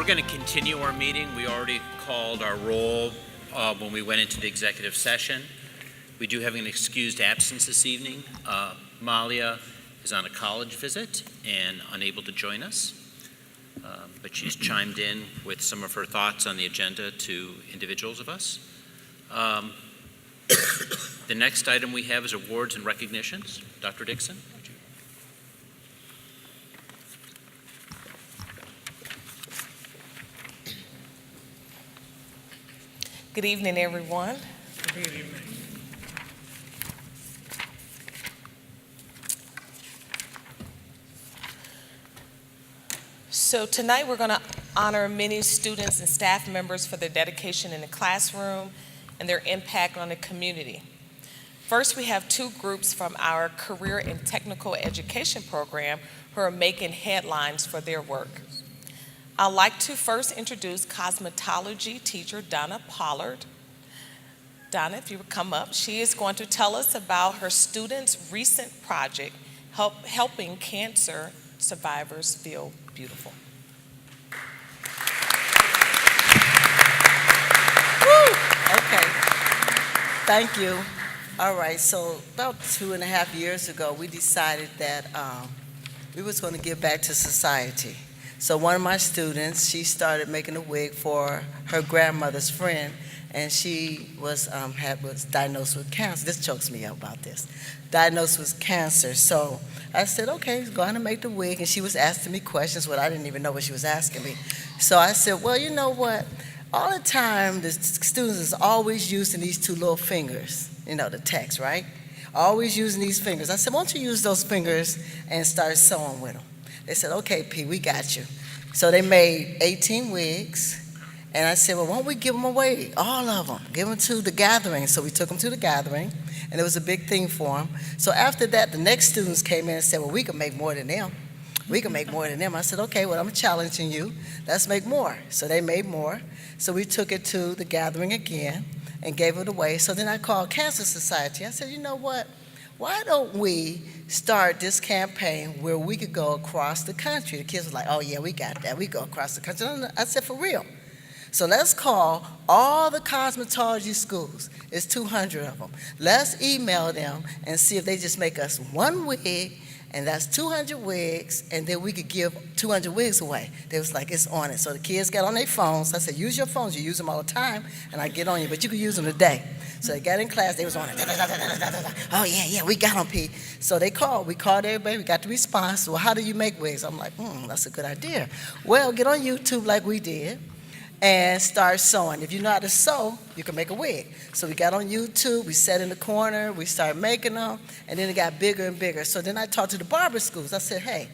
going to continue our meeting. We already called our roll when we went into the executive session. We do have an excused absence this evening. Malia is on a college visit and unable to join us, but she's chimed in with some of her thoughts on the agenda to individuals of us. The next item we have is awards and recognitions. Dr. Dixon. Good evening, everyone. Good evening. So tonight we're going to honor many students and staff members for their dedication in the classroom and their impact on the community. First, we have two groups from our Career and Technical Education program who are making headlines for their work. I'd like to first introduce cosmetology teacher Donna Pollard. Donna, if you would come up, she is going to tell us about her students' recent project, helping cancer survivors feel beautiful. Woo! Okay, thank you. All right, so about 2.5 years ago, we decided that we was going to give back to society. So one of my students, she started making a wig for her grandmother's friend, and she was diagnosed with cancer. This chokes me up about this. Diagnosed with cancer. So I said, okay, go on and make the wig. And she was asking me questions, but I didn't even know what she was asking me. So I said, well, you know what? All the time, the students is always using these two little fingers, you know, the text, right? Always using these fingers. I said, why don't you use those fingers and start sewing with them? They said, okay, P, we got you. So they made 18 wigs. And I said, well, why don't we give them away, all of them? Give them to the gathering. So we took them to the gathering, and it was a big thing for them. So after that, the next students came in and said, well, we can make more than them. We can make more than them. I said, okay, well, I'm challenging you. Let's make more. So they made more. So we took it to the gathering again and gave it away. So then I called Cancer Society. I said, you know what? Why don't we start this campaign where we could go across the country? The kids were like, oh, yeah, we got that. We go across the country. I said, for real. So let's call all the cosmetology schools. It's 200 of them. Let's email them and see if they just make us one wig, and that's 200 wigs, and then we could give 200 wigs away. They was like, it's on it. So the kids got on their phones. I said, use your phones. You use them all the time, and I get on you, but you can use them today. So they got in class. They was on it. Oh, yeah, we got on, P. So they called. We called everybody. We got the response. Well, how do you make wigs? I'm like, that's a good idea. Well, get on YouTube like we did and start sewing. If you know how to sew, you can make a wig. So we got on YouTube, we sat in the corner, we started making them, and then it got bigger and bigger. So then I talked to the barber schools. I said, hey,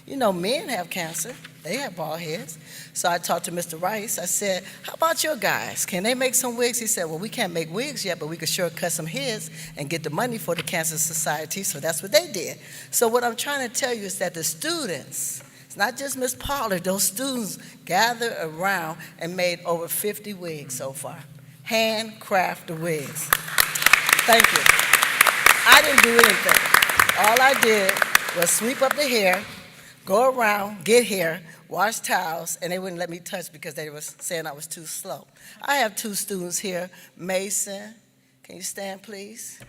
you know, men have cancer. They have bald heads. So I talked to Mr. Rice. I said, how about your guys? Can they make some wigs? He said, well, we can't make wigs yet, but we could sure cut some heads and get the money for the Cancer Society. So that's what they did. So what I'm trying to tell you is that the students, it's not just Miss Pollard, those students gathered around and made over 50 wigs so far. Handcrafted wigs. Thank you. I didn't do anything. All I did was sweep up the hair, go around, get hair, wash towels, and they wouldn't let me touch because they were saying I was too slow. I have two students here. Mason, can you stand, please?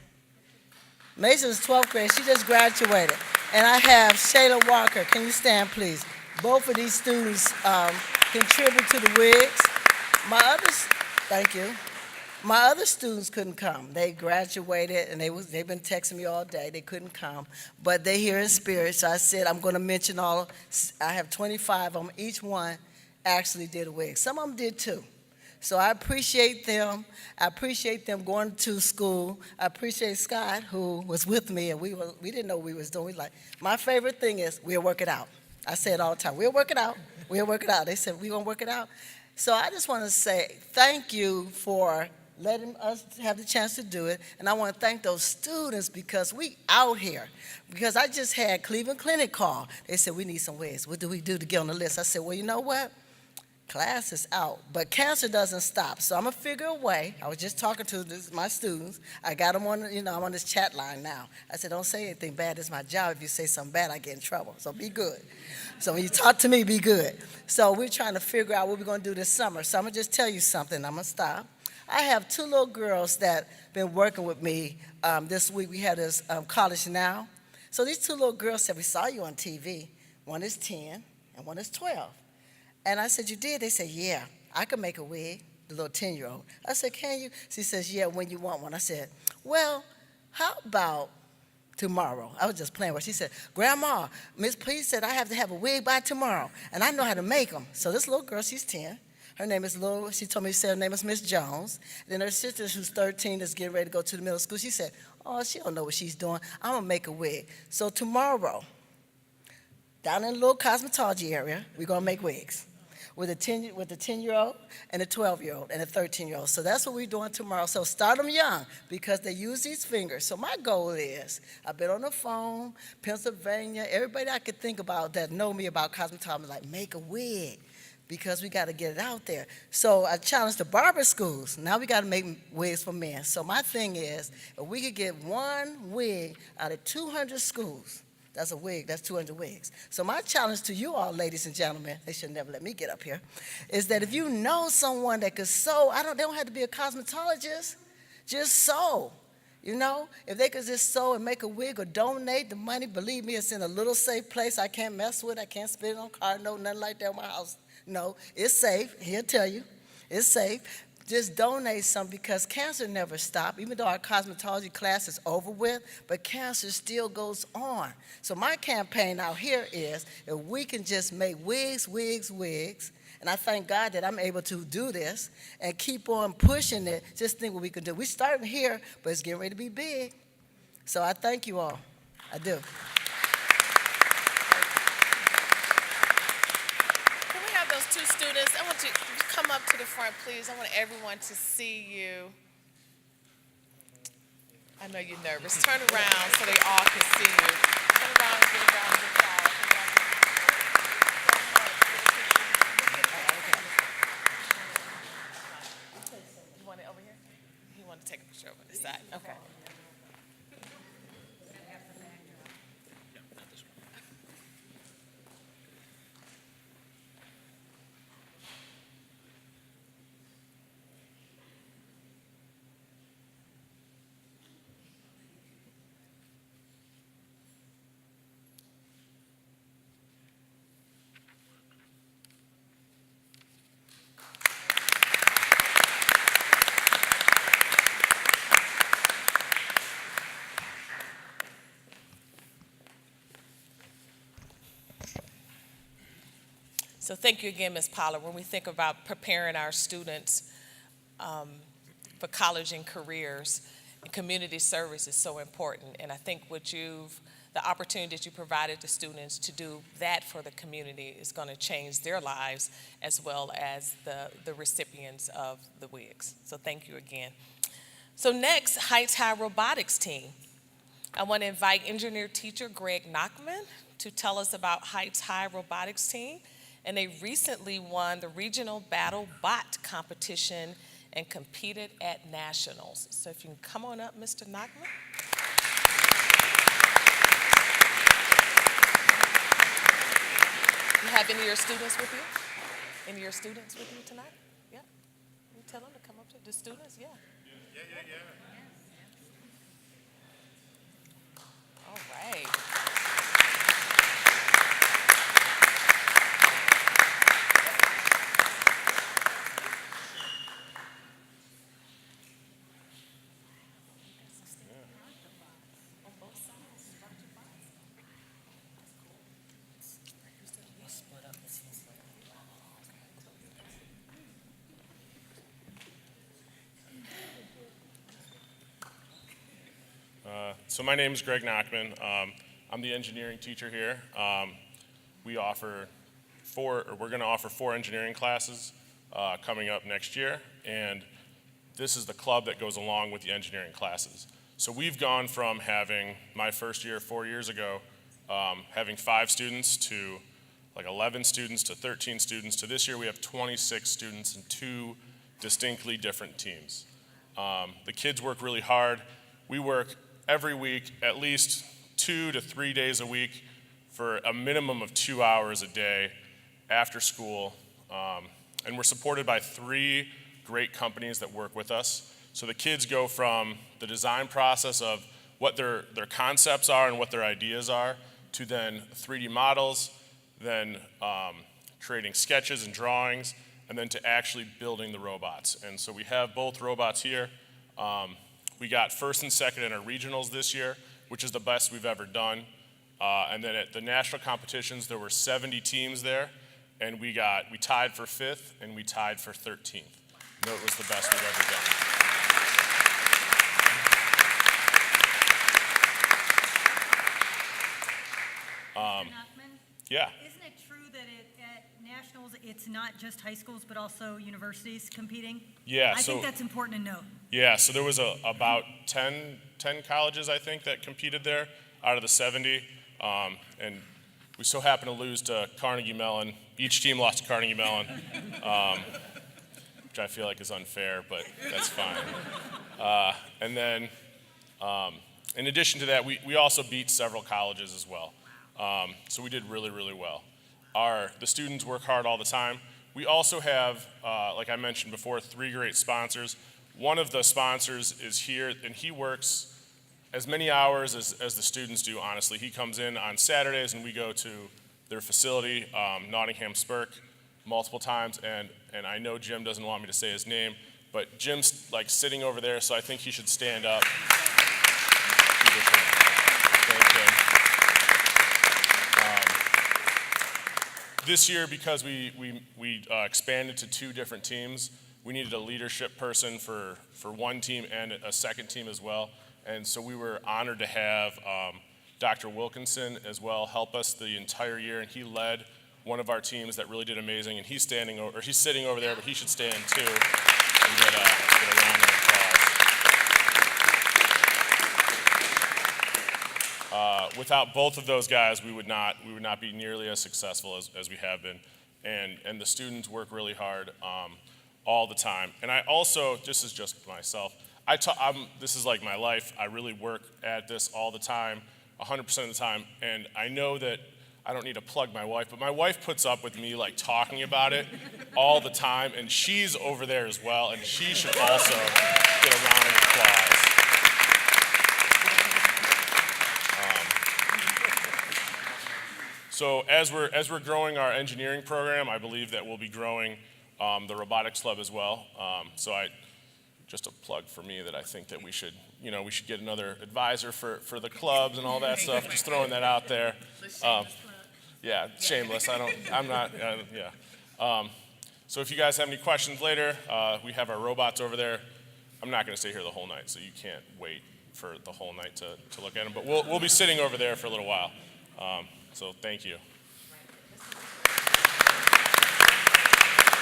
Mason is 12th grade. She just graduated. And I have Shayla Walker. Can you stand, please? Both of these students contribute to the wigs. Thank you. My other students couldn't come. They graduated, and they've been texting me all day. They couldn't come, but they're here in spirit. So I said I'm going to mention all. I have 25 of them. Each one actually did a wig. Some of them did too. So I appreciate them. I appreciate them going to school. I appreciate Scott, who was with me, and we didn't know what we was doing. We like, my favorite thing is we'll work it out. I say it all the time. We'll work it out. We'll work it out. They said, we're going to work it out. So I just want to say thank you for letting us have the chance to do it. And I want to thank those students because we out here. Because I just had Cleveland Clinic call. They said, we need some wigs. What do we do to get on the list? I said, well, you know what? Class is out, but cancer doesn't stop. So I'm gonna figure a way. I was just talking to my students. I got them on, I'm on this chat line now. I said, don't say anything bad. It's my job. If you say something bad, I get in trouble. So be good. So when you talk to me, be good. So we're trying to figure out what we're gonna do this summer. So I'm gonna just tell you something. I'm gonna stop. I have two little girls that been working with me this week. We had this college now. So these two little girls said, we saw you on TV. One is 10 and one is 12. And I said, you did? They said, yeah, I can make a wig, the little 10-year-old. I said, can you? She says, yeah, when you want one. I said, well, how about tomorrow? I was just playing with her. She said, Grandma, Miss P said I have to have a wig by tomorrow, and I know how to make them. So this little girl, she's 10. Her name is she told me her name is Miss Jones. Then her sister, who's 13, is getting ready to go to the middle school. She said, oh, she don't know what she's doing. I'm going to make a wig. So tomorrow, down in the little cosmetology area, we're going to make wigs. With a 10-year-old and a 12-year-old and a 13-year-old. So that's what we're doing tomorrow. So start them young because they use these fingers. So my goal is, I've been on the phone, Pennsylvania, everybody I could think about that know me about cosmetology, like make a wig because we got to get it out there. So I challenged the barber schools. Now we got to make wigs for men. So my thing is, if we could get one wig out of 200 schools, that's a wig, that's 200 wigs. So my challenge to you all, ladies and gentlemen, they should never let me get up here, is that if you know someone that could sew, they don't have to be a cosmetologist, just sew. If they could just sew and make a wig or donate the money, believe me, it's in a little safe place I can't mess with. I can't spend it on card note, nothing like that in my house. No, it's safe. He'll tell you, it's safe. Just donate some because cancer never stops. Even though our cosmetology class is over with, but cancer still goes on. So my campaign out here is if we can just make wigs, and I thank God that I'm able to do this and keep on pushing it, just think what we can do. We're starting here, but it's getting ready to be big. So I thank you all. I do. Can we have those two students? I want you to come up to the front, please. I want everyone to see you. I know you're nervous. Turn around so they all can see you. Turn around and get a round of applause. You want it over here? He wanted to take a picture over this side. Okay. So thank you again, Ms. Pollard. When we think about preparing our students for college and careers, and community service is so important. And I think the opportunity that you provided to students to do that for the community is going to change their lives as well as the recipients of the wigs. So thank you again. So next, Heights High Robotics Team. I want to invite engineer teacher Greg Nachman to tell us about Heights High Robotics Team. And they recently won the Regional Battle Bot Competition and competed at Nationals. So if you can come on up, Mr. Nachman. You have any of your students with you? Any of your students with you tonight? Yeah? You tell them to come up to the students? Yeah. Yeah. All right. So my name is Greg Nachman. I'm the engineering teacher here. We're going to offer 4 engineering classes coming up next year, and this is the club that goes along with the engineering classes. So we've gone from having, my first year 4 years ago, having 5 students to like 11 students to 13 students to this year we have 26 students in 2 distinctly different teams. The kids work really hard. We work every week at least 2 to 3 days a week for a minimum of 2 hours a day after school. And we're supported by 3 great companies that work with us. So the kids go from the design process of what their concepts are and what their ideas are, to then 3D models, then creating sketches and drawings, and then to actually building the robots. And so we have both robots here. We got first and second in our regionals this year, which is the best we've ever done. And then at the national competitions, there were 70 teams there, and we tied for 5th and we tied for 13th. And that was the best we've ever done. Mr. Nachman, Yeah. isn't it true that at nationals, it's not just high schools, but also universities competing? Yeah, I so- think that's important to note. Yeah, so there was about 10 colleges, I think, that competed there out of the 70. And we so happened to lose to Carnegie Mellon. Each team lost to Carnegie Mellon, which I feel like is unfair, but that's fine. And then, in addition to that, we also beat several colleges as well. So we did really, really well. The students work hard all the time. We also have, like I mentioned before, 3 great sponsors. One of the sponsors is here, and he works as many hours as the students do, honestly. He comes in on Saturdays, and we go to their facility, Nottingham Spurk, multiple times, and I know Jim doesn't want me to say his name, but Jim's like sitting over there, so I think he should stand up. Thank him. This year, because we expanded to 2 different teams, we needed a leadership person for one team and a second team as well. And so we were honored to have Dr. Wilkinson as well help us the entire year, and he led one of our teams that really did amazing. And he's sitting over there, but he should stand too and get a round of applause. Without both of those guys, we would not be nearly as successful as we have been. And the students work really hard all the time. And I also, this is just myself, this is like my life. I really work at this all the time, 100% of the time. And I know that I don't need to plug my wife, but my wife puts up with me like talking about it all the time, and she's over there as well, and she should also get a round of applause. So as we're growing our engineering program, I believe that we'll be growing the robotics club as well. Just a plug for me that I think that we should get another advisor for the clubs and all that stuff. Just throwing that out there. Yeah, shameless. So if you guys have any questions later, we have our robots over there. I'm not going to stay here the whole night, so you can't wait for the whole night to look at them. But we'll be sitting over there for a little while. So thank you.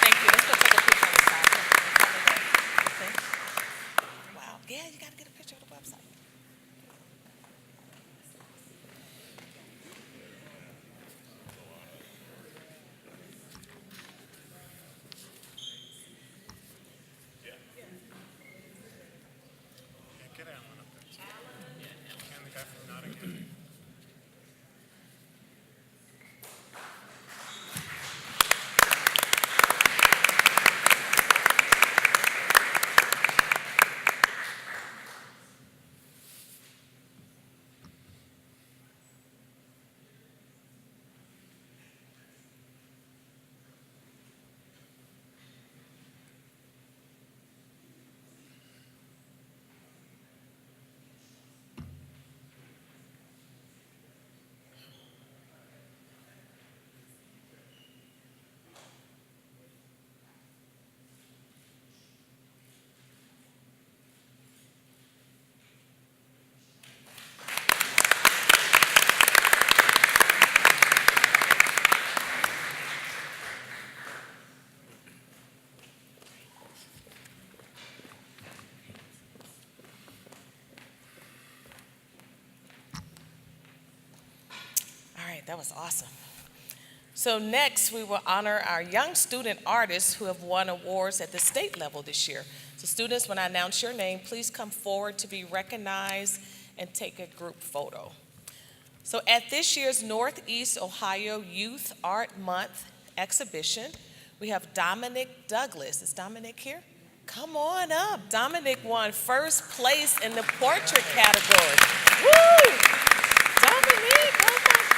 Thank you. Let's go take a picture on the side. Okay. Wow. Yeah, you got to get a picture of the website. Get Alan up there. And the guy from Nottingham. All right, that was awesome. So next, we will honor our young student artists who have won awards at the state level this year. So students, when I announce your name, please come forward to be recognized and take a group photo. So at this year's Northeast Ohio Youth Art Month exhibition, we have Dominic Douglas. Is Dominic here? Come on up. Dominic won first place in the portrait category. Woo! Dominic, oh my gosh.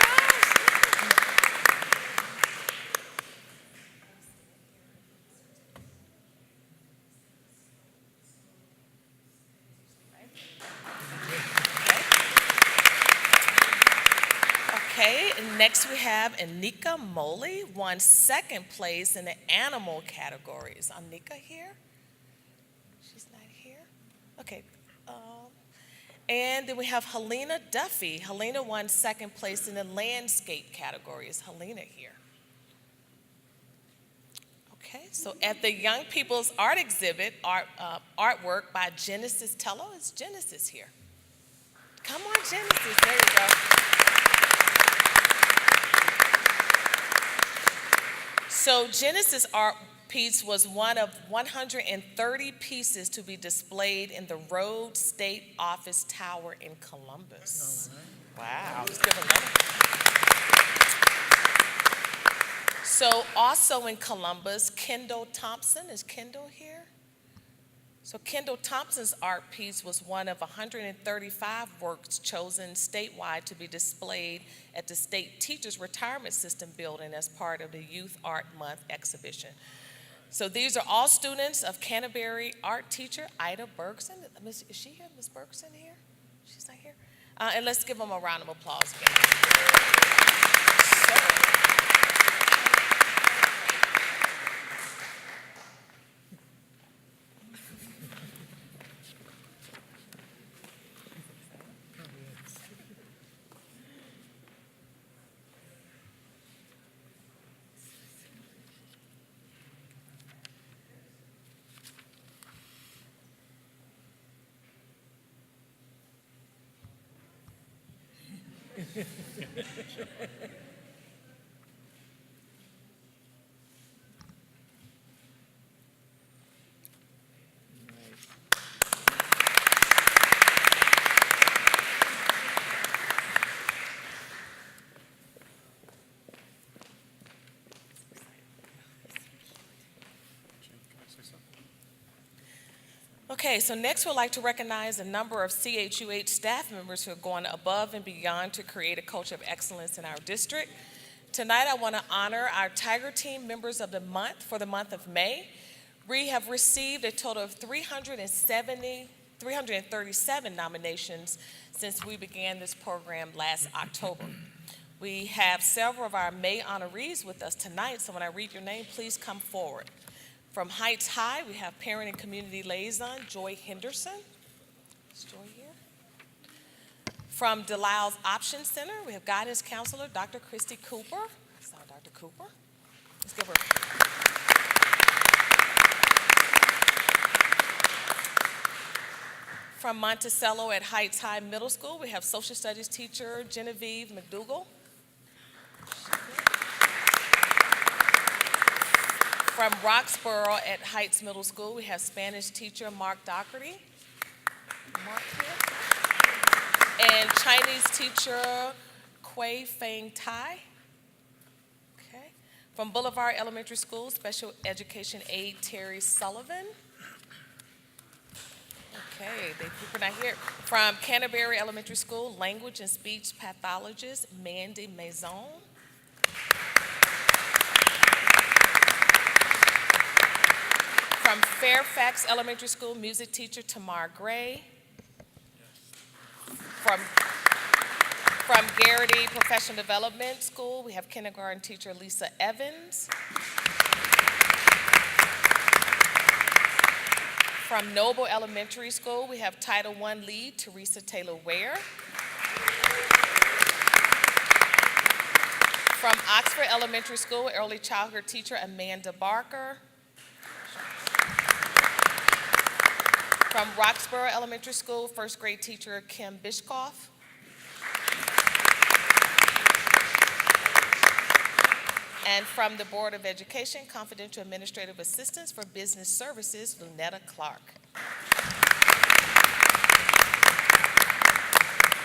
Okay, and next we have Anika Moley, won second place in the animal category. Is Anika here? She's not here? Okay. And then we have Helena Duffy. Helena won second place in the landscape category. Is Helena here? Okay, so at the Young People's Art Exhibit, artwork by Genesis Tello. Is Genesis here? Come on, Genesis. There you go. So Genesis art piece was one of 130 pieces to be displayed in the Road State Office Tower in Columbus. Wow. Let's give them another. So also in Columbus, Kendall Thompson. Is Kendall here? So Kendall Thompson's art piece was one of 135 works chosen statewide to be displayed at the State Teachers Retirement System building as part of the Youth Art Month exhibition. So these are all students of Canterbury art teacher Ida Bergson. Is she here? Ms. Bergson here? She's not here? And let's give them a round of applause again. Okay, so next we'd like to recognize a number of CHUH staff members who are going above and beyond to create a culture of excellence in our district. Tonight I want to honor our Tiger Team members of the month for the month of May. We have received a total of 337 nominations since we began this program last October. We have several of our May honorees with us tonight, so when I read your name, please come forward. From Heights High, we have Parent and Community Liaison, Joy Henderson. Is Joy here? From Delisle's Option Center, we have Guidance Counselor, Dr. Christy Cooper. I saw Dr. Cooper. Let's give her. From Monticello at Heights High Middle School, we have Social Studies teacher, Genevieve McDougall. From Roxborough at Heights Middle School, we have Spanish teacher Mark Doherty. Mark here. And Chinese teacher Kui Feng Tai. Okay. From Boulevard Elementary School, Special Education Aide Terry Sullivan. Okay, we're not here. From Canterbury Elementary School, Language and Speech Pathologist Mandy Maison. From Fairfax Elementary School, music teacher Tamar Gray. From Garrity Professional Development School, we have kindergarten teacher Lisa Evans. From Noble Elementary School, we have Title I lead Teresa Taylor Ware. From Oxford Elementary School, early childhood teacher Amanda Barker. From Roxborough Elementary School, first grade teacher Kim Bishkoff. And from the Board of Education, Confidential Administrative Assistance for Business Services, Lunetta Clark.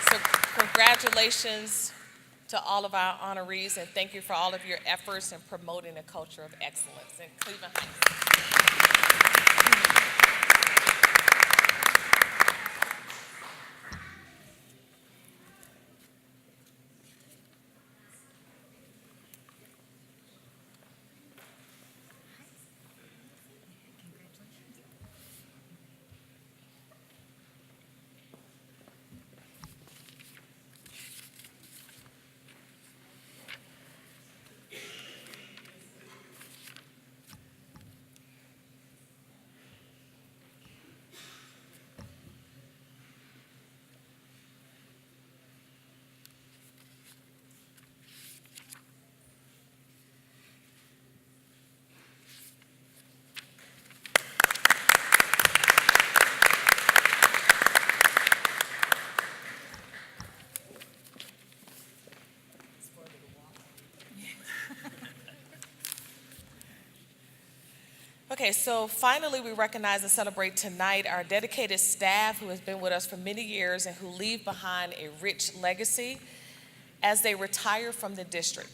So congratulations to all of our honorees, and thank you for all of your efforts in promoting a culture of excellence in Cleveland Heights. Okay, so finally, we recognize and celebrate tonight our dedicated staff who has been with us for many years and who leave behind a rich legacy as they retire from the district.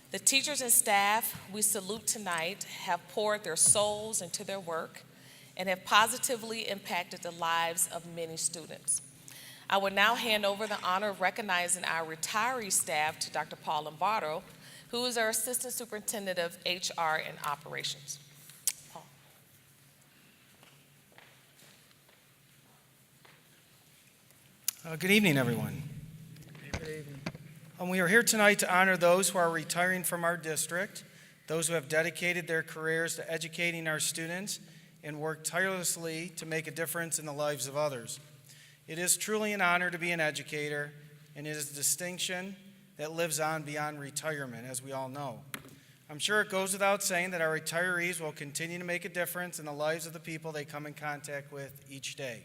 The teachers and staff we salute tonight have poured their souls into their work and have positively impacted the lives of many students. I will now hand over the honor of recognizing our retiree staff to Dr. Paul Lombardo, who is our Assistant Superintendent of HR and Operations. Good evening, everyone. We are here tonight to honor those who are retiring from our district, those who have dedicated their careers to educating our students and work tirelessly to make a difference in the lives of others. It is truly an honor to be an educator, and it is a distinction that lives on beyond retirement, as we all know. I'm sure it goes without saying that our retirees will continue to make a difference in the lives of the people they come in contact with each day.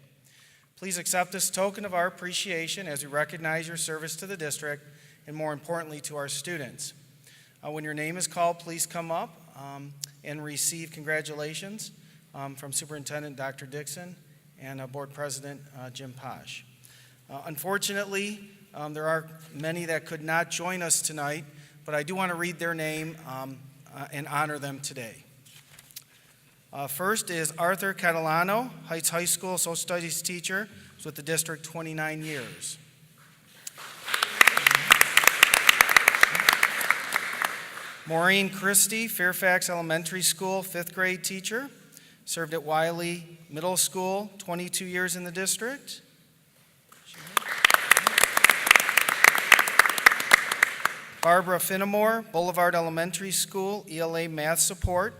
Please accept this token of our appreciation as we recognize your service to the district and, more importantly, to our students. When your name is called, please come up and receive congratulations from Superintendent Dr. Dixon and Board President Jim Posh. Unfortunately, there are many that could not join us tonight, but I do want to read their name and honor them today. First is Arthur Catalano, Heights High School Social Studies teacher, was with the district 29 years. Maureen Christie, Fairfax Elementary School 5th grade teacher, served at Wiley Middle School, 22 years in the district. Barbara Finnemore, Boulevard Elementary School, ELA math support.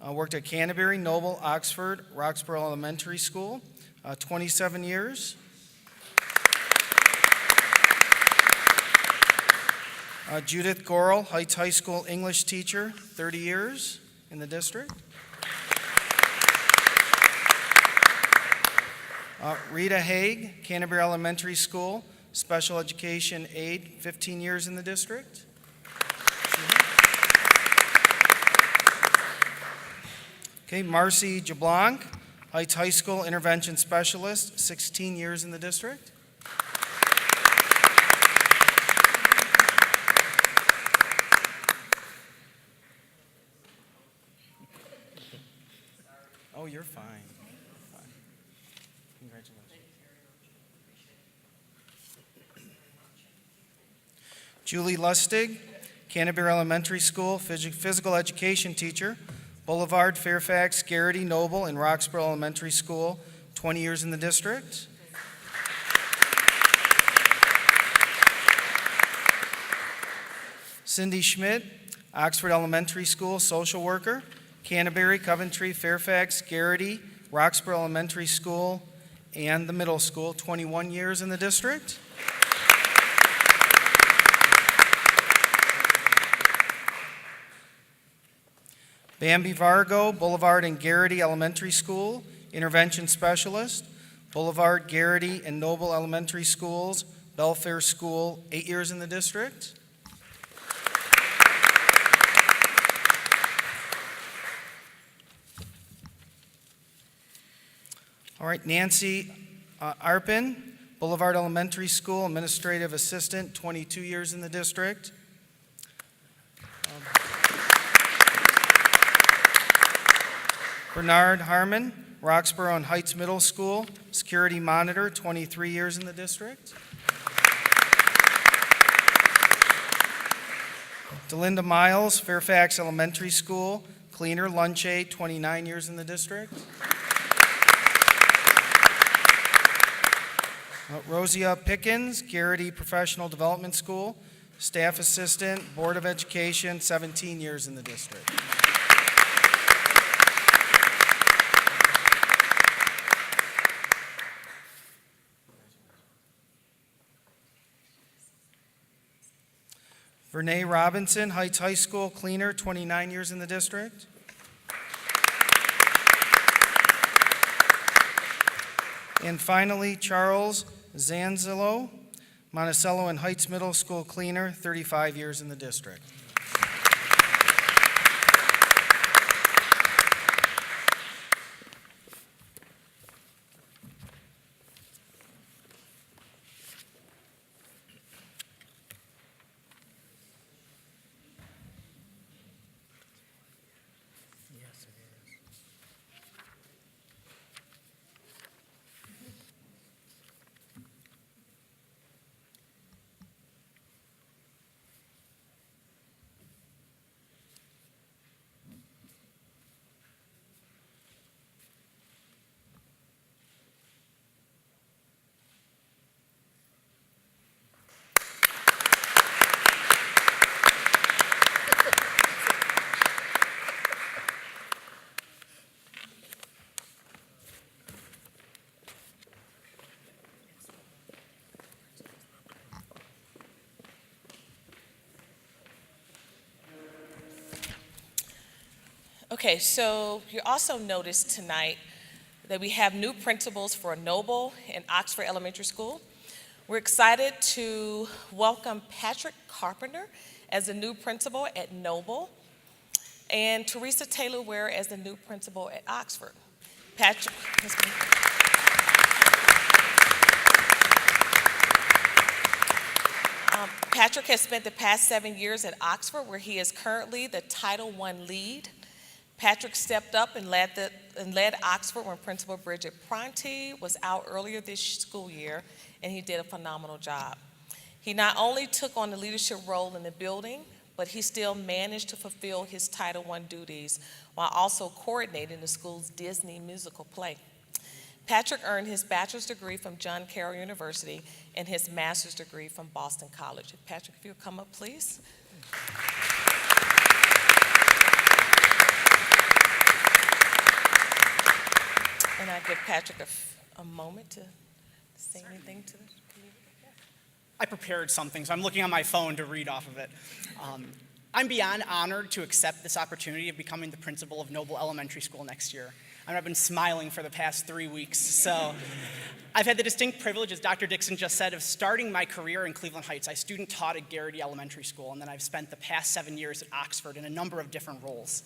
Worked at Canterbury, Noble, Oxford, Roxborough Elementary School, 27 years. Judith Gorel, Heights High School English teacher, 30 years in the district. Rita Haig, Canterbury Elementary School, special education aide, 15 years in the district. Okay, Marcy Jablanc, Heights High School intervention specialist, 16 years in the district. Oh, you're fine. Congratulations. Julie Lustig, Canterbury Elementary School physical education teacher, Boulevard, Fairfax, Garrity, Noble, and Roxborough Elementary School, 20 years in the district. Cindy Schmidt, Oxford Elementary School social worker, Canterbury, Coventry, Fairfax, Garrity, Roxborough Elementary School, and the middle school, 21 years in the district. Bambi Vargo, Boulevard and Garrity Elementary School, intervention specialist, Boulevard, Garrity, and Noble Elementary Schools, Belfair School, 8 years in the district. All right, Nancy Arpin, Boulevard Elementary School Administrative Assistant, 22 years in the district. Bernard Harmon, Roxborough and Heights Middle School, Security Monitor, 23 years in the district. Delinda Miles, Fairfax Elementary School, Cleaner, Lunch Aide, 29 years in the district. Rosia Pickens, Garrity Professional Development School, Staff Assistant, Board of Education, 17 years in the district. Vernay Robinson, Heights High School Cleaner, 29 years in the district. And finally, Charles Zanzillo, Monticello and Heights Middle School Cleaner, 35 years in the district. Okay, so you also noticed tonight that we have new principals for Noble and Oxford Elementary School. We're excited to welcome Patrick Carpenter as the new principal at Noble and Teresa Taylor-Ware as the new principal at Oxford. Patrick, Patrick has spent the past 7 years at Oxford, where he is currently the Title I lead. Patrick stepped up and led Oxford when Principal Bridget Pronti was out earlier this school year, and he did a phenomenal job. He not only took on the leadership role in the building, but he still managed to fulfill his Title I duties while also coordinating the school's Disney musical play. Patrick earned his bachelor's degree from John Carroll University and his master's degree from Boston College. Patrick, if you'll come up, please. And I give Patrick a moment to say anything to the community. I prepared something, so I'm looking on my phone to read off of it. I'm beyond honored to accept this opportunity of becoming the principal of Noble Elementary School next year. I've been smiling for the past 3 weeks. So I've had the distinct privilege, as Dr. Dixon just said, of starting my career in Cleveland Heights. I student taught at Garrity Elementary School, and then I've spent the past 7 years at Oxford in a number of different roles.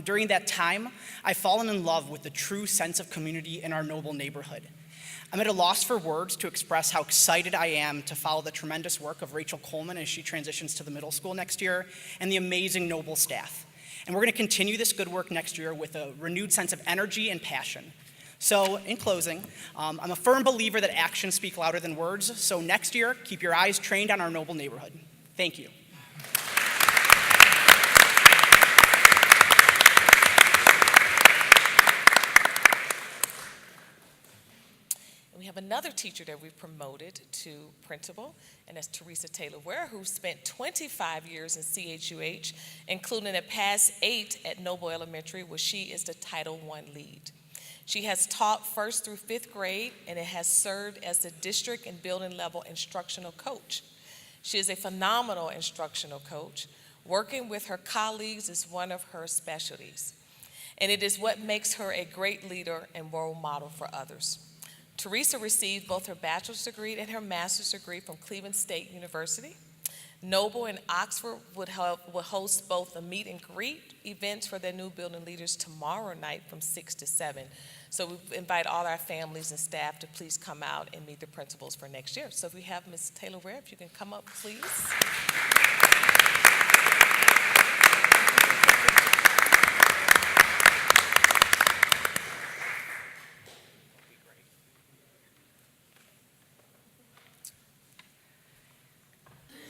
During that time, I've fallen in love with the true sense of community in our Noble neighborhood. I'm at a loss for words to express how excited I am to follow the tremendous work of Rachel Coleman as she transitions to the middle school next year, and the amazing Noble staff. And we're going to continue this good work next year with a renewed sense of energy and passion. So, in closing, I'm a firm believer that actions speak louder than words. So next year, keep your eyes trained on our Noble neighborhood. Thank you. We have another teacher that we've promoted to principal, and that's Teresa Taylor-Ware, who spent 25 years in CHUH, including the past 8 at Noble Elementary, where she is the Title I lead. She has taught 1st through 5th grade, and it has served as the district and building level instructional coach. She is a phenomenal instructional coach. Working with her colleagues is one of her specialties, and it is what makes her a great leader and role model for others. Teresa received both her bachelor's degree and her master's degree from Cleveland State University. Noble and Oxford will host both a meet and greet events for their new building leaders tomorrow night from 6 to 7. So we invite all our families and staff to please come out and meet the principals for next year. So if we have Ms. Taylor-Ware, if you can come up, please.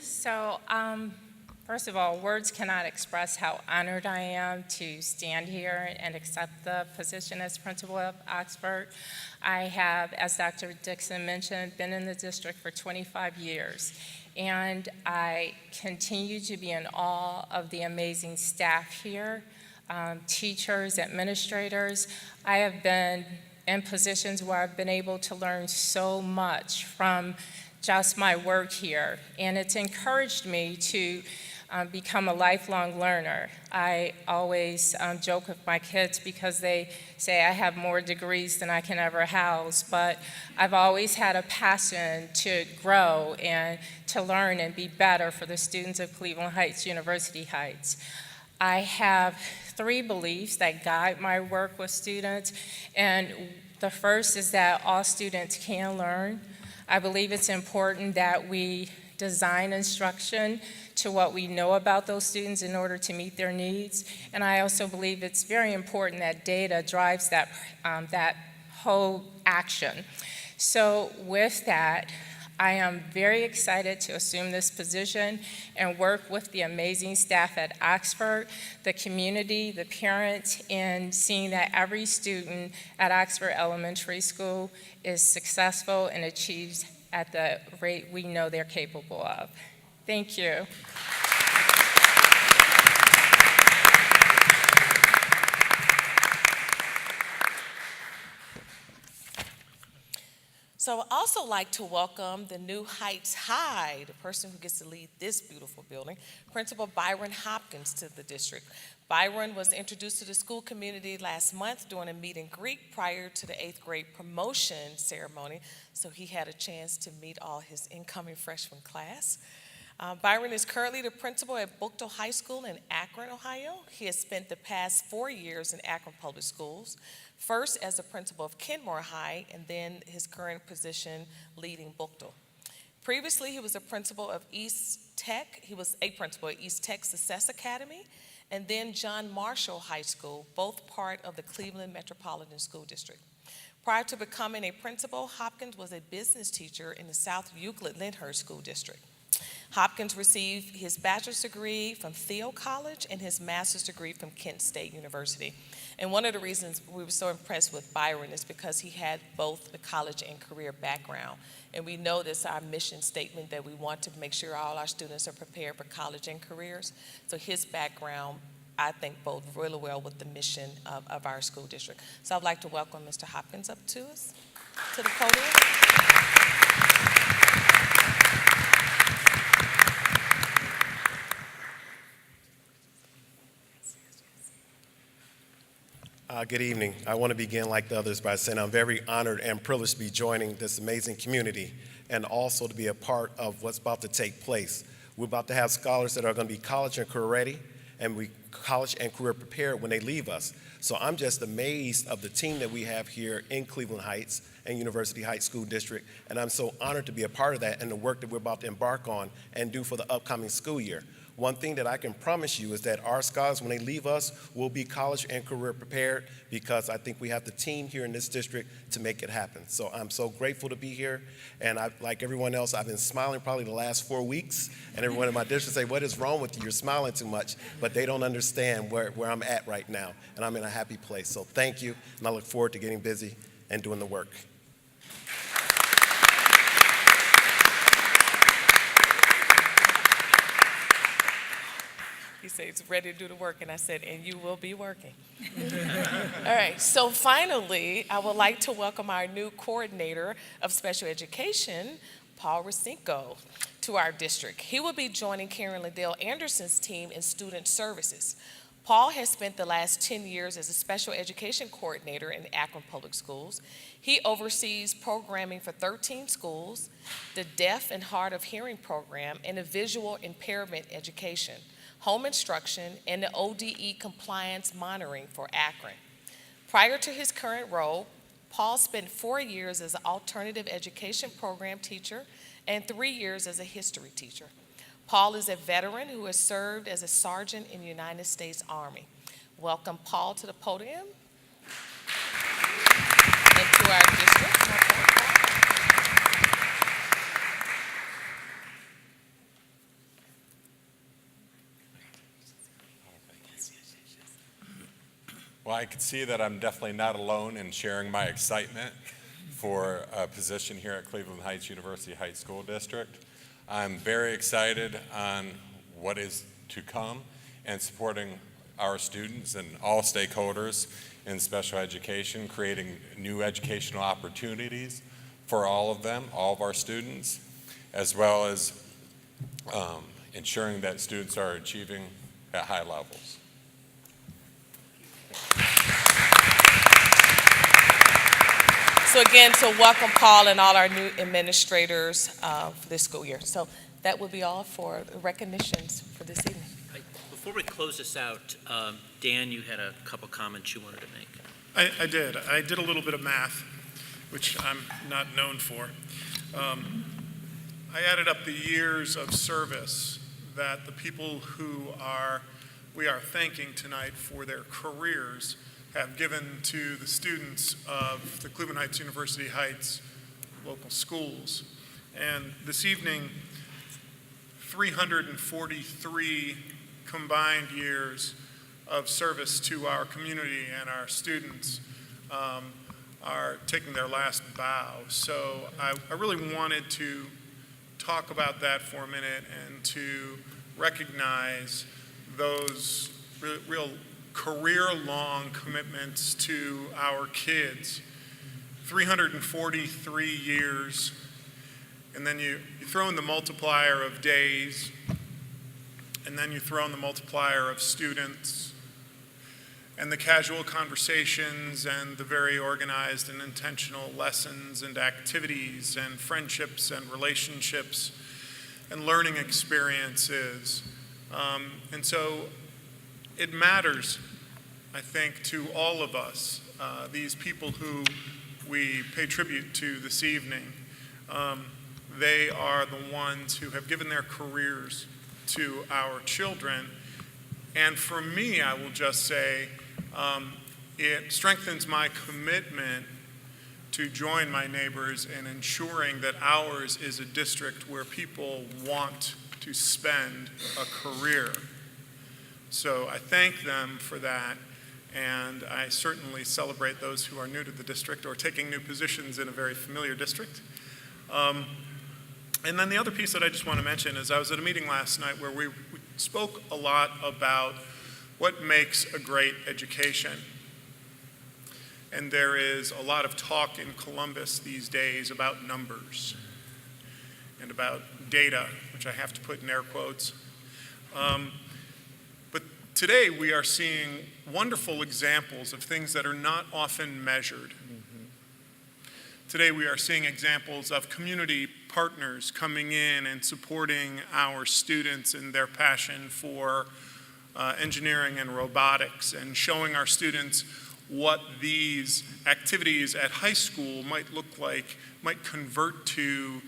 So, first of all, words cannot express how honored I am to stand here and accept the position as principal of Oxford. I have, as Dr. Dixon mentioned, been in the district for 25 years, and I continue to be in awe of the amazing staff here, teachers, administrators. I have been in positions where I've been able to learn so much from just my work here, and it's encouraged me to become a lifelong learner. I always joke with my kids because they say I have more degrees than I can ever house, but I've always had a passion to grow and to learn and be better for the students of Cleveland Heights, University Heights. I have 3 beliefs that guide my work with students, and the first is that all students can learn. I believe it's important that we design instruction to what we know about those students in order to meet their needs. And I also believe it's very important that data drives that whole action. So with that, I am very excited to assume this position and work with the amazing staff at Oxford, the community, the parents, in seeing that every student at Oxford Elementary School is successful and achieves at the rate we know they're capable of. Thank you. So I'd also like to welcome the new Heights High, the person who gets to lead this beautiful building, Principal Byron Hopkins, to the district. Byron was introduced to the school community last month during a meet and greet prior to the 8th grade promotion ceremony, so he had a chance to meet all his incoming freshman class. Byron is currently the principal at Buchtel High School in Akron, Ohio. He has spent the past 4 years in Akron Public Schools, first as the principal of Kenmore High, and then his current position leading Buchtel. Previously, he was a principal of East Tech. He was a principal at East Tech Success Academy, and then John Marshall High School, both part of the Cleveland Metropolitan School District. Prior to becoming a principal, Hopkins was a business teacher in the South Euclid-Lyndhurst School District. Hopkins received his bachelor's degree from Thiel College and his master's degree from Kent State University. And one of the reasons we were so impressed with Byron is because he had both the college and career background. And we know this is our mission statement that we want to make sure all our students are prepared for college and careers. So his background, I think, bodes really well with the mission of our school district. So I'd like to welcome Mr. Hopkins up to us, to the podium. Good evening. I want to begin like the others by saying I'm very honored and privileged to be joining this amazing community and also to be a part of what's about to take place. We're about to have scholars that are going to be college and career ready and we college and career prepared when they leave us. So I'm just amazed of the team that we have here in Cleveland Heights and University Heights School District, and I'm so honored to be a part of that and the work that we're about to embark on and do for the upcoming school year. One thing that I can promise you is that our scholars, when they leave us, will be college and career prepared because I think we have the team here in this district to make it happen. So I'm so grateful to be here, and like everyone else, I've been smiling probably the last 4 weeks, and everyone in my district say, what is wrong with you? You're smiling too much, but they don't understand where I'm at right now, and I'm in a happy place. So thank you, and I look forward to getting busy and doing the work. He said he's ready to do the work, and I said, and you will be working. All right, so finally, I would like to welcome our new coordinator of special education, Paul Racinko, to our district. He will be joining Karen Liddell Anderson's team in student services. Paul has spent the last 10 years as a special education coordinator in Akron Public Schools. He oversees programming for 13 schools, the Deaf and Hard of Hearing program, and the Visual Impairment Education, home instruction, and the ODE compliance monitoring for Akron. Prior to his current role, Paul spent 4 years as an alternative education program teacher and 3 years as a history teacher. Paul is a veteran who has served as a sergeant in the United States Army. Welcome Paul to the podium and to our district. Well, I can see that I'm definitely not alone in sharing my excitement for a position here at Cleveland Heights University Heights School District. I'm very excited on what is to come and supporting our students and all stakeholders in special education, creating new educational opportunities for all of them, all of our students, as well as ensuring that students are achieving at high levels. So again, so welcome Paul and all our new administrators for this school year. So that will be all for recognitions for this evening. Before we close this out, Dan, you had a couple comments you wanted to make. I did. I did a little bit of math, which I'm not known for. I added up the years of service that the people who we are thanking tonight for their careers have given to the students of the Cleveland Heights University Heights local schools. And this evening, 343 combined years of service to our community and our students are taking their last bow. So I really wanted to talk about that for a minute and to recognize those real career-long commitments to our kids. 343 years, and then you throw in the multiplier of days, and then you throw in the multiplier of students, and the casual conversations, and the very organized and intentional lessons and activities, and friendships and relationships, and learning experiences. And so it matters, I think, to all of us, these people who we pay tribute to this evening. They are the ones who have given their careers to our children. And for me, I will just say, it strengthens my commitment to join my neighbors in ensuring that ours is a district where people want to spend a career. So I thank them for that, and I certainly celebrate those who are new to the district or taking new positions in a very familiar district. And then the other piece that I just want to mention is I was at a meeting last night where we spoke a lot about what makes a great education. And there is a lot of talk in Columbus these days about numbers and about data, which I have to put in air quotes. But today we are seeing wonderful examples of things that are not often measured. Today we are seeing examples of community partners coming in and supporting our students in their passion for engineering and robotics, and showing our students what these activities at high school might look like, might convert to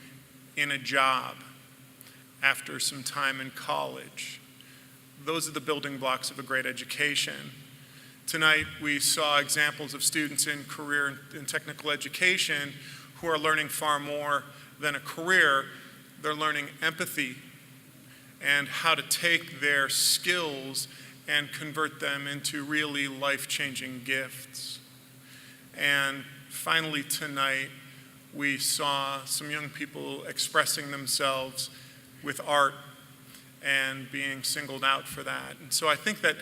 in a job after some time in college. Those are the building blocks of a great education. Tonight, we saw examples of students in career and technical education who are learning far more than a career. They're learning empathy and how to take their skills and convert them into really life-changing gifts. And finally tonight, we saw some young people expressing themselves with art and being singled out for that. And so I think that,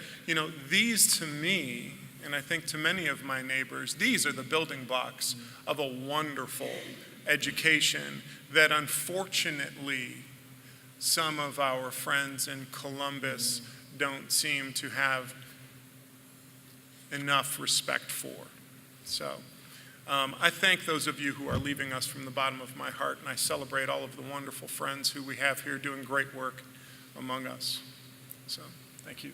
these to me, and I think to many of my neighbors, these are the building blocks of a wonderful education that unfortunately some of our friends in Columbus don't seem to have enough respect for. So I thank those of you who are leaving us from the bottom of my heart, and I celebrate all of the wonderful friends who we have here doing great work among us. So thank you.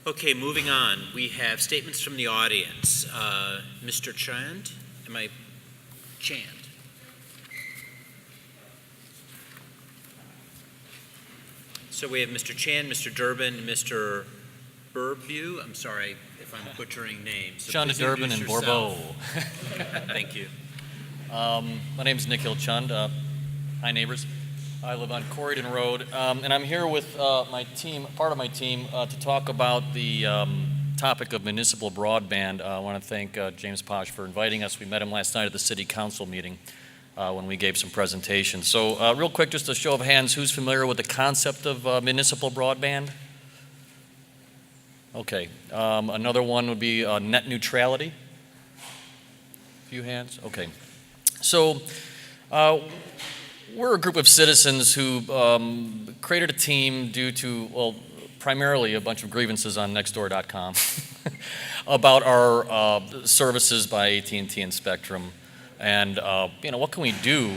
Okay, moving on. We have statements from the audience. Mr. Chand? Chand? So we have Mr. Chan, Mr. Durbin, Mr. Burbu. I'm sorry if I'm butchering names. So Chand, please Durbin, and introduce Borbeau. yourself. Thank you. My name is Nikhil Chand. Hi, neighbors. I live on Corridon Road, and I'm here with my team, part of my team, to talk about the topic of municipal broadband. I want to thank James Posh for inviting us. We met him last night at the city council meeting when we gave some presentations. So real quick, just a show of hands, who's familiar with the concept of municipal broadband? Okay. Another one would be net neutrality. A few hands. Okay. So we're a group of citizens who created a team due to, well, primarily a bunch of grievances on Nextdoor.com about our services by AT&T and Spectrum, and what can we do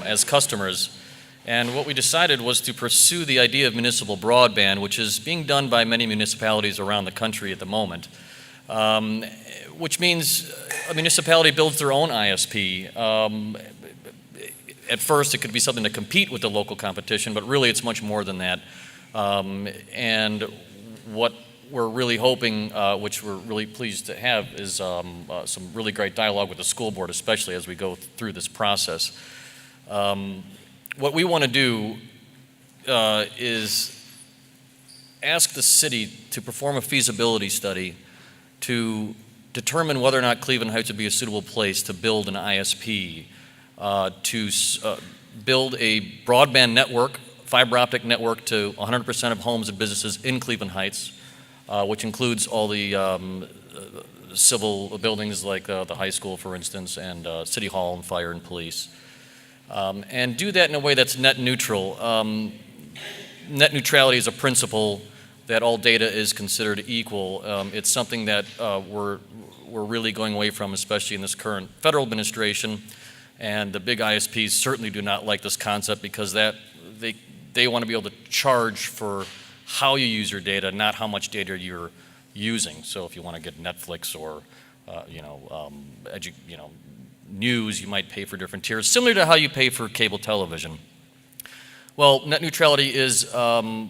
as customers? And what we decided was to pursue the idea of municipal broadband, which is being done by many municipalities around the country at the moment, which means a municipality builds their own ISP. At first, it could be something to compete with the local competition, but really it's much more than that. And what we're really hoping, which we're really pleased to have, is some really great dialogue with the school board, especially as we go through this process. What we want to do is ask the city to perform a feasibility study to determine whether or not Cleveland Heights would be a suitable place to build an ISP, to build a broadband network, fiber optic network to 100% of homes and businesses in Cleveland Heights, which includes all the civil buildings like the high school, for instance, and City Hall and fire and police. And do that in a way that's net neutral. Net neutrality is a principle that all data is considered equal. It's something that we're really going away from, especially in this current federal administration. And the big ISPs certainly do not like this concept because they want to be able to charge for how you use your data, not how much data you're using. So if you want to get Netflix or news, you might pay for different tiers, similar to how you pay for cable television. Well, net neutrality is a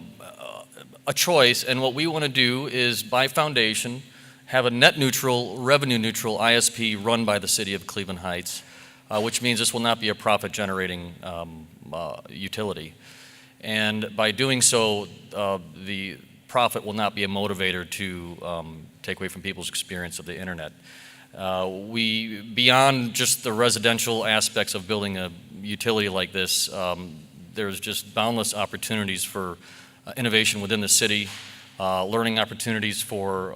choice, and what we want to do is, by foundation, have a net neutral, revenue neutral ISP run by the city of Cleveland Heights, which means this will not be a profit generating utility. And by doing so, the profit will not be a motivator to take away from people's experience of the internet. Beyond just the residential aspects of building a utility like this, there's just boundless opportunities for innovation within the city, learning opportunities for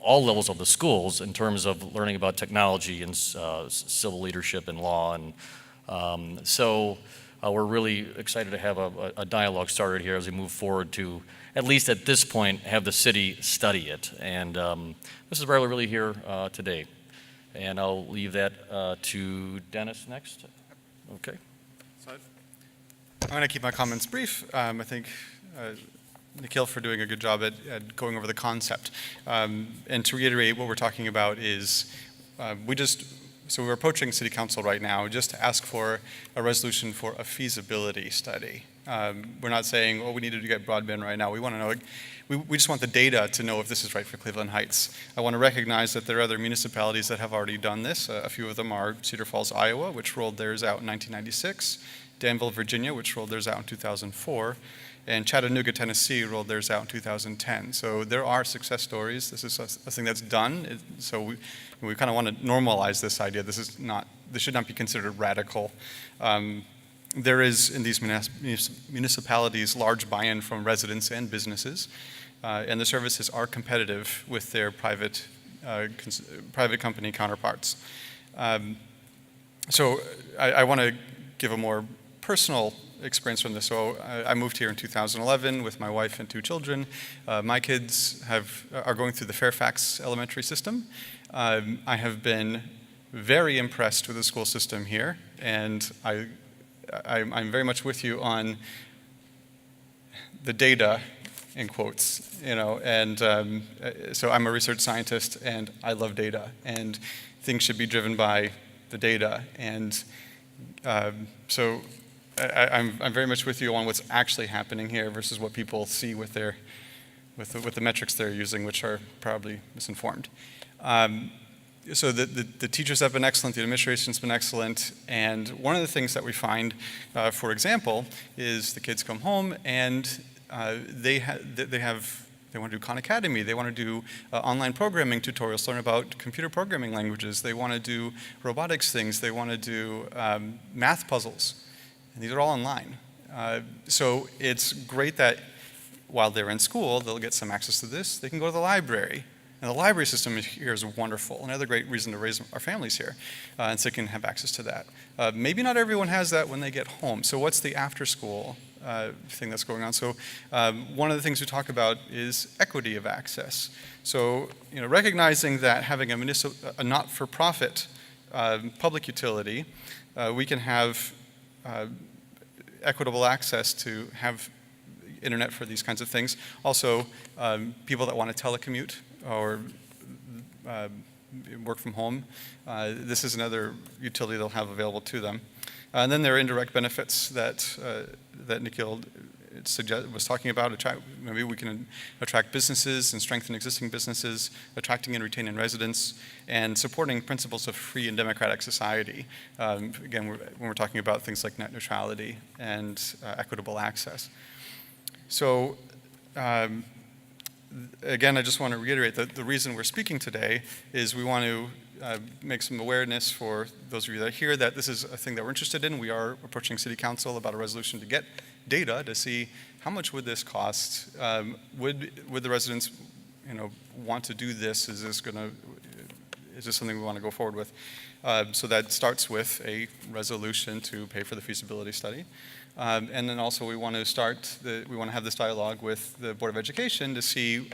all levels of the schools in terms of learning about technology and civil leadership and law. And so we're really excited to have a dialogue started here as we move forward to, at least at this point, have the city study it. And this is why we're really here today. And I'll leave that to Dennis next. Okay. I'm going to keep my comments brief. I think Nikhil for doing a good job at going over the concept. And to reiterate, what we're talking about is so we're approaching City Council right now just to ask for a resolution for a feasibility study. We're not saying, oh, we need to get broadband right now. We want to know, we just want the data to know if this is right for Cleveland Heights. I want to recognize that there are other municipalities that have already done this. A few of them are Cedar Falls, Iowa, which rolled theirs out in 1996, Danville, Virginia, which rolled theirs out in 2004, and Chattanooga, Tennessee rolled theirs out in 2010. So there are success stories. This is a thing that's done. So we kind of want to normalize this idea. This should not be considered radical. There is, in these municipalities, large buy-in from residents and businesses, and the services are competitive with their private company counterparts. So I want to give a more personal experience from this. So I moved here in 2011 with my wife and 2 children. My kids are going through the Fairfax elementary system. I have been very impressed with the school system here, and I'm very much with you on the data, in quotes, and so I'm a research scientist, and I love data, and things should be driven by the data, and so I'm very much with you on what's actually happening here versus what people see with the metrics they're using, which are probably misinformed. So the teachers have been excellent, the administration's been excellent, and one of the things that we find, for example, is the kids come home and they want to do Khan Academy, they want to do online programming tutorials, learn about computer programming languages, they want to do robotics things, they want to do math puzzles, and these are all online. So it's great that while they're in school, they'll get some access to this, they can go to the library. And the library system here is wonderful. Another great reason to raise our families here, and so they can have access to that. Maybe not everyone has that when they get home. So what's the after-school thing that's going on? So one of the things we talk about is equity of access. So recognizing that having a not-for-profit public utility, we can have equitable access to have internet for these kinds of things. Also, people that want to telecommute or work from home, this is another utility they'll have available to them. And then there are indirect benefits that Nikhil was talking about. Maybe we can attract businesses and strengthen existing businesses, attracting and retaining residents, and supporting principles of free and democratic society. Again, when we're talking about things like net neutrality and equitable access. So, again, I just want to reiterate that the reason we're speaking today is we want to make some awareness for those of you that are here that this is a thing that we're interested in. We are approaching City Council about a resolution to get data to see how much would this cost. Would the residents, want to do this? Is this something we want to go forward with? So that starts with a resolution to pay for the feasibility study. And then also we want to have this dialogue with the Board of Education to see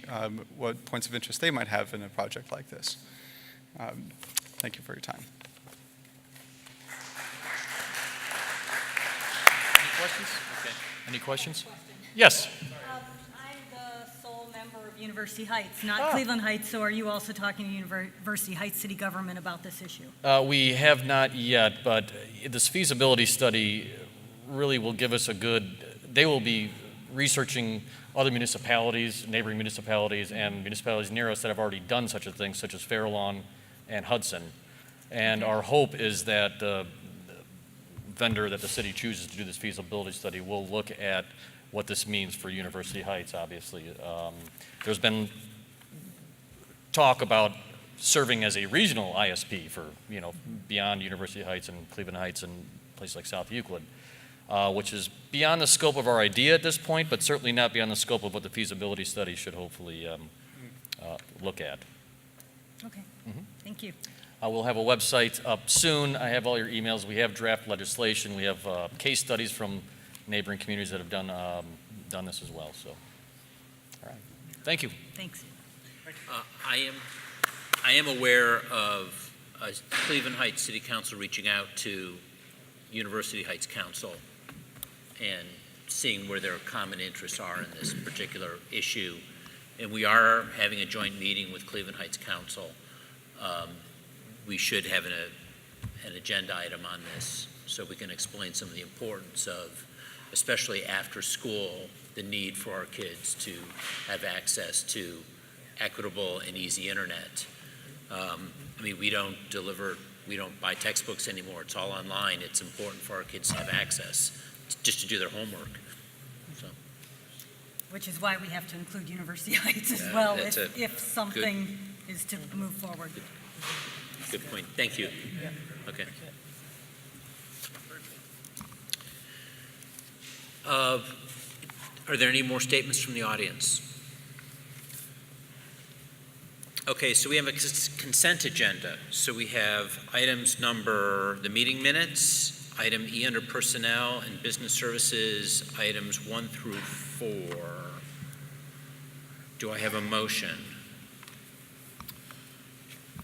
what points of interest they might have in a project like this. Thank you for your time. Any questions? Okay. Any questions? Yes. I'm the sole member of University Heights, not Cleveland Heights, so are you also talking to University Heights City Government about this issue? We have not yet, but this feasibility study really will give us they will be researching other municipalities, neighboring municipalities, and municipalities near us that have already done such a thing, such as Fairlawn and Hudson. And our hope is that the vendor that the city chooses to do this feasibility study will look at what this means for University Heights, obviously. There's been talk about serving as a regional ISP for, beyond University Heights and Cleveland Heights and places like South Euclid. Which is beyond the scope of our idea at this point, but certainly not beyond the scope of what the feasibility study should hopefully look at. Okay, thank you. We'll have a website up soon. I have all your emails. We have draft legislation. We have case studies from neighboring communities that have done this as well. So, all right. Thank you. Thanks. I am aware of Cleveland Heights City Council reaching out to University Heights Council and seeing where their common interests are in this particular issue. And we are having a joint meeting with Cleveland Heights Council. We should have an agenda item on this so we can explain some of the importance of, especially after school, the need for our kids to have access to equitable and easy internet. We don't buy textbooks anymore. It's all online. It's important for our kids to have access just to do their homework. So, Which is why we have to include University Heights as well that's if something is to move forward. Good point. Thank you. Yeah. Okay. Are there any more statements from the audience? Okay, so we have a consent agenda. So we have items the meeting minutes, Item E under Personnel and Business Services, items 1 through 4. Do I have a motion?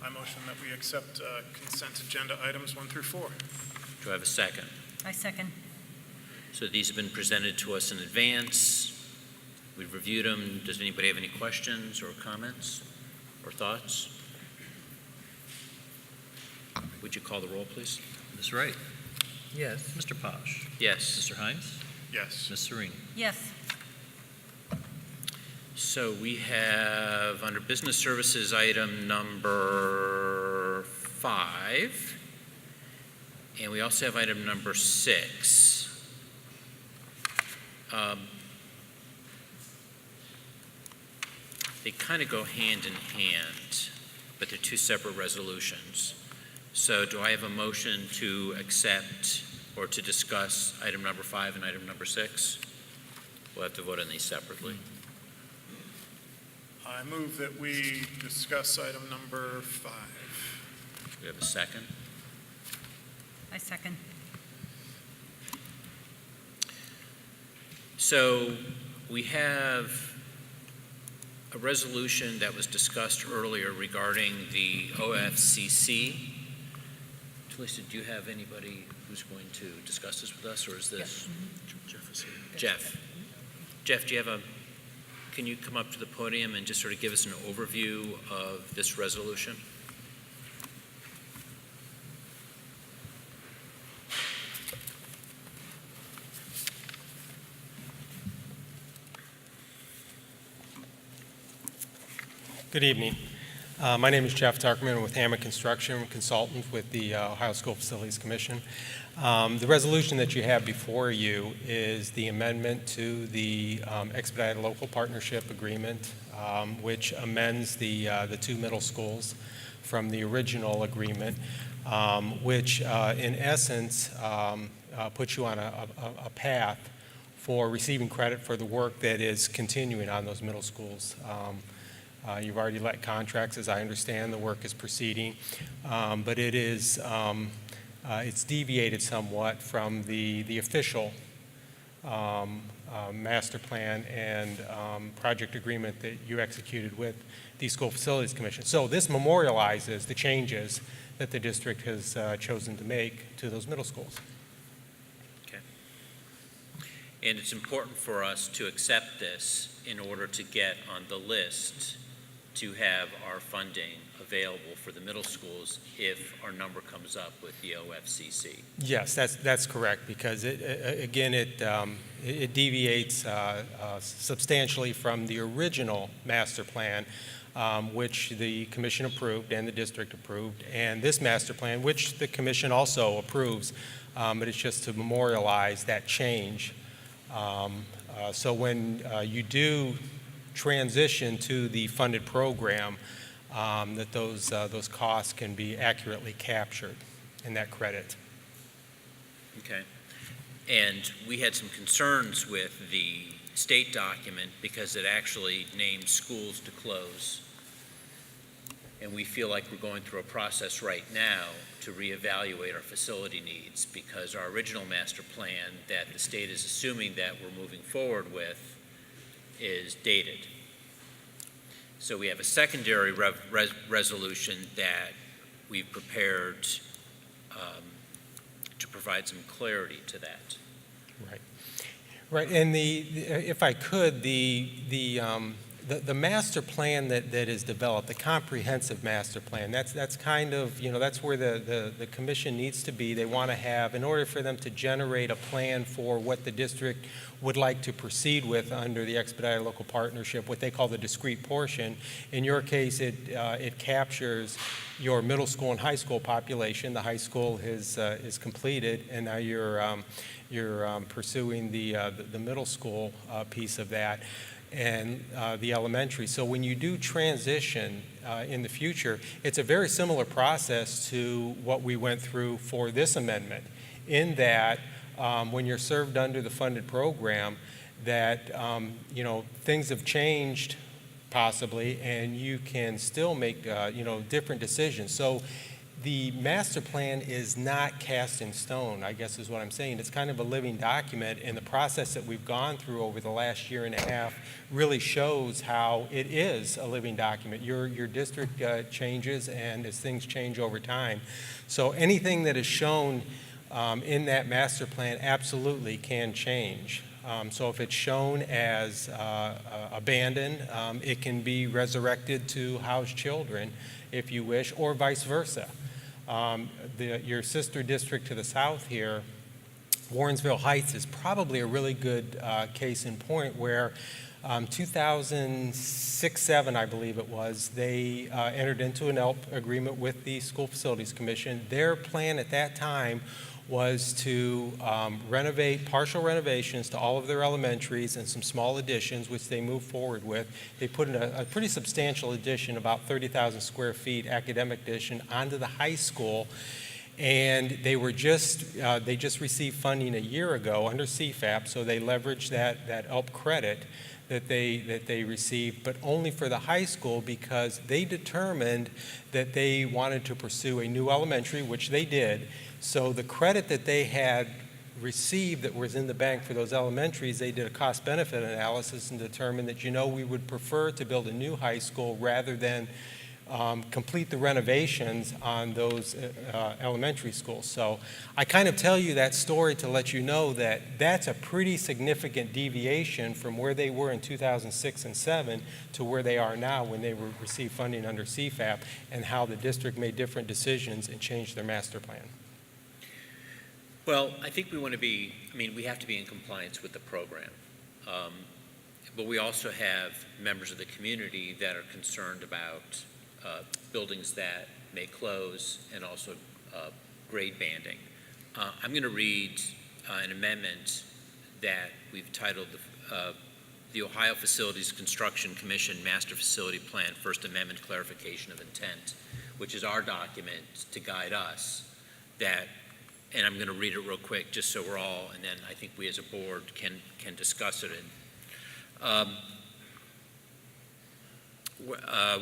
I motion that we accept consent agenda items 1 through 4. Do I have a second? I second. So these have been presented to us in advance. We've reviewed them. Does anybody have any questions or comments or thoughts? Would you call the roll, please? Ms. Wright? Yes. Mr. Posh? Yes. Mr. Hines? Yes. Ms. Sereni? Yes. So we have under Business Services item number 5, and we also have item number 6. They kind of go hand in hand, but they're two separate resolutions. So do I have a motion to accept or to discuss item number 5 and item number 6? We'll have to vote on these separately. I move that we discuss item number 5. We have a second. I second. So we have a resolution that was discussed earlier regarding the OFCC. Talisa, do you have anybody who's going to discuss this with us, or is this? Jeff is here. Jeff, do you have can you come up to the podium and just sort of give us an overview of this resolution? Good evening. My name is Jeff Tuckerman with Hammond Construction, consultant with the Ohio School Facilities Commission. The resolution that you have before you is the amendment to the Expedited Local Partnership Agreement, which amends the two middle schools from the original agreement, which in essence puts you on a path for receiving credit for the work that is continuing on those middle schools. You've already let contracts, as I understand, the work is proceeding, but it is it's deviated somewhat from the official master plan and project agreement that you executed with the School Facilities Commission. So this memorializes the changes that the district has chosen to make to those middle schools. Okay. And it's important for us to accept this in order to get on the list to have our funding available for the middle schools if our number comes up with the OFCC. Yes, that's correct, because it deviates substantially from the original master plan, which the commission approved and the district approved, and this master plan, which the commission also approves, but it's just to memorialize that change. So when you do transition to the funded program, that those costs can be accurately captured in that credit. Okay. And we had some concerns with the state document because it actually named schools to close. And we feel like we're going through a process right now to reevaluate our facility needs, because our original master plan that the state is assuming that we're moving forward with is dated. So we have a secondary resolution that we've prepared to provide some clarity to that. Right, and if I could, the master plan that is developed, the comprehensive master plan, that's kind of, that's where the commission needs to be. They want to have, in order for them to generate a plan for what the district would like to proceed with under the Expedited Local Partnership, what they call the discrete portion. In your case, it captures your middle school and high school population. The high school is completed, and now you're pursuing the middle school piece of that, and the elementary. So when you do transition in the future, it's a very similar process to what we went through for this amendment, in that when you're served under the funded program, that things have changed possibly, and you can still make different decisions. So the master plan is not cast in stone, I guess is what I'm saying. It's kind of a living document, and the process that we've gone through over the last year and a half really shows how it is a living document. Your district changes, and as things change over time. So anything that is shown in that master plan absolutely can change. So if it's shown as abandoned, it can be resurrected to house children, if you wish, or vice versa. Your sister district to the south here, Warrensville Heights, is probably a really good case in point where 2006-07, I believe it was, they entered into an ELP agreement with the School Facilities Commission. Their plan at that time was to renovate, partial renovations to all of their elementaries and some small additions, which they moved forward with. They put in a pretty substantial addition, about 30,000 square feet, academic addition, onto the high school. And they just received funding a year ago under CFAP, so they leveraged that ELP credit that they received, but only for the high school, because they determined that they wanted to pursue a new elementary, which they did. So the credit that they had received that was in the bank for those elementaries, they did a cost-benefit analysis and determined that, we would prefer to build a new high school rather than complete the renovations on those elementary schools. So I kind of tell you that story to let you know that that's a pretty significant deviation from where they were in 2006 and 7 to where they are now when they received funding under CFAP, and how the district made different decisions and changed their master plan. Well, I think we want to be, we have to be in compliance with the program. But we also have members of the community that are concerned about buildings that may close, and also grade banding. I'm going to read an amendment that we've titled the Ohio Facilities Construction Commission Master Facility Plan First Amendment Clarification of Intent, which is our document to guide us that. And I'm going to read it real quick, just so we're all, and then I think we as a board can discuss it.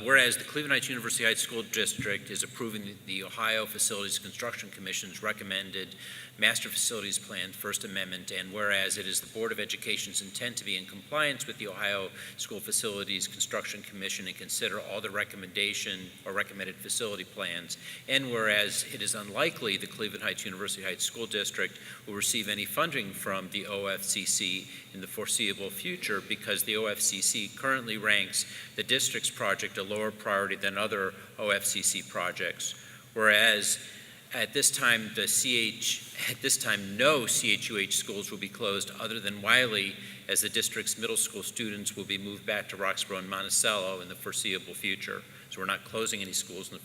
Whereas the Cleveland Heights University Heights School District is approving the Ohio Facilities Construction Commission's recommended Master Facilities Plan First Amendment, and whereas it is the Board of Education's intent to be in compliance with the Ohio School Facilities Construction Commission and consider all the recommendation or recommended facility plans, and whereas it is unlikely the Cleveland Heights University Heights School District will receive any funding from the OFCC in the foreseeable future, because the OFCC currently ranks the district's project a lower priority than other OFCC projects, whereas at this time no CHUH schools will be closed other than Wiley, as the district's middle school students will be moved back to Roxborough and Monticello in the foreseeable future. So we're not closing any schools in the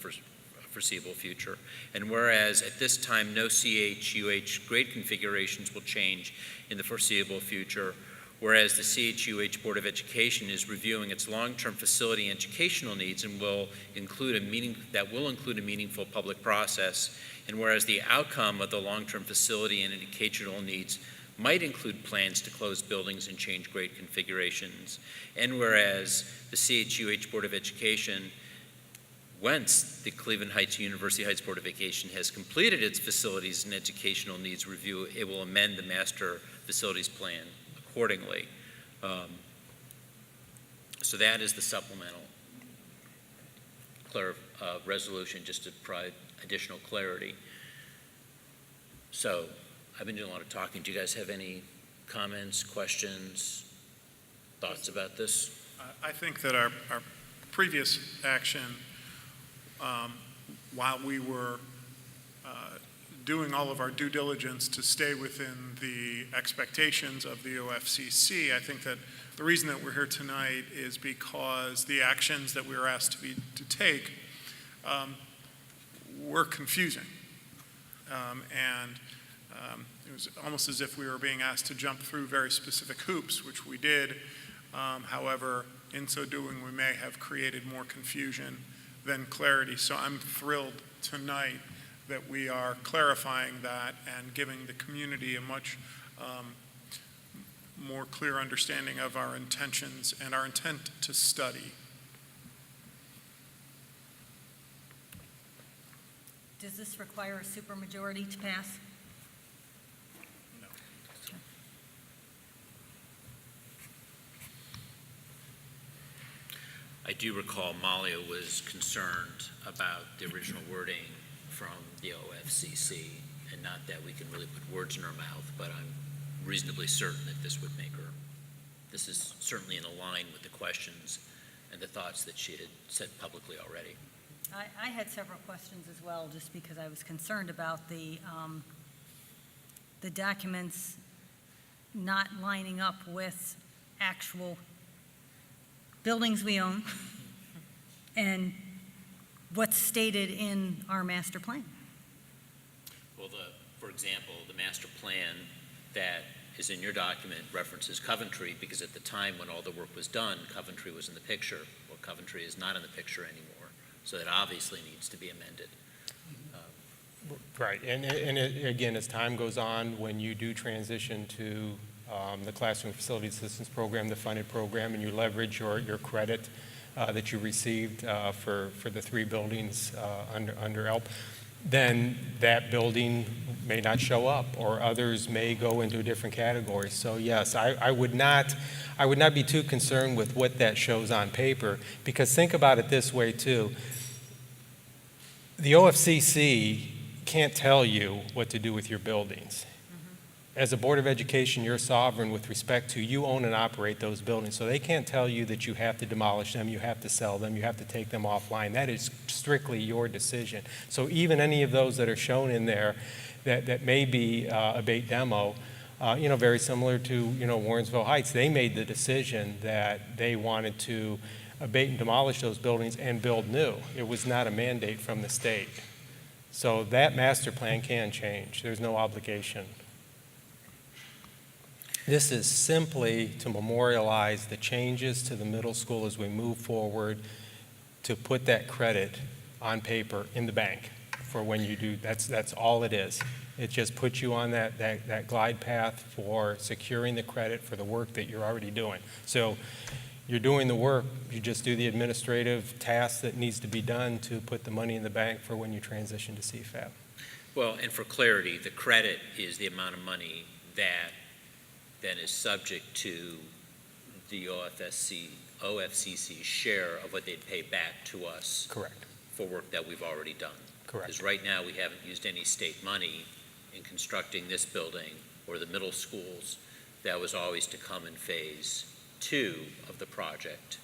foreseeable future. And whereas at this time no CHUH grade configurations will change in the foreseeable future, whereas the CHUH Board of Education is reviewing its long-term facility and educational needs and will include a meaningful public process, and whereas the outcome of the long-term facility and educational needs might include plans to close buildings and change grade configurations, and whereas the CHUH Board of Education, once the Cleveland Heights University Heights Board of Education has completed its facilities and educational needs review, it will amend the master facilities plan accordingly. So that is the supplemental resolution, just to provide additional clarity. So I've been doing a lot of talking. Do you guys have any comments, questions, thoughts about this? I think that our previous action, while we were doing all of our due diligence to stay within the expectations of the OFCC, I think that the reason that we're here tonight is because the actions that we were asked to take were confusing. It was almost as if we were being asked to jump through very specific hoops, which we did. However, in so doing, we may have created more confusion than clarity. So I'm thrilled tonight that we are clarifying that and giving the community a much more clear understanding of our intentions and our intent to study. Does this require a supermajority to pass? I do recall Malia was concerned about the original wording from the OFCC, and not that we can really put words in her mouth, but I'm reasonably certain that this would make her, this is certainly in line with the questions and the thoughts that she had said publicly already. I had several questions as well, just because I was concerned about the documents not lining up with actual buildings we own and what's stated in our master plan. Well, for example, the master plan that is in your document references Coventry, because at the time when all the work was done, Coventry was in the picture. Well, Coventry is not in the picture anymore, so that obviously needs to be amended. Right, and again, as time goes on, when you do transition to the Classroom Facility Assistance Program, the funded program, and you leverage your credit that you received for the 3 buildings under ELP, then that building may not show up, or others may go into a different category. So yes, I would not be too concerned with what that shows on paper, because think about it this way too. The OFCC can't tell you what to do with your buildings. As a Board of Education, you're sovereign with respect to, you own and operate those buildings. So they can't tell you that you have to demolish them, you have to sell them, you have to take them offline. That is strictly your decision. So even any of those that are shown in there that may be abate demo, very similar to, Warrensville Heights, they made the decision that they wanted to abate and demolish those buildings and build new. It was not a mandate from the state. So that master plan can change. There's no obligation. This is simply to memorialize the changes to the middle school as we move forward, to put that credit on paper in the bank for when you do. That's all it is. It just puts you on that glide path for securing the credit for the work that you're already doing. So you're doing the work, you just do the administrative task that needs to be done to put the money in the bank for when you transition to CFAP. Well, and for clarity, the credit is the amount of money that then is subject to the OFCC share of what they'd pay back to us. Correct. For work that we've already done. Correct. Because right now we haven't used any state money in constructing this building or the middle schools. That was always to come in phase 2 of the project.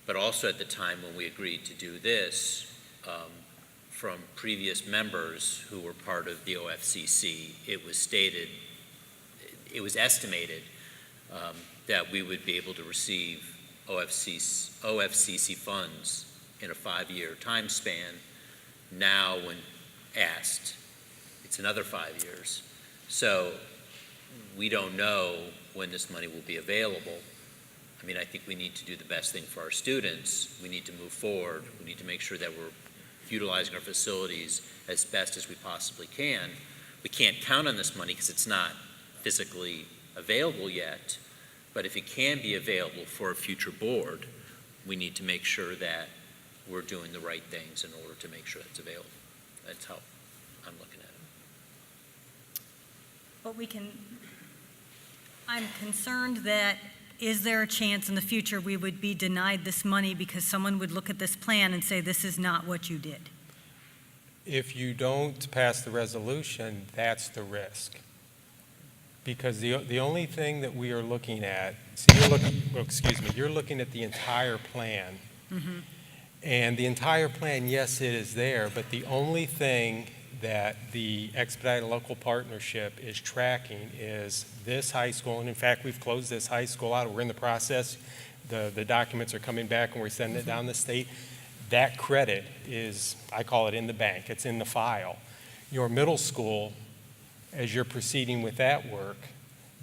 But also at the time when we agreed to do this, from previous members who were part of the OFCC, it was estimated that we would be able to receive OFCC funds in a 5-year time span. Now, when asked, it's another 5 years. So we don't know when this money will be available. I mean, I think we need to do the best thing for our students. We need to move forward. We need to make sure that we're utilizing our facilities as best as we possibly can. We can't count on this money because it's not physically available yet, but if it can be available for a future board, we need to make sure that we're doing the right things in order to make sure it's available. That's how I'm looking at it. But I'm concerned that, is there a chance in the future we would be denied this money because someone would look at this plan and say, this is not what you did? If you don't pass the resolution, that's the risk. Because the only thing that we are looking at, you're looking at the entire plan. Mm-hmm. And the entire plan, yes, it is there, but the only thing that the Expedited Local Partnership is tracking is this high school, and in fact, we've closed this high school out. We're in the process. The documents are coming back, and we're sending it down the state. That credit is, I call it in the bank. It's in the file. Your middle school, as you're proceeding with that work,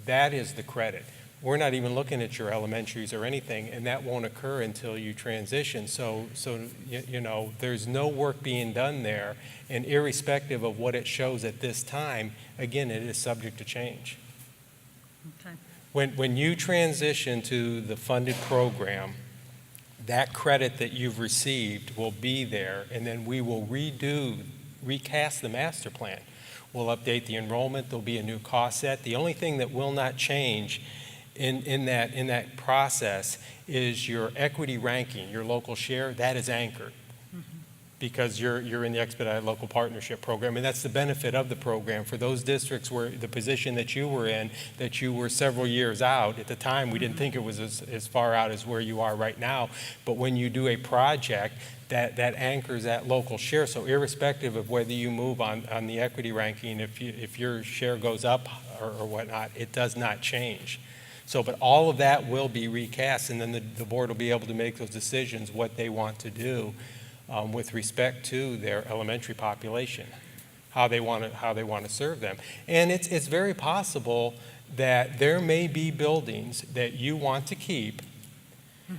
that is the credit. We're not even looking at your elementaries or anything, and that won't occur until you transition. So there's no work being done there, and irrespective of what it shows at this time, again, it is subject to change. Okay. When you transition to the funded program, that credit that you've received will be there, and then we will redo recast the master plan. We'll update the enrollment, there'll be a new cost set. The only thing that will not change in that process is your equity ranking, your local share, that is anchored. Because you're in the Expedited Local Partnership Program, and that's the benefit of the program. For those districts where the position that you were in, that you were several years out, at the time, we didn't think it was as far out as where you are right now, but when you do a project, that anchors that local share. So irrespective of whether you move on the equity ranking, if your share goes up or whatnot, it does not change. So, but all of that will be recast, and then the board will be able to make those decisions, what they want to do with respect to their elementary population, how they want to serve them. And it's very possible that there may be buildings that you want to keep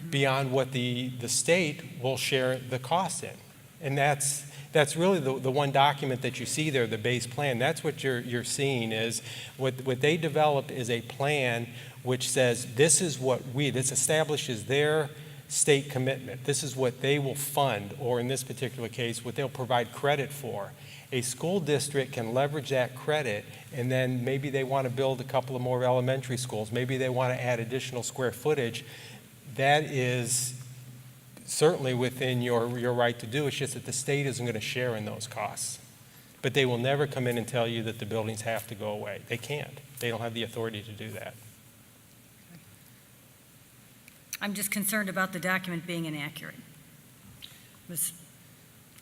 beyond what the state will share the cost in. And that's really the one document that you see there, the base plan. That's what you're seeing is what they developed is a plan which says this establishes their state commitment. This is what they will fund, or in this particular case, what they'll provide credit for. A school district can leverage that credit, and then maybe they want to build a couple of more elementary schools. Maybe they want to add additional square footage. That is certainly within your right to do. It's just that the state isn't going to share in those costs. But they will never come in and tell you that the buildings have to go away. They can't. They don't have the authority to do that. I'm just concerned about the document being inaccurate.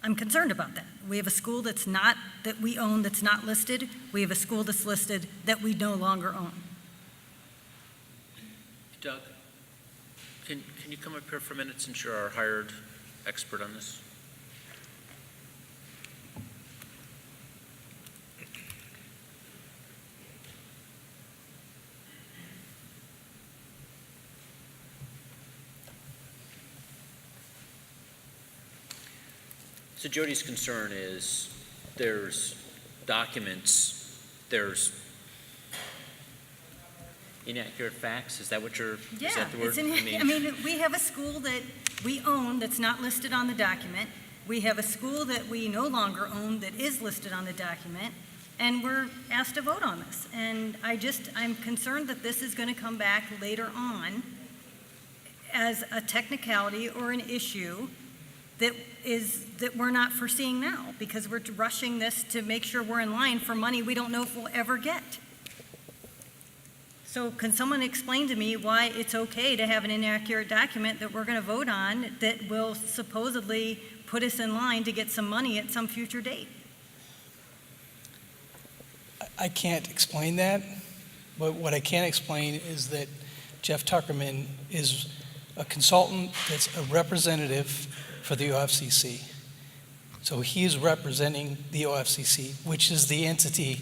I'm concerned about that. We have a school that we own that's not listed. We have a school that's listed that we no longer own. Doug, can you come up here for a minute since you're our hired expert on this? So Jody's concern is there's documents, there's inaccurate facts. Is that what is that the word? I mean, we have a school that we own that's not listed on the document. We have a school that we no longer own that is listed on the document, and we're asked to vote on this. And I'm concerned that this is going to come back later on as a technicality or an issue that we're not foreseeing now, because we're rushing this to make sure we're in line for money we don't know if we'll ever get. So can someone explain to me why it's okay to have an inaccurate document that we're going to vote on that will supposedly put us in line to get some money at some future date? I can't explain that, but what I can explain is that Jeff Tuckerman is a consultant that's a representative for the OFCC. So he is representing the OFCC, which is the entity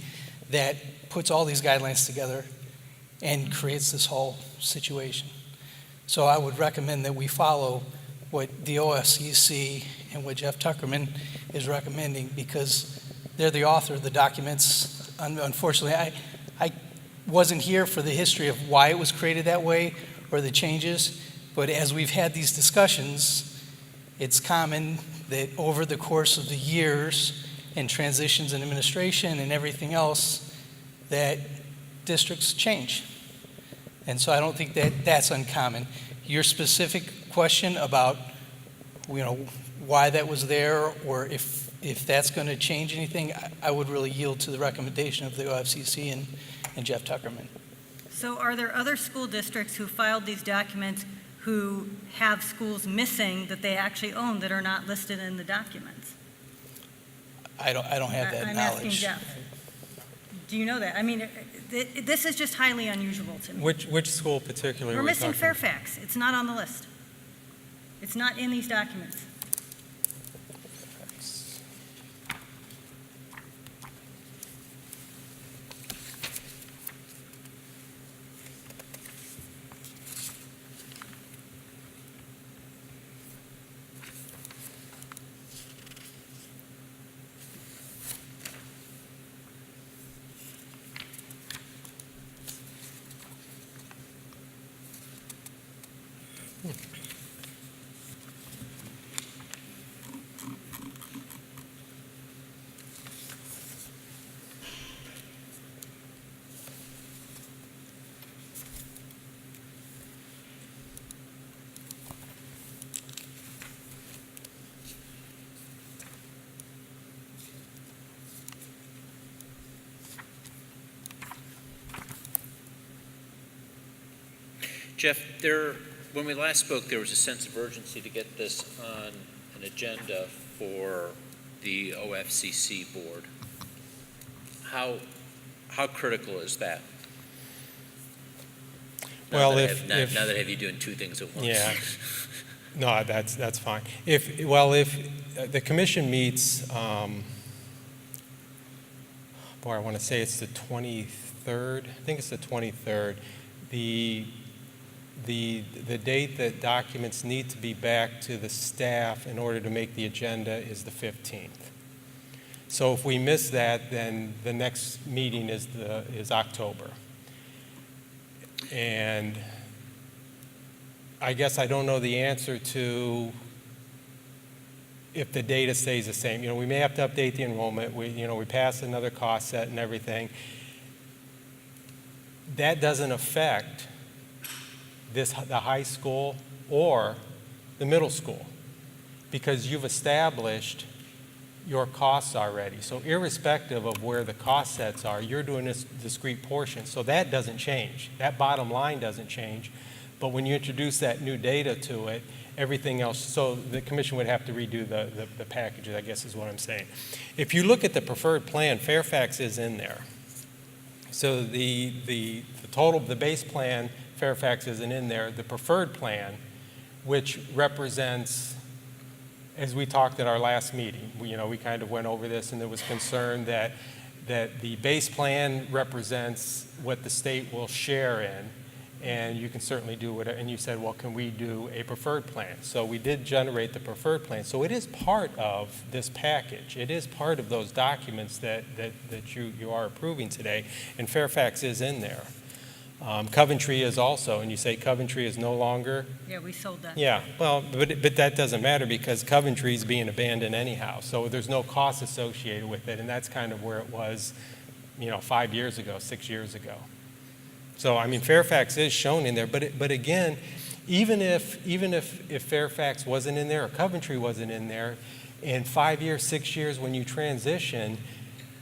that puts all these guidelines together and creates this whole situation. So I would recommend that we follow what the OFCC and what Jeff Tuckerman is recommending, because they're the author of the documents. Unfortunately, I wasn't here for the history of why it was created that way or the changes, but as we've had these discussions, it's common that over the course of the years and transitions in administration and everything else, that districts change. And so I don't think that that's uncommon. Your specific question about, why that was there, or if that's going to change anything, I would really yield to the recommendation of the OFCC and Jeff Tuckerman. So are there other school districts who filed these documents who have schools missing that they actually own that are not listed in the documents? I don't have that knowledge. I'm asking Jeff. Do you know that? I mean, this is just highly unusual to me. Which school particularly? We're missing Fairfax. It's not on the list. It's not in these documents. Jeff, when we last spoke, there was a sense of urgency to get this on an agenda for the OFCC board. How critical is that? Well, now that I have you doing two things at once. Yeah. No, that's fine. If the commission meets, boy, I want to say it's the 23rd. I think it's the 23rd. The date that documents need to be back to the staff in order to make the agenda is the 15th. So if we miss that, then the next meeting is October. And I guess I don't know the answer to if the data stays the same. We may have to update the enrollment. We pass another cost set and everything. That doesn't affect the high school or the middle school because you've established your costs already. So irrespective of where the cost sets are, you're doing this discrete portion. So that doesn't change. That bottom line doesn't change. But when you introduce that new data to it, everything else, so the commission would have to redo the packages, I guess is what I'm saying. If you look at the preferred plan, Fairfax is in there. So the total, the base plan, Fairfax isn't in there. The preferred plan, which represents, as we talked at our last meeting, we kind of went over this, and there was concern that the base plan represents what the state will share in, and you can certainly do whatever. And you said, well, can we do a preferred plan? So we did generate the preferred plan. So it is part of this package. It is part of those documents that you are approving today, and Fairfax is in there. Coventry is also, and you say Coventry is no longer? Yeah, we sold that. Yeah, well, but that doesn't matter because Coventry is being abandoned anyhow, so there's no cost associated with it, and that's kind of where it was, 5 years ago, 6 years ago. So, I mean, Fairfax is shown in there, but again, even if Fairfax wasn't in there or Coventry wasn't in there, in 5 years, 6 years when you transition,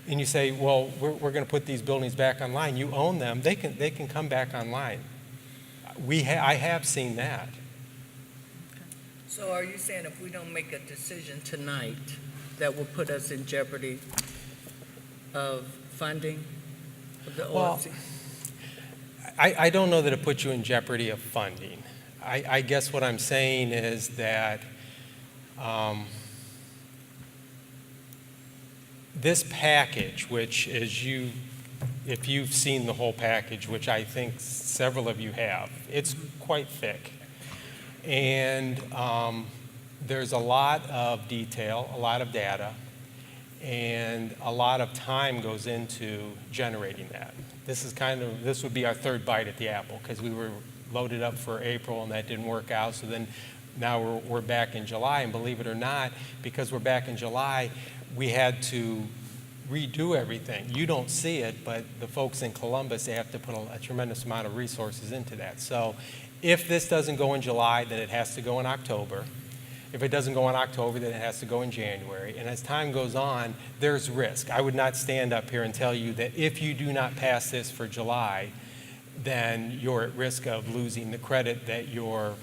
and you say, well, we're going to put these buildings back online, you own them, they can come back online. I have seen that. So are you saying if we don't make a decision tonight, that will put us in jeopardy of funding of the OFC? Well, I don't know that it puts you in jeopardy of funding. I guess what I'm saying is that this package, which is if you've seen the whole package, which I think several of you have, it's quite thick. And there's a lot of detail, a lot of data, and a lot of time goes into generating that. This would be our third bite at the apple because we were loaded up for April and that didn't work out. So then now we're back in July, and believe it or not, because we're back in July, we had to redo everything. You don't see it, but the folks in Columbus, they have to put a tremendous amount of resources into that. So if this doesn't go in July, then it has to go in October. If it doesn't go in October, then it has to go in January. And as time goes on, there's risk. I would not stand up here and tell you that if you do not pass this for July, then you're at risk of losing the credit that you're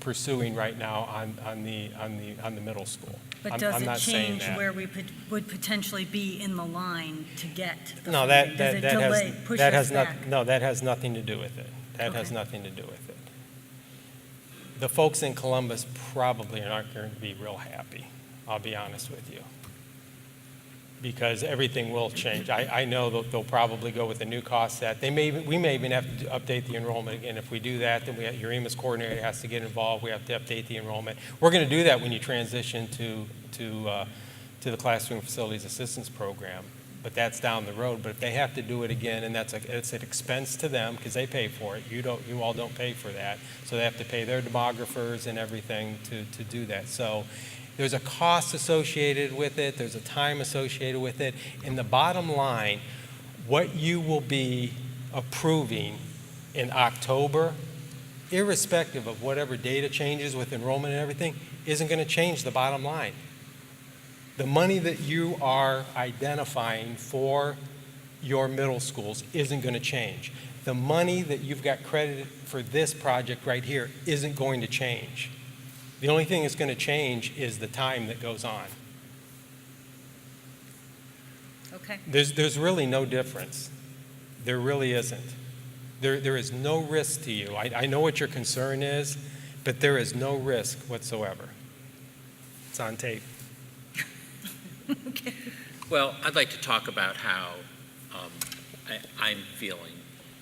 pursuing right now on the middle school. But I'm does not it saying change that. where we would potentially be in the line to get the No, funding? Does it delay, push us back? No, that has nothing to do with it. That Okay. has nothing to do with it. The folks in Columbus probably aren't going to be real happy, I'll be honest with you, because everything will change. I know that they'll probably go with a new cost set. We may even have to update the enrollment again. If we do that, then your EMIS coordinator has to get involved. We have to update the enrollment. We're going to do that when you transition to the Classroom Facilities Assistance Program, but that's down the road. But if they have to do it again, and it's an expense to them because they pay for it. You all don't pay for that, so they have to pay their demographers and everything to do that. So there's a cost associated with it. There's a time associated with it. And the bottom line, what you will be approving in October, irrespective of whatever data changes with enrollment and everything, isn't going to change the bottom line. The money that you are identifying for your middle schools isn't going to change. The money that you've got credited for this project right here isn't going to change. The only thing that's going to change is the time that goes on. Okay. There's really no difference. There really isn't. There is no risk to you. I know what your concern is, but there is no risk whatsoever. It's on tape. Well, I'd like to talk about how I'm feeling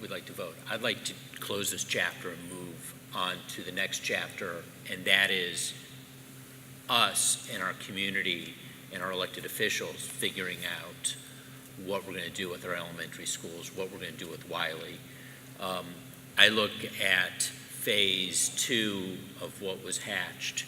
we'd like to vote. I'd like to close this chapter and move on to the next chapter, and that is us and our community and our elected officials figuring out what we're going to do with our elementary schools, what we're going to do with Wiley. I look at phase 2 of what was hatched.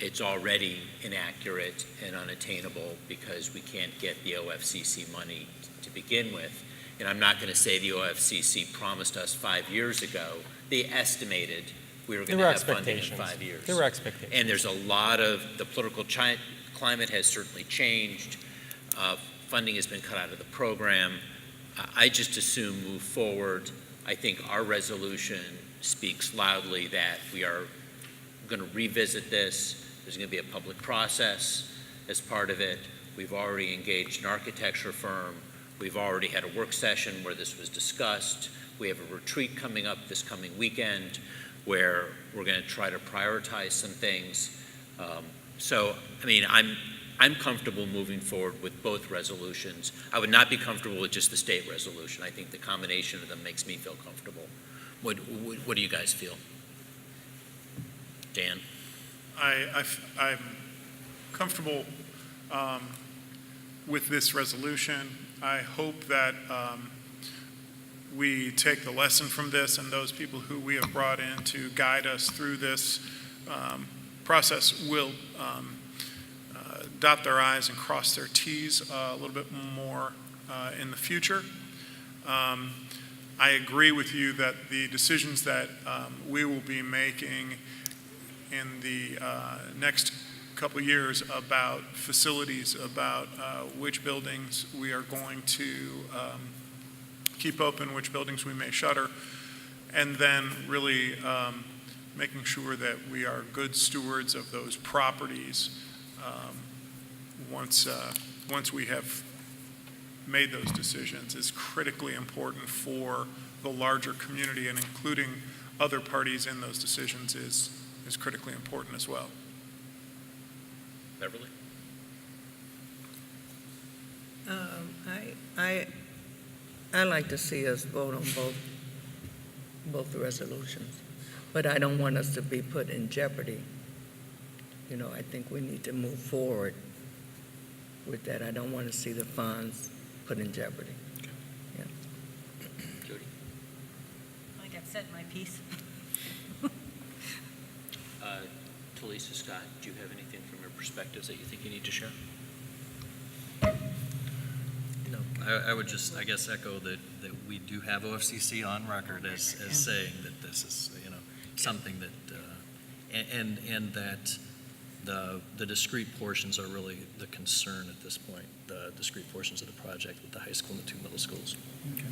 It's already inaccurate and unattainable because we can't get the OFCC money to begin with. And I'm not going to say the OFCC promised us 5 years ago. They estimated we were going to have funding in 5 years. There were expectations. And there's a lot of, the political climate has certainly changed. Funding has been cut out of the program. I just assume move forward. I think our resolution speaks loudly that we are going to revisit this. There's going to be a public process as part of it. We've already engaged an architecture firm. We've already had a work session where this was discussed. We have a retreat coming up this coming weekend where we're going to try to prioritize some things. So, I mean, I'm comfortable moving forward with both resolutions. I would not be comfortable with just the state resolution. I think the combination of them makes me feel comfortable. What do you guys feel? Dan? I'm comfortable with this resolution. I hope that we take the lesson from this, and those people who we have brought in to guide us through this process will dot their I's and cross their T's a little bit more in the future. I agree with you that the decisions that we will be making in the next couple of years about facilities, about which buildings we are going to keep open, which buildings we may shutter, and then really making sure that we are good stewards of those properties once we have made those decisions is critically important for the larger community, and including other parties in those decisions is critically important as well. Beverly? I like to see us vote on both the resolutions, but I don't want us to be put in jeopardy. You know, I think we need to move forward with that. I don't want to see the funds put in jeopardy. Okay. Yeah. Jody? I think I've said my piece. Talisa, Scott, do you have anything from your perspectives that you think you need to share? No, I would just, I guess, echo that we do have OFCC on record as saying that this is, something that, and that the discrete portions are really the concern at this point, the discrete portions of the project with the high school and the 2 middle schools. Okay.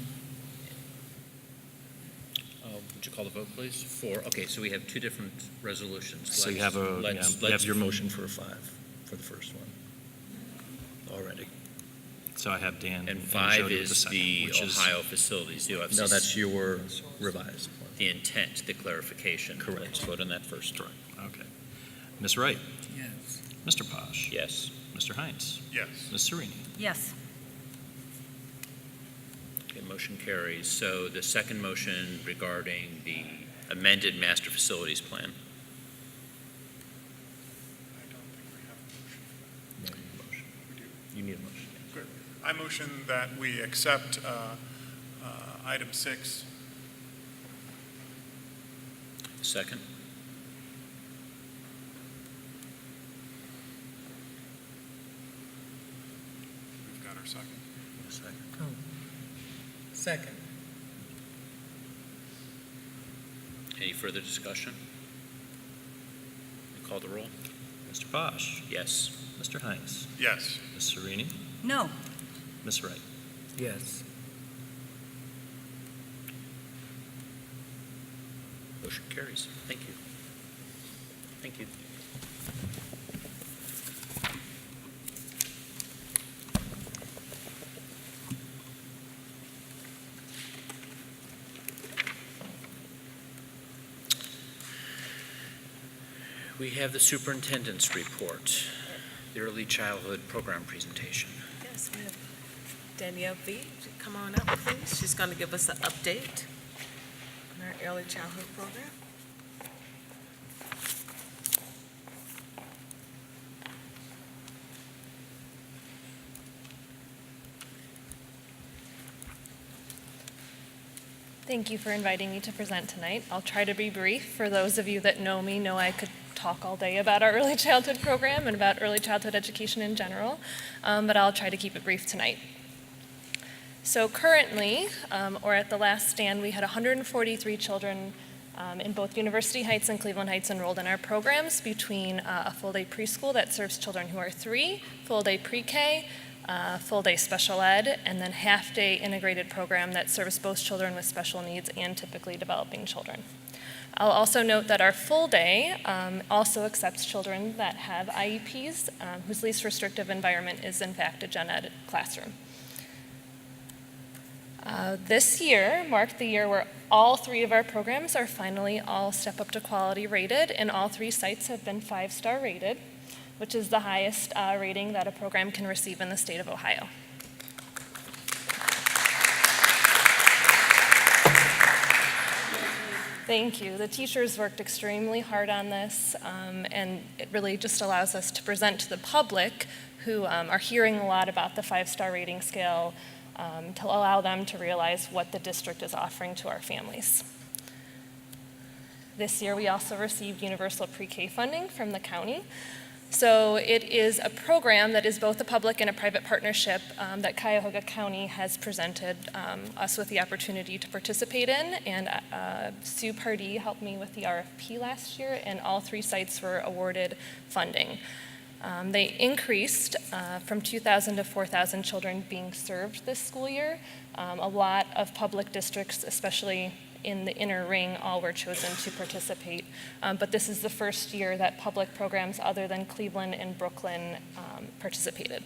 Would you call the vote, please? 4. Okay, so we have 2 different resolutions. So you have you have your motion for a 5 for the first one already. So I have Dan And 5 Jody with is the second, the which is- Ohio facilities, the OFCC. No, that's your revised one. The intent, the clarification. Correct. Let's vote on that first. Correct. Okay. Ms. Wright? Yes. Mr. Posh? Yes. Mr. Hines? Yes. Ms. Serini? Yes. Okay, motion carries. So the second motion regarding the amended master facilities plan. I don't think we have a motion. No, you need a motion. We do. You need a motion. Good. I motion that we accept item 6. Second? We've got our second. Second. Any further discussion? We call the roll? Mr. Posh? Yes. Mr. Hines? Yes. Ms. Serini? No. Ms. Wright? Yes. Motion carries. Thank you. Thank you. We have the superintendent's report, the early childhood program presentation. Yes, we have Danielle V. Come on up, please. She's going to give us an update on our early childhood program. Thank you for inviting me to present tonight. I'll try to be brief. For those of you that know me, know I could talk all day about our early childhood program and about early childhood education in general, but I'll try to keep it brief tonight. So currently, or at the last stand, we had 143 children in both University Heights and Cleveland Heights enrolled in our programs, between a full-day preschool that serves children who are 3, full-day pre-K, full-day special ed, and then half-day integrated program that serves both children with special needs and typically developing children. I'll also note that our full day also accepts children that have IEPs, whose least restrictive environment is in fact a gen ed classroom. This year marked the year where all 3 of our programs are finally all Step Up to Quality rated, and all 3 sites have been 5-star rated, which is the highest rating that a program can receive in the state of Ohio. Thank you. The teachers worked extremely hard on this, and it really just allows us to present to the public who are hearing a lot about the 5-star rating scale, to allow them to realize what the district is offering to our families. This year we also received universal pre-K funding from the county. So it is a program that is both a public and a private partnership that Cuyahoga County has presented us with the opportunity to participate in, and Sue Pardee helped me with the RFP last year, and all 3 sites were awarded funding. They increased from 2,000 to 4,000 children being served this school year. A lot of public districts, especially in the inner ring, all were chosen to participate. But this is the first year that public programs other than Cleveland and Brooklyn participated.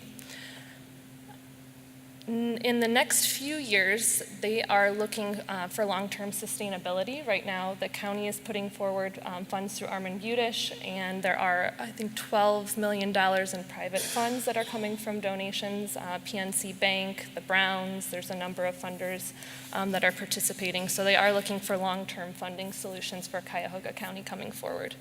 In the next few years, they are looking for long-term sustainability. Right now, the county is putting forward funds through Armin Budish, and there are, I think, $12 million in private funds that are coming from donations, PNC Bank, the Browns, there's a number of funders that are participating. So they are looking for long-term funding solutions for Cuyahoga County coming forward.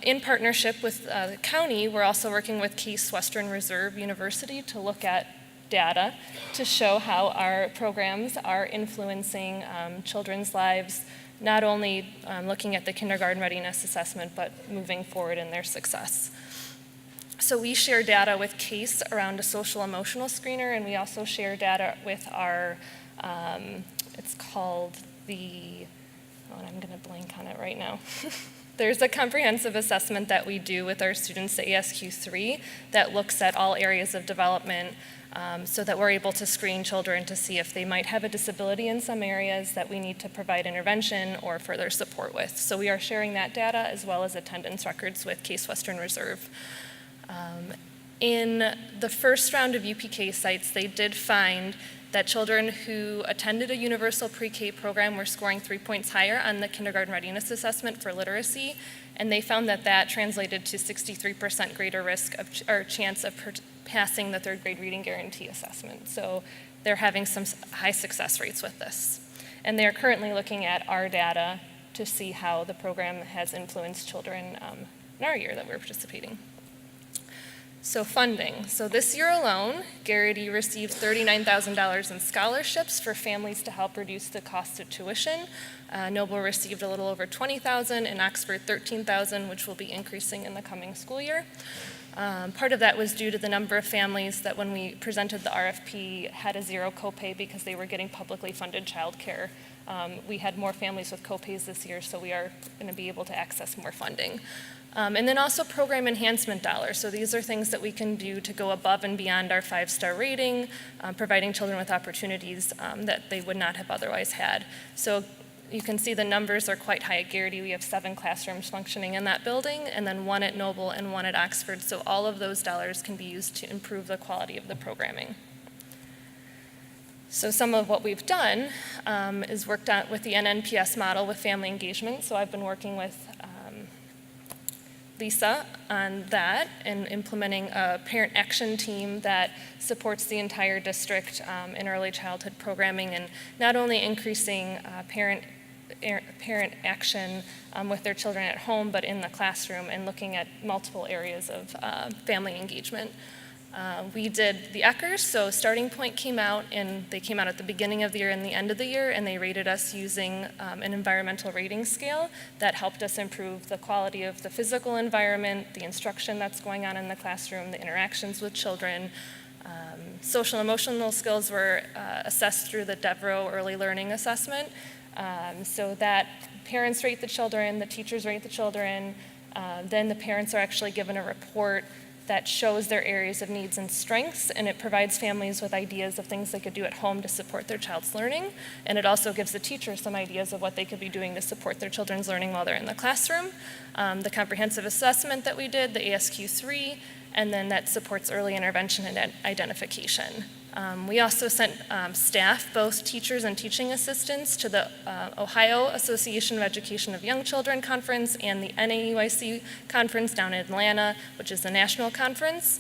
In partnership with the county, we're also working with Case Western Reserve University to look at data to show how our programs are influencing children's lives, not only looking at the kindergarten readiness assessment, but moving forward in their success. So we share data with Case around a social emotional screener, and we also share data with our, it's called the, oh, and I'm gonna blank on it right now. There's a comprehensive assessment that we do with our students, the ASQ3, that looks at all areas of development so that we're able to screen children to see if they might have a disability in some areas that we need to provide intervention or further support with. So we are sharing that data as well as attendance records with Case Western Reserve. In the first round of UPK sites, they did find that children who attended a universal pre-K program were scoring 3 points higher on the kindergarten readiness assessment for literacy, and they found that that translated to 63% greater risk of, or chance of passing the 3rd grade reading guarantee assessment. So they're having some high success rates with this. And they're currently looking at our data to see how the program has influenced children in our year that we're participating. So funding. So this year alone, Garrity received $39,000 in scholarships for families to help reduce the cost of tuition. Noble received a little over $20,000, and Oxford $13,000, which will be increasing in the coming school year. Part of that was due to the number of families that when we presented the RFP had a 0 copay because they were getting publicly funded childcare. We had more families with copays this year, so we are going to be able to access more funding. And then also program enhancement dollars. So these are things that we can do to go above and beyond our 5-star rating, providing children with opportunities that they would not have otherwise had. So you can see the numbers are quite high at Garrity. We have 7 classrooms functioning in that building, and then 1 at Noble and 1 at Oxford. So all of those dollars can be used to improve the quality of the programming. So some of what we've done is worked on with the NNPS model with family engagement. So I've been working with Lisa on that and implementing a parent action team that supports the entire district in early childhood programming, and not only increasing parent action with their children at home, but in the classroom, and looking at multiple areas of family engagement. We did the Eckers, so Starting Point came out, and they came out at the beginning of the year and the end of the year, and they rated us using an environmental rating scale that helped us improve the quality of the physical environment, the instruction that's going on in the classroom, the interactions with children. Social and emotional skills were assessed through the Devereaux Early Learning Assessment, so that parents rate the children, the teachers rate the children, then the parents are actually given a report that shows their areas of needs and strengths, and it provides families with ideas of things they could do at home to support their child's learning, and it also gives the teachers some ideas of what they could be doing to support their children's learning while they're in the classroom. The comprehensive assessment that we did, the ASQ3, and then that supports early intervention and identification. We also sent staff, both teachers and teaching assistants, to the Ohio Association of Education of Young Children Conference and the NAEYC Conference down in Atlanta, which is the national conference.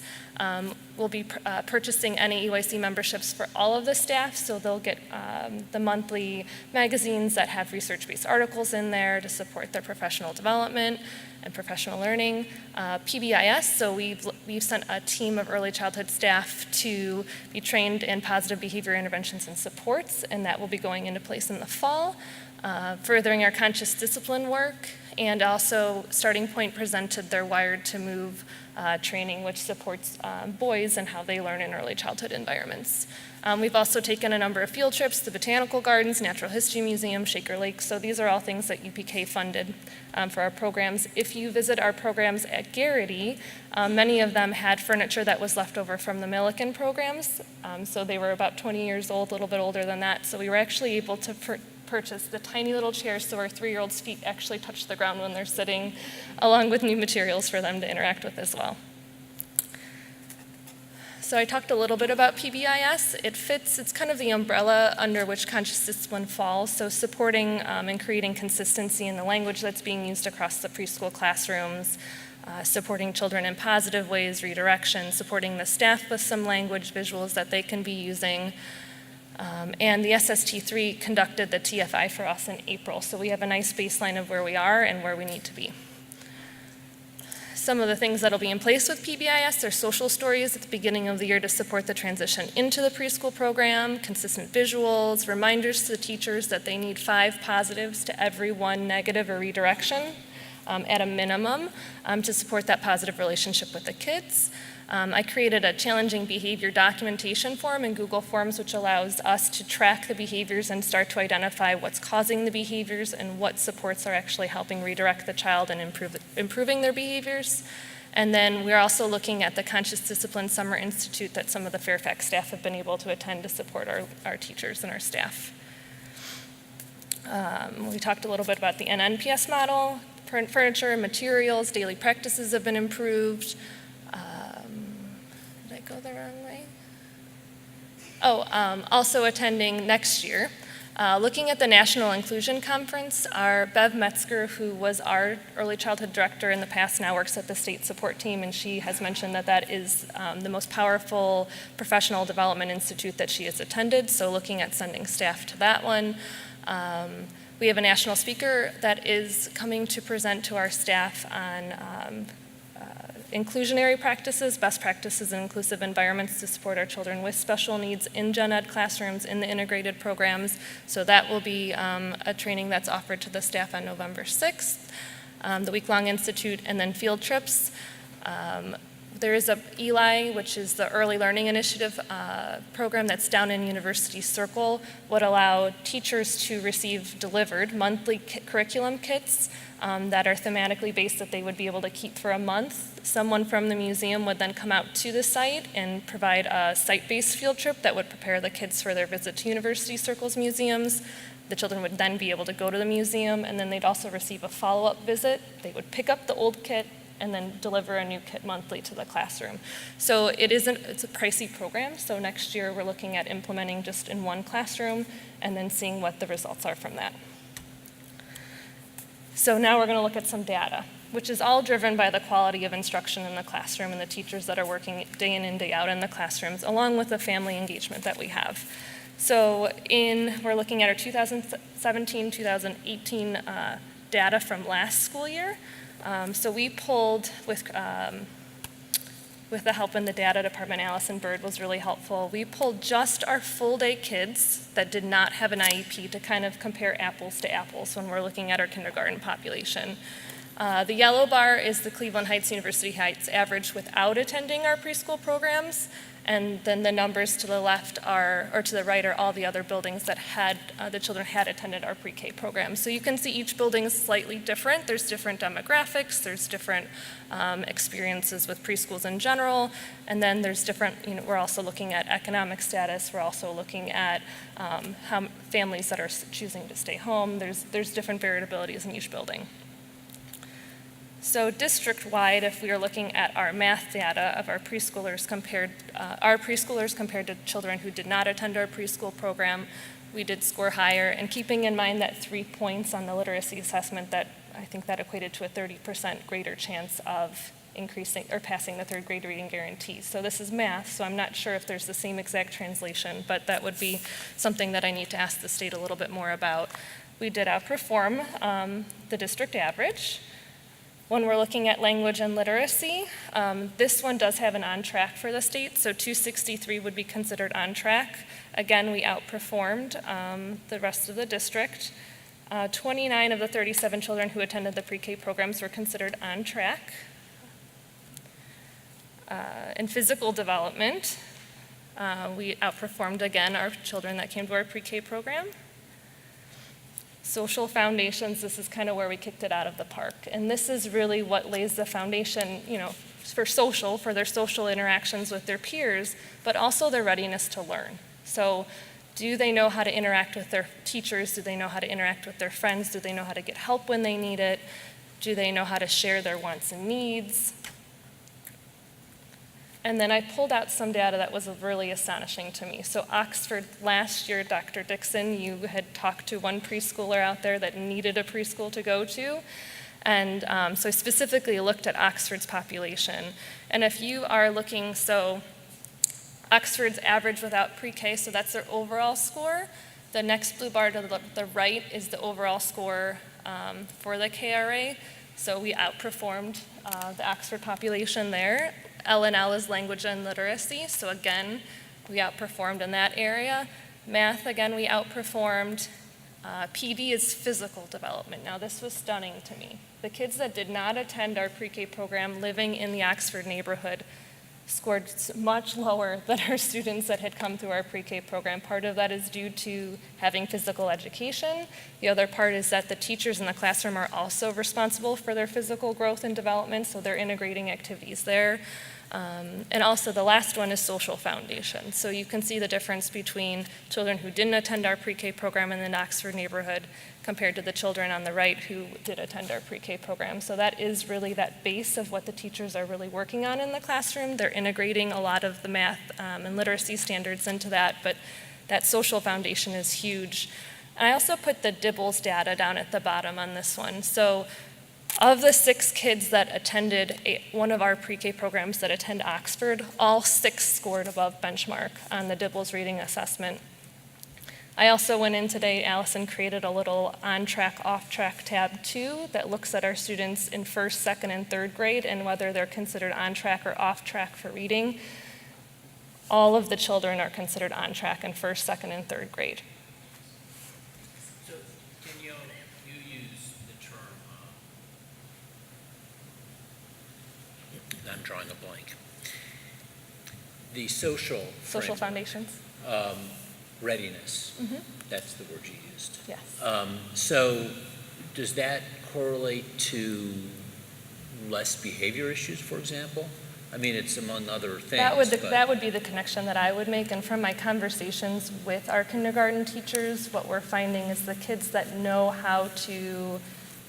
We'll be purchasing NAEYC memberships for all of the staff, so they'll get the monthly magazines that have research-based articles in there to support their professional development and professional learning. PBIS, so we've sent a team of early childhood staff to be trained in positive behavior interventions and supports, and that will be going into place in the fall. Furthering our conscious discipline work, and also Starting Point presented their Wired to Move training, which supports boys and how they learn in early childhood environments. We've also taken a number of field trips to Botanical Gardens, Natural History Museum, Shaker Lake, so these are all things that UPK funded for our programs. If you visit our programs at Garrity, many of them had furniture that was left over from the Millikan programs, so they were about 20 years old, a little bit older than that, so we were actually able to purchase the tiny little chairs so our 3-year-olds' feet actually touch the ground when they're sitting, along with new materials for them to interact with as well. So I talked a little bit about PBIS. It's kind of the umbrella under which conscious discipline falls, so supporting and creating consistency in the language that's being used across the preschool classrooms, supporting children in positive ways, redirection, supporting the staff with some language visuals that they can be using. And the SST3 conducted the TFI for us in April, so we have a nice baseline of where we are and where we need to be. Some of the things that'll be in place with PBIS are social stories at the beginning of the year to support the transition into the preschool program, consistent visuals, reminders to the teachers that they need 5 positives to every 1 negative or redirection at a minimum to support that positive relationship with the kids. I created a challenging behavior documentation form in Google Forms, which allows us to track the behaviors and start to identify what's causing the behaviors and what supports are actually helping redirect the child and improving their behaviors. And then we're also looking at the Conscious Discipline Summer Institute that some of the Fairfax staff have been able to attend to support our teachers and our staff. We talked a little bit about the NNPS model. Furniture, materials, daily practices have been improved. Did I go the wrong way? Also attending next year. Looking at the National Inclusion Conference, our Bev Metzger, who was our early childhood director in the past, now works at the state support team, and she has mentioned that that is the most powerful professional development institute that she has attended, so looking at sending staff to that one. We have a national speaker that is coming to present to our staff on inclusionary practices, best practices in inclusive environments to support our children with special needs in gen ed classrooms, in the integrated programs. So that will be a training that's offered to the staff on November 6th, the week-long institute, and then field trips. There is a ELI, which is the Early Learning Initiative program that's down in University Circle, would allow teachers to receive delivered monthly curriculum kits that are thematically based that they would be able to keep for a month. Someone from the museum would then come out to the site and provide a site-based field trip that would prepare the kids for their visit to University Circle's museums. The children would then be able to go to the museum, and then they'd also receive a follow-up visit. They would pick up the old kit and then deliver a new kit monthly to the classroom. So it's a pricey program, so next year we're looking at implementing just in one classroom and then seeing what the results are from that. So now we're going to look at some data, which is all driven by the quality of instruction in the classroom and the teachers that are working day in and day out in the classrooms, along with the family engagement that we have. So we're looking at our 2017-2018 data from last school year. So we pulled, with the help in the data department, Allison Bird was really helpful. We pulled just our full day kids that did not have an IEP to kind of compare apples to apples when we're looking at our kindergarten population. The yellow bar is the Cleveland Heights, University Heights average without attending our preschool programs. And then the numbers to the left or to the right are all the other buildings that the children had attended our pre-K program. So you can see each building is slightly different. There's different demographics, there's different experiences with preschools in general, and then there's different, we're also looking at economic status, we're also looking at how families that are choosing to stay home. There's different variabilities in each building. So district-wide, if we are looking at our math data of our preschoolers compared to children who did not attend our preschool program, we did score higher. And keeping in mind that 3 points on the literacy assessment, that I think that equated to a 30% greater chance of increasing or passing the third grade reading guarantee. So this is math, so I'm not sure if there's the same exact translation, but that would be something that I need to ask the state a little bit more about. We did outperform the district average. When we're looking at language and literacy, this one does have an on track for the state, so 263 would be considered on track. Again, we outperformed the rest of the district. 29 of the 37 children who attended the pre-K programs were considered on track. In physical development, we outperformed again our children that came to our pre-K program. Social foundations, this is kind of where we kicked it out of the park. And this is really what lays the foundation, for their social interactions with their peers, but also their readiness to learn. So do they know how to interact with their teachers? Do they know how to interact with their friends? Do they know how to get help when they need it? Do they know how to share their wants and needs? And then I pulled out some data that was really astonishing to me. So Oxford, last year, Dr. Dixon, you had talked to one preschooler out there that needed a preschool to go to. And so I specifically looked at Oxford's population. And if you are looking, so Oxford's average without pre-K, so that's their overall score. The next blue bar to the right is the overall score for the KRA. So we outperformed the Oxford population there. L&L is language and literacy, so again, we outperformed in that area. Math, again, we outperformed. PD is physical development. Now, this was stunning to me. The kids that did not attend our pre-K program living in the Oxford neighborhood scored much lower than our students that had come through our pre-K program. Part of that is due to having physical education. The other part is that the teachers in the classroom are also responsible for their physical growth and development, so they're integrating activities there. And also the last one is social foundation. So you can see the difference between children who didn't attend our pre-K program in the Oxford neighborhood compared to the children on the right who did attend our pre-K program. So that is really that base of what the teachers are really working on in the classroom. They're integrating a lot of the math and literacy standards into that, but that social foundation is huge. And I also put the Dibbles data down at the bottom on this one. So of the 6 kids that attended one of our pre-K programs that attend Oxford, all 6 scored above benchmark on the Dibbles reading assessment. I also went in today, Allison created a little on-track, off-track tab too that looks at our students in 1st, 2nd, and 3rd grade and whether they're considered on track or off track for reading. All of the children are considered on track in 1st, 2nd, and 3rd grade. So, Danielle, you use the term I'm drawing a blank. The social Social framework, foundations? readiness, Mhm. that's the word you used. Yes. So does that correlate to less behavior issues, for example? I mean, it's among other things. but- That would be the connection that I would make, and from my conversations with our kindergarten teachers, what we're finding is the kids that know how to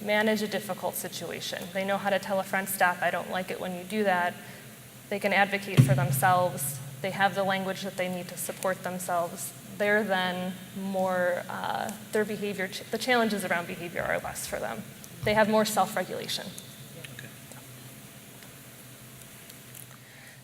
manage a difficult situation. They know how to tell a friend, stop, I don't like it when you do that. They can advocate for themselves. They have the language that they need to support themselves. They're then more, their behavior, the challenges around behavior are less for them. They have more self-regulation.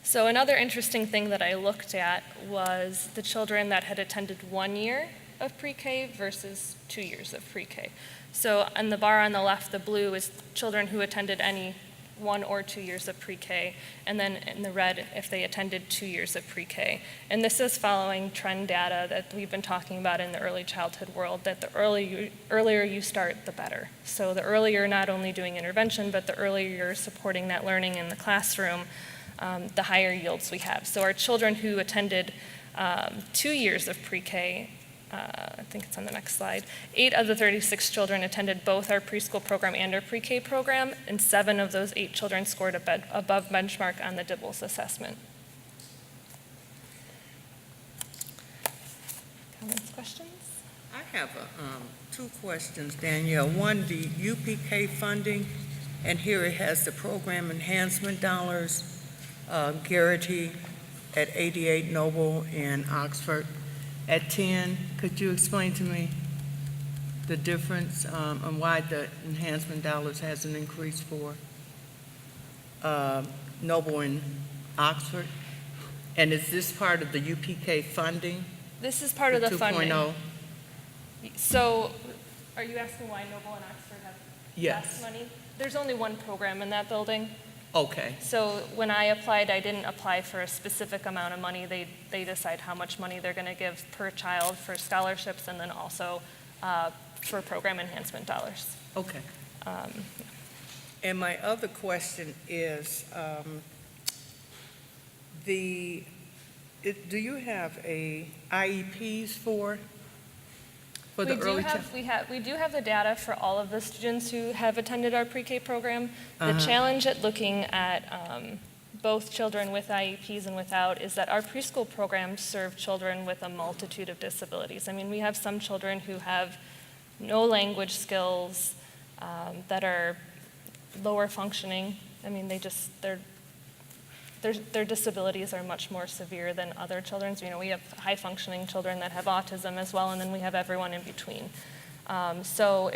So another interesting thing that I looked at was the children that had attended 1 year of pre-K versus 2 years of pre-K. So on the bar on the left, the blue is children who attended any 1 or 2 years of pre-K, and then in the red, if they attended 2 years of pre-K. And this is following trend data that we've been talking about in the early childhood world, that the earlier you start, the better. So the earlier not only doing intervention, but the earlier you're supporting that learning in the classroom, the higher yields we have. So our children who attended 2 years of pre-K, I think it's on the next slide, 8 of the 36 children attended both our preschool program and our pre-K program, and 7 of those 8 children scored above benchmark on the DIBELS assessment. Comments, questions? I have 2 questions, Danielle. One, the UPK funding, and here it has the program enhancement dollars, Garrity at 88, Noble in Oxford at 10. Could you explain to me the difference and why the enhancement dollars hasn't increased for Noble in Oxford? And is this part of the UPK funding? This is part of the funding. 2.0? So are you asking why Noble and Oxford have Yes. less money? There's only one program in that building. Okay. So when I applied, I didn't apply for a specific amount of money. They decide how much money they're going to give per child for scholarships and then also for program enhancement dollars. Okay. And my other question is, do you have a IEPs for the early child? We do have the data for all of the students who have attended our pre-K program. The challenge at looking at both children with IEPs and without is that our preschool programs serve children with a multitude of disabilities. I mean, we have some children who have no language skills, that are lower functioning. I mean, their disabilities are much more severe than other children's. You know, we have high functioning children that have autism as well, and then we have everyone in between. So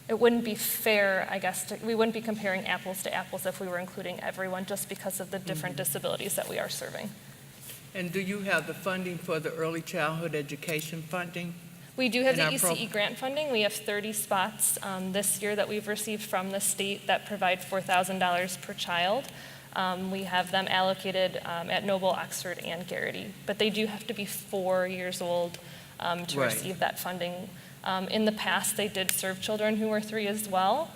it wouldn't be fair, I guess, we wouldn't be comparing apples to apples if we were including everyone just because of the different disabilities that we are serving. And do you have the funding for the early childhood education funding? We do have in the our ECE grant funding. We have 30 spots this year that we've received from the state that provide $4,000 per child. We have them allocated at Noble, Oxford, and Garrity, but they do have to be 4 years old to receive that funding. In the past, they did serve children who were 3 as well,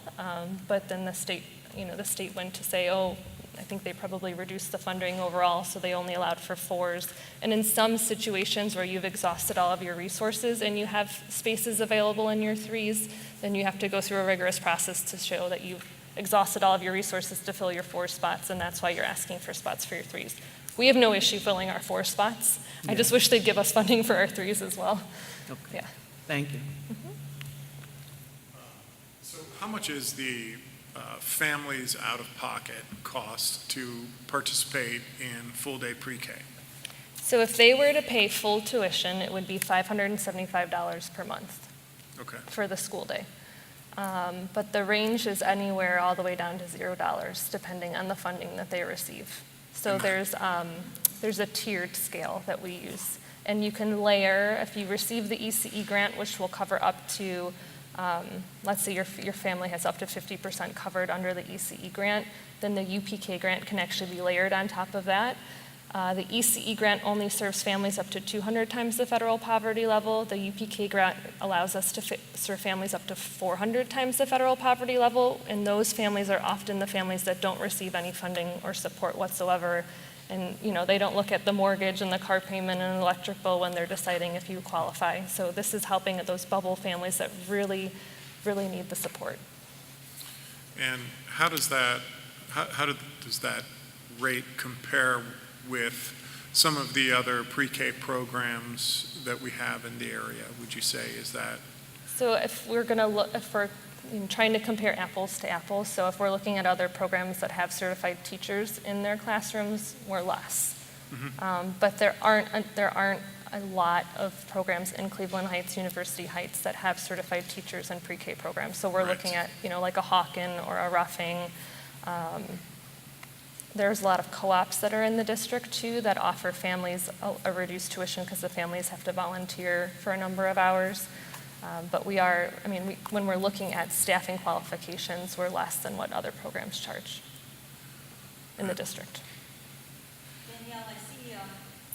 but then the state went to say, oh, I think they probably reduced the funding overall, so they only allowed for 4s. And in some situations where you've exhausted all of your resources and you have spaces available in your 3s, then you have to go through a rigorous process to show that you've exhausted all of your resources to fill your 4 spots, and that's why you're asking for spots for your 3s. We have no issue filling our 4 spots. I just wish they'd give us funding for our 3s as well. Okay. Yeah. Thank you. So how much is the families out-of-pocket cost to participate in full-day pre-K? So if they were to pay full tuition, it would be $575 per month for the school day. But the range is anywhere all the way down to $0, depending on the funding that they receive. So there's a tiered scale that we use. And you can layer, if you receive the ECE grant, which will cover up to, let's say your family has up to 50% covered under the ECE grant, then the UPK grant can actually be layered on top of that. The ECE grant only serves families up to 200 times the federal poverty level. The UPK grant allows us to serve families up to 400 times the federal poverty level, and those families are often the families that don't receive any funding or support whatsoever. And they don't look at the mortgage and the car payment and electric bill when they're deciding if you qualify. So this is helping those bubble families that really, really need the support. And how does that rate compare with some of the other pre-K programs that we have in the area, would you say? Is that? So if we're trying to compare apples to apples, so if we're looking at other programs that have certified teachers in their classrooms, we're less. But there aren't a lot of programs in Cleveland Heights, University Heights that have certified teachers in pre-K programs. So we're looking at, like a Hawken or a Ruffing. There's a lot of co-ops that are in the district too that offer families a reduced tuition because the families have to volunteer for a number of hours. But when we're looking at staffing qualifications, we're less than what other programs charge in the district. Danielle, I see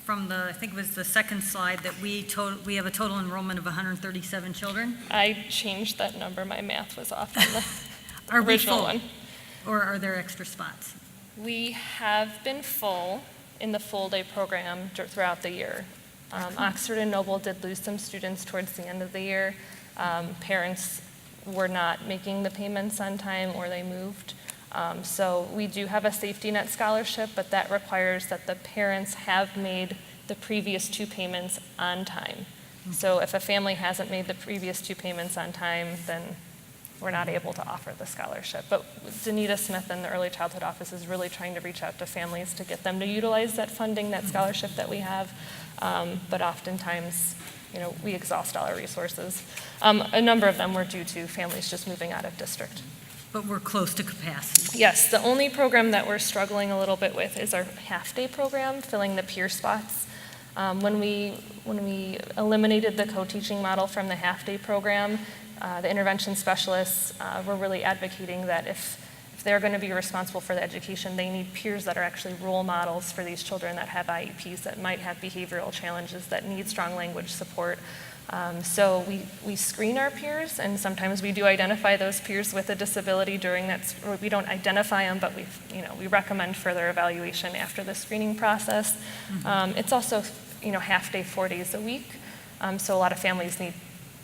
from I think it was the second slide, that we have a total enrollment of 137 children. I changed that number. My math was off on the Are we original full? one. Or are there extra spots? We have been full in the full-day program throughout the year. Oxford and Noble did lose some students towards the end of the year. Parents were not making the payments on time or they moved. So we do have a safety net scholarship, but that requires that the parents have made the previous 2 payments on time. So if a family hasn't made the previous 2 payments on time, then we're not able to offer the scholarship. But Danita Smith in the Early Childhood Office is really trying to reach out to families to get them to utilize that funding, that scholarship that we have. But oftentimes, we exhaust all our resources. A number of them were due to families just moving out of district. But we're close to capacity. Yes, the only program that we're struggling a little bit with is our half-day program, filling the peer spots. When we eliminated the co-teaching model from the half-day program, the intervention specialists were really advocating that if they're going to be responsible for the education, they need peers that are actually role models for these children that have IEPs, that might have behavioral challenges, that need strong language support. So we screen our peers, and sometimes we do identify those peers with a disability during that. Or we don't identify them, but we recommend further evaluation after the screening process. It's also half-day, 4 days a week. So a lot of families need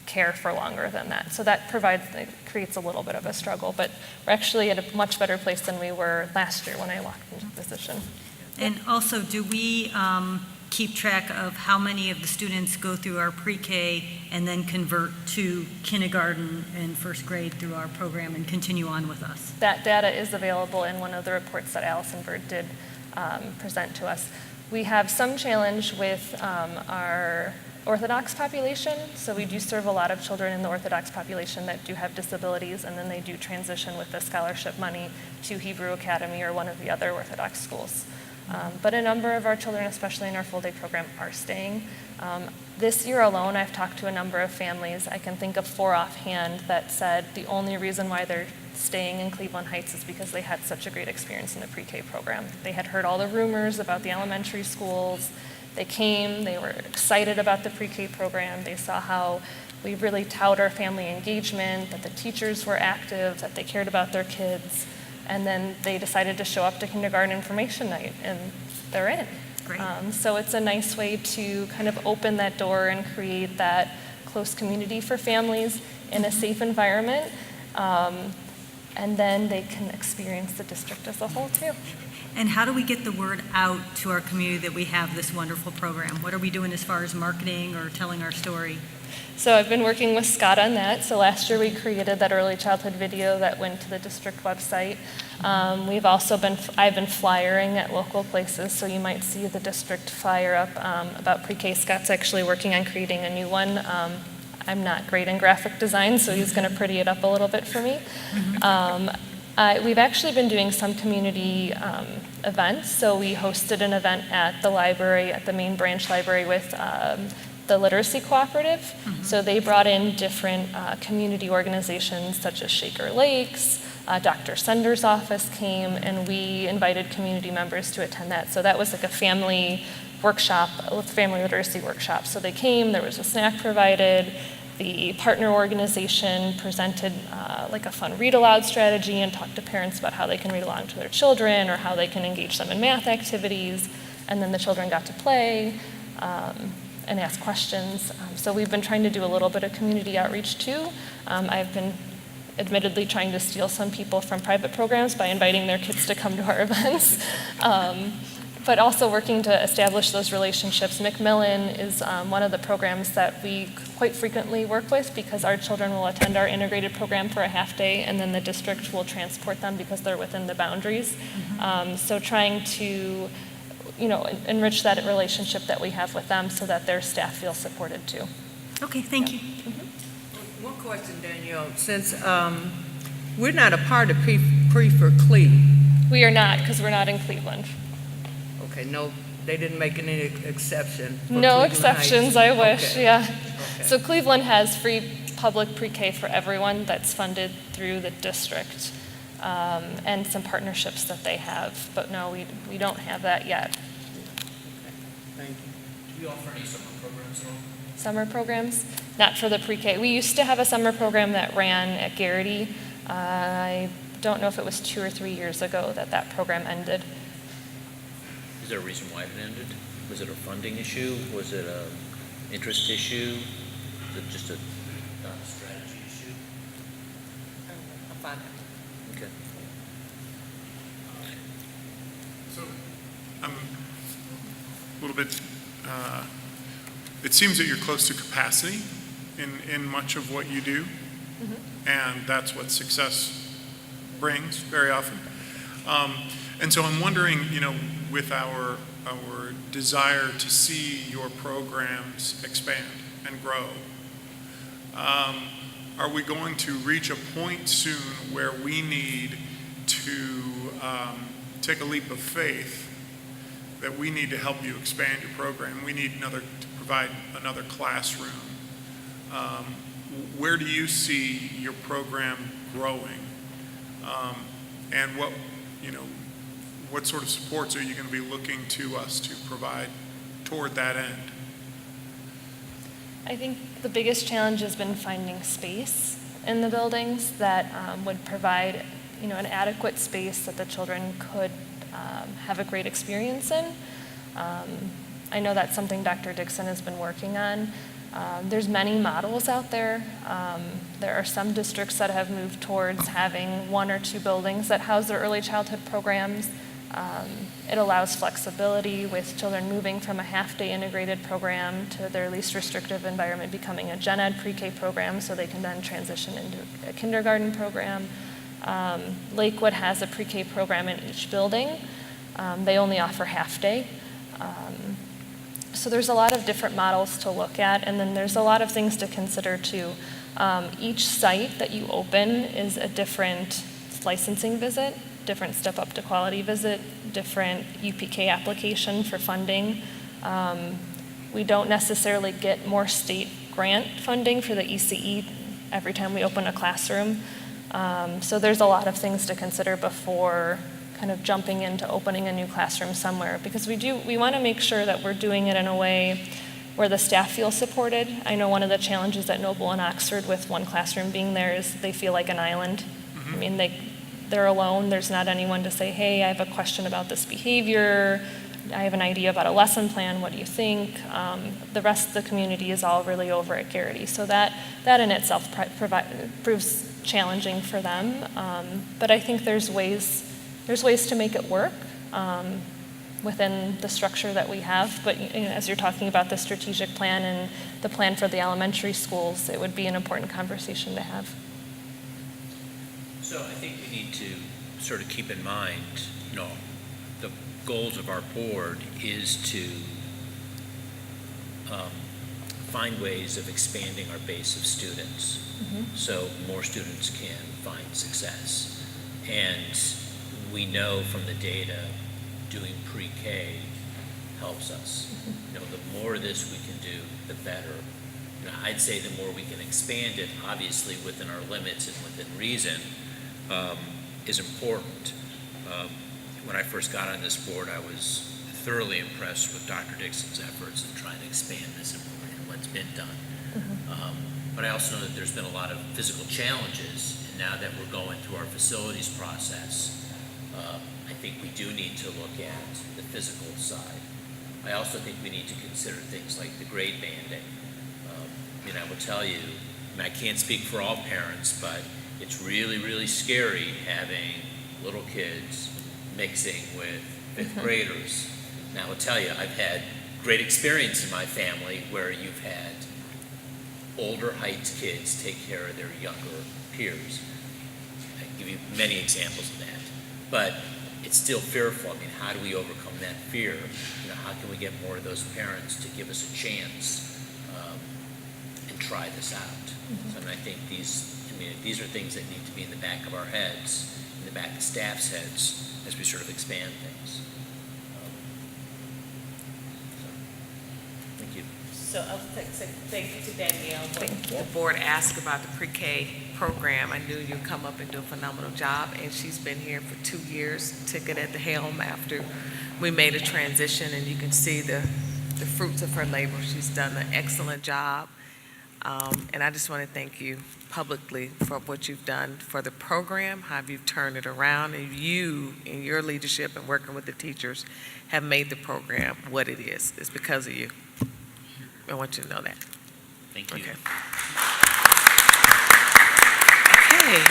care for longer than that. So that creates a little bit of a struggle, but we're actually at a much better place than we were last year when I walked into the position. And also, do we keep track of how many of the students go through our pre-K and then convert to kindergarten and first grade through our program and continue on with us? That data is available in one of the reports that Allison Bird did present to us. We have some challenge with our Orthodox population, so we do serve a lot of children in the Orthodox population that do have disabilities, and then they do transition with the scholarship money to Hebrew Academy or one of the other Orthodox schools. But a number of our children, especially in our full-day program, are staying. This year alone, I've talked to a number of families. I can think of 4 offhand that said the only reason why they're staying in Cleveland Heights is because they had such a great experience in the pre-K program. They had heard all the rumors about the elementary schools. They came, they were excited about the pre-K program. They saw how we really tout our family engagement, that the teachers were active, that they cared about their kids. And then they decided to show up to kindergarten information night, and they're in. Great. So it's a nice way to kind of open that door and create that close community for families in a safe environment. And then they can experience the district as a whole too. And how do we get the word out to our community that we have this wonderful program? What are we doing as far as marketing or telling our story? So I've been working with Scott on that. So last year we created that early childhood video that went to the district website. I've been flyering at local places, so you might see the district flyer up about pre-K. Scott's actually working on creating a new one. I'm not great in graphic design, so he's going to pretty it up a little bit for me. We've actually been doing some community events. So we hosted an event at the library, at the main branch library with the Literacy Cooperative. So they brought in different community organizations such as Shaker Lakes, Dr. Sender's office came, and we invited community members to attend that. So that was like a family workshop, a family literacy workshop. So they came, there was a snack provided, the partner organization presented like a fun read aloud strategy and talked to parents about how they can read along to their children or how they can engage them in math activities. And then the children got to play and ask questions. So we've been trying to do a little bit of community outreach too. I've been admittedly trying to steal some people from private programs by inviting their kids to come to our events. But also working to establish those relationships. Macmillan is one of the programs that we quite frequently work with because our children will attend our integrated program for a half day and then the district will transport them because they're within the boundaries. So trying to enrich that relationship that we have with them so that their staff feel supported too. Okay, thank you. One question, Danielle. Since we're not a part of Pre for Clee. We are not, because we're not in Cleveland. Okay, no, they didn't make any exception. For No Cleveland exceptions, Heights. I wish, Okay. yeah. Okay. So Cleveland has free public pre-K for everyone that's funded through the district, and some partnerships that they have. But no, we don't have that yet. Thank you. Do you offer any summer programs at all? Summer programs, not for the pre-K. We used to have a summer program that ran at Garrity. I don't know if it was 2 or 3 years ago that program ended. Is there a reason why it ended? Was it a funding issue? Was it an interest issue? Was it just a strategy issue? I'll find out. Okay. So I'm a little bit, it seems that you're close to capacity in much of what you do, and that's what success brings very often. And so I'm wondering, with our desire to see your programs expand and grow, are we going to reach a point soon where we need to take a leap of faith that we need to help you expand your program? We need to provide another classroom. Where do you see your program growing? And what sort of supports are you going to be looking to us to provide toward that end? I think the biggest challenge has been finding space in the buildings that would provide, an adequate space that the children could have a great experience in. I know that's something Dr. Dixon has been working on. There's many models out there. There are some districts that have moved towards having 1 or 2 buildings that house their early childhood programs. It allows flexibility with children moving from a half-day integrated program to their least restrictive environment becoming a gen ed pre-K program so they can then transition into a kindergarten program. Lakewood has a pre-K program in each building. They only offer half-day. So there's a lot of different models to look at, and then there's a lot of things to consider too. Each site that you open is a different licensing visit, different step up to quality visit, different UPK application for funding. We don't necessarily get more state grant funding for the ECE every time we open a classroom. So there's a lot of things to consider before kind of jumping into opening a new classroom somewhere, because we want to make sure that we're doing it in a way where the staff feel supported. I know one of the challenges at Noble and Oxford with one classroom being there is they feel like an island. I mean, they're alone. There's not anyone to say, hey, I have a question about this behavior. I have an idea about a lesson plan. What do you think? The rest of the community is all really over at Garrity. So that in itself proves challenging for them. But I think there's ways to make it work within the structure that we have. But as you're talking about the strategic plan and the plan for the elementary schools, it would be an important conversation to have. So I think we need to sort of keep in mind, the goals of our board is to find ways of expanding our base of students so more students can find success. And we know from the data doing pre-K helps us. You know, the more of this we can do, the better. You know, I'd say the more we can expand it, obviously within our limits and within reason, is important. When I first got on this board, I was thoroughly impressed with Dr. Dixon's efforts in trying to expand this and what's been done. But I also know that there's been a lot of physical challenges, and now that we're going through our facilities process, I think we do need to look at the physical side. I also think we need to consider things like the grade banding. I will tell you, I can't speak for all parents, but it's really, really scary having little kids mixing with fifth graders. Now, I'll tell you, I've had great experience in my family where you've had older Heights kids take care of their younger peers. I can give you many examples of that. But it's still fearful. I mean, how do we overcome that fear? How can we get more of those parents to give us a chance and try this out? So I think these are things that need to be in the back of our heads, in the back of staff's heads, as we sort of expand things. Thank you. So I'll say thank you to Danielle. When the board asked about the pre-K program, I knew you'd come up and do a phenomenal job, and she's been here for 2 years, took it at the helm after we made a transition, and you can see the fruits of her labor. She's done an excellent job, and I just want to thank you publicly for what you've done for the program, how you've turned it around, and you, in your leadership and working with the teachers, have made the program what it is. It's because of you. I want you to know that. Thank you. Okay,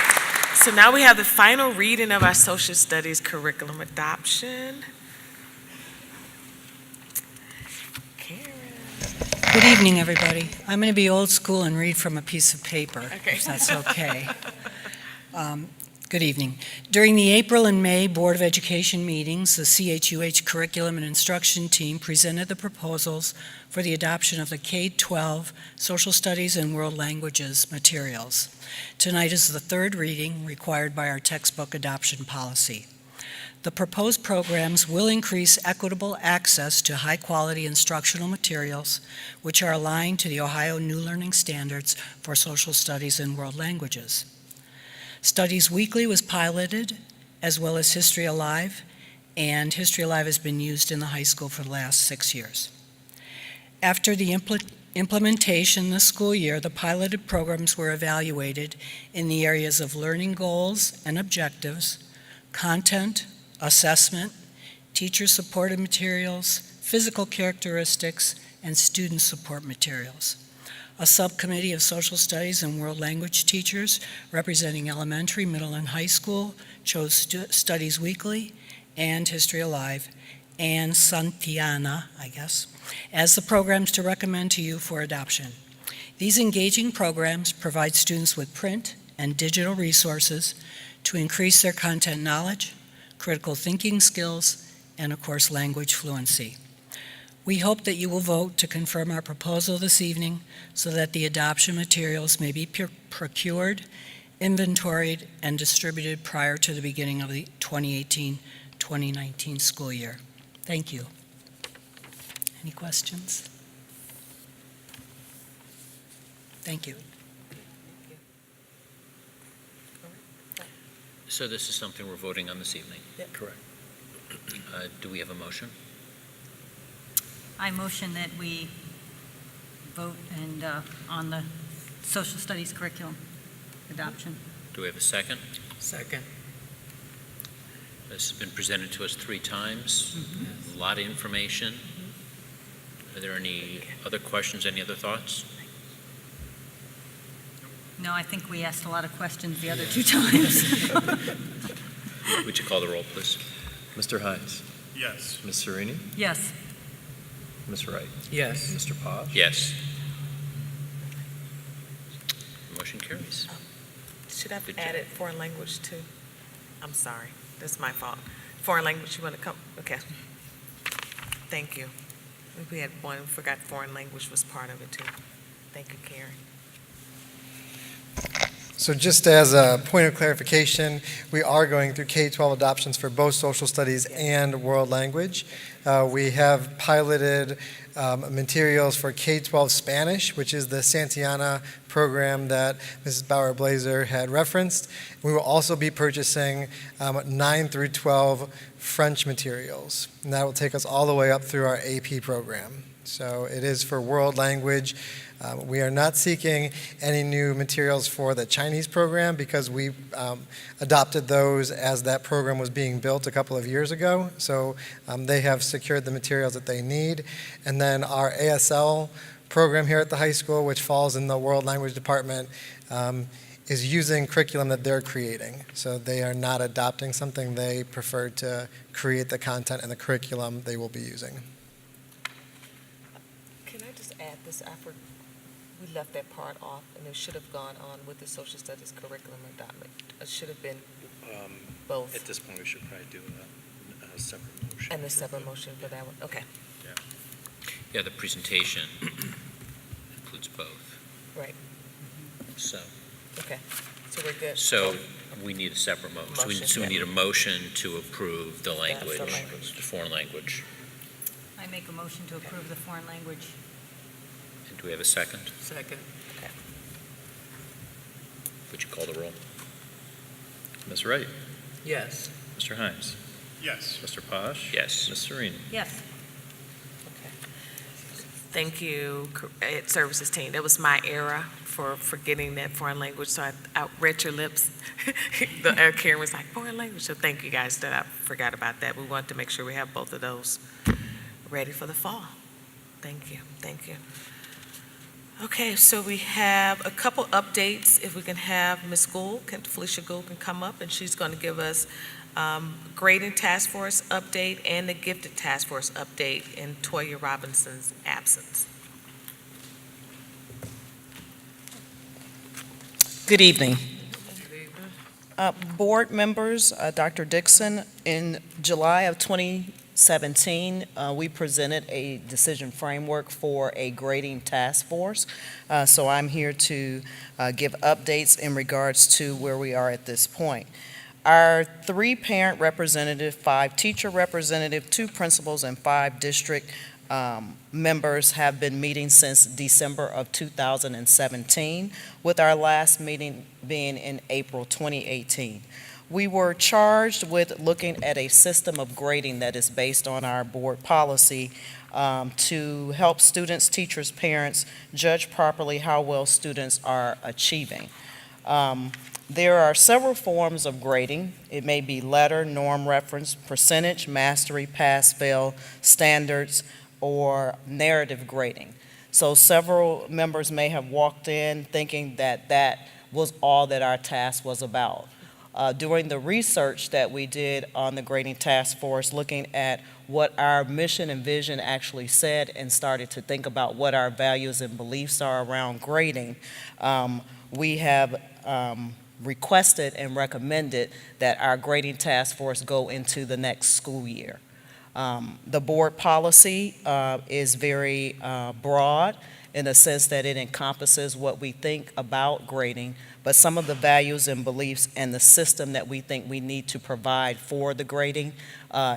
so now we have the final reading of our social studies curriculum adoption. Good evening, everybody. I'm going to be old school and read from a piece of paper, if that's okay. Good evening. During the April and May Board of Education meetings, the CHUH Curriculum and Instruction Team presented the proposals for the adoption of the K-12 Social Studies and World Languages materials. Tonight is the third reading required by our textbook adoption policy. The proposed programs will increase equitable access to high-quality instructional materials, which are aligned to the Ohio New Learning Standards for Social Studies and World Languages. Studies Weekly was piloted, as well as History Alive, and History Alive has been used in the high school for the last 6 years. After the implementation this school year, the piloted programs were evaluated in the areas of learning goals and objectives, content, assessment, teacher-supported materials, physical characteristics, and student support materials. A subcommittee of social studies and world language teachers representing elementary, middle, and high school chose Studies Weekly and History Alive and Santiana, as the programs to recommend to you for adoption. These engaging programs provide students with print and digital resources to increase their content knowledge, critical thinking skills, and of course, language fluency. We hope that you will vote to confirm our proposal this evening so that the adoption materials may be procured, inventoried, and distributed prior to the beginning of the 2018-2019 school year. Thank you. Any questions? Thank you. So this is something we're voting on this evening? Yep. Correct. Do we have a motion? I motion that we vote on the social studies curriculum adoption. Do we have a second? Second. This has been presented to us 3 times. A lot of information. Are there any other questions, any other thoughts? No, I think we asked a lot of questions the other 2 times. Would you call the roll, please? Mr. Hines? Yes. Ms. Serini? Yes. Ms. Wright? Yes. Mr. Posh? Yes. Motion carries. Should I have added foreign language too? I'm sorry, that's my fault. Foreign language, you want to come? Okay. Thank you. We had one, forgot foreign language was part of it too. Thank you, Karen. So just as a point of clarification, we are going through K-12 adoptions for both social studies and world language. We have piloted materials for K-12 Spanish, which is the Santiana program that Mrs. Bauer-Blazer had referenced. We will also be purchasing 9 through 12 French materials, and that will take us all the way up through our AP program. So it is for world language. We are not seeking any new materials for the Chinese program because we adopted those as that program was being built a couple of years ago. So they have secured the materials that they need. And then our ASL program here at the high school, which falls in the world language department, is using curriculum that they're creating. So they are not adopting something. They prefer to create the content and the curriculum they will be using. Can I just add this? We left that part off, and it should have gone on with the social studies curriculum adoption. It should have been both. At this point, we should probably do a separate motion. And a separate motion for that one, okay. Yeah, the presentation includes both. Right. So. Okay, so we're good. So we need a separate motion. So we need a motion to approve the language, the foreign language. I make a motion to approve the foreign language. And do we have a second? Second. Okay. Would you call the roll? Ms. Wright? Yes. Mr. Hines? Yes. Mr. Posh? Yes. Ms. Serene? Yes. Thank you, Ed Services team. That was my error for forgetting that foreign language, so I read your lips. Karen was like, foreign language, so thank you guys that I forgot about that. We want to make sure we have both of those ready for the fall. Thank you, thank you. Okay, so we have a couple updates. If we can have Ms. Gould, Felicia Gould can come up, and she's going to give us grading task force update and the gifted task force update in Toya Robinson's absence. Good evening. Board members, Dr. Dixon, in July of 2017, we presented a decision framework for a grading task force. So I'm here to give updates in regards to where we are at this point. Our 3 parent representative, 5 teacher representative, 2 principals, and 5 district members have been meeting since December of 2017, with our last meeting being in April 2018. We were charged with looking at a system of grading that is based on our board policy to help students, teachers, parents judge properly how well students are achieving. There are several forms of grading. It may be letter, norm, reference, percentage, mastery, pass, fail, standards, or narrative grading. So several members may have walked in thinking that that was all that our task was about. During the research that we did on the grading task force, looking at what our mission and vision actually said and started to think about what our values and beliefs are around grading, we have requested and recommended that our grading task force go into the next school year. The board policy is very broad in the sense that it encompasses what we think about grading, but some of the values and beliefs and the system that we think we need to provide for the grading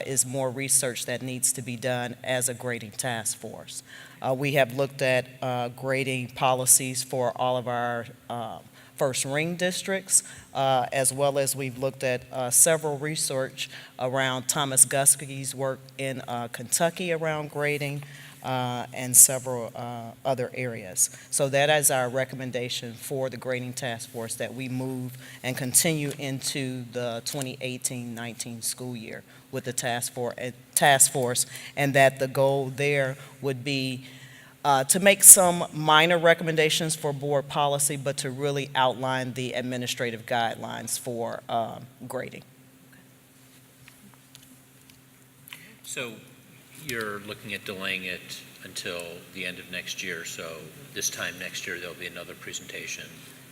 is more research that needs to be done as a grading task force. We have looked at grading policies for all of our first ring districts, as well as we've looked at several research around Thomas Guskey's work in Kentucky around grading, and several other areas. So that is our recommendation for the grading task force, that we move and continue into the 2018-19 school year with the task force, and that the goal there would be to make some minor recommendations for board policy, but to really outline the administrative guidelines for grading. So you're looking at delaying it until the end of next year, so this time next year there'll be another presentation.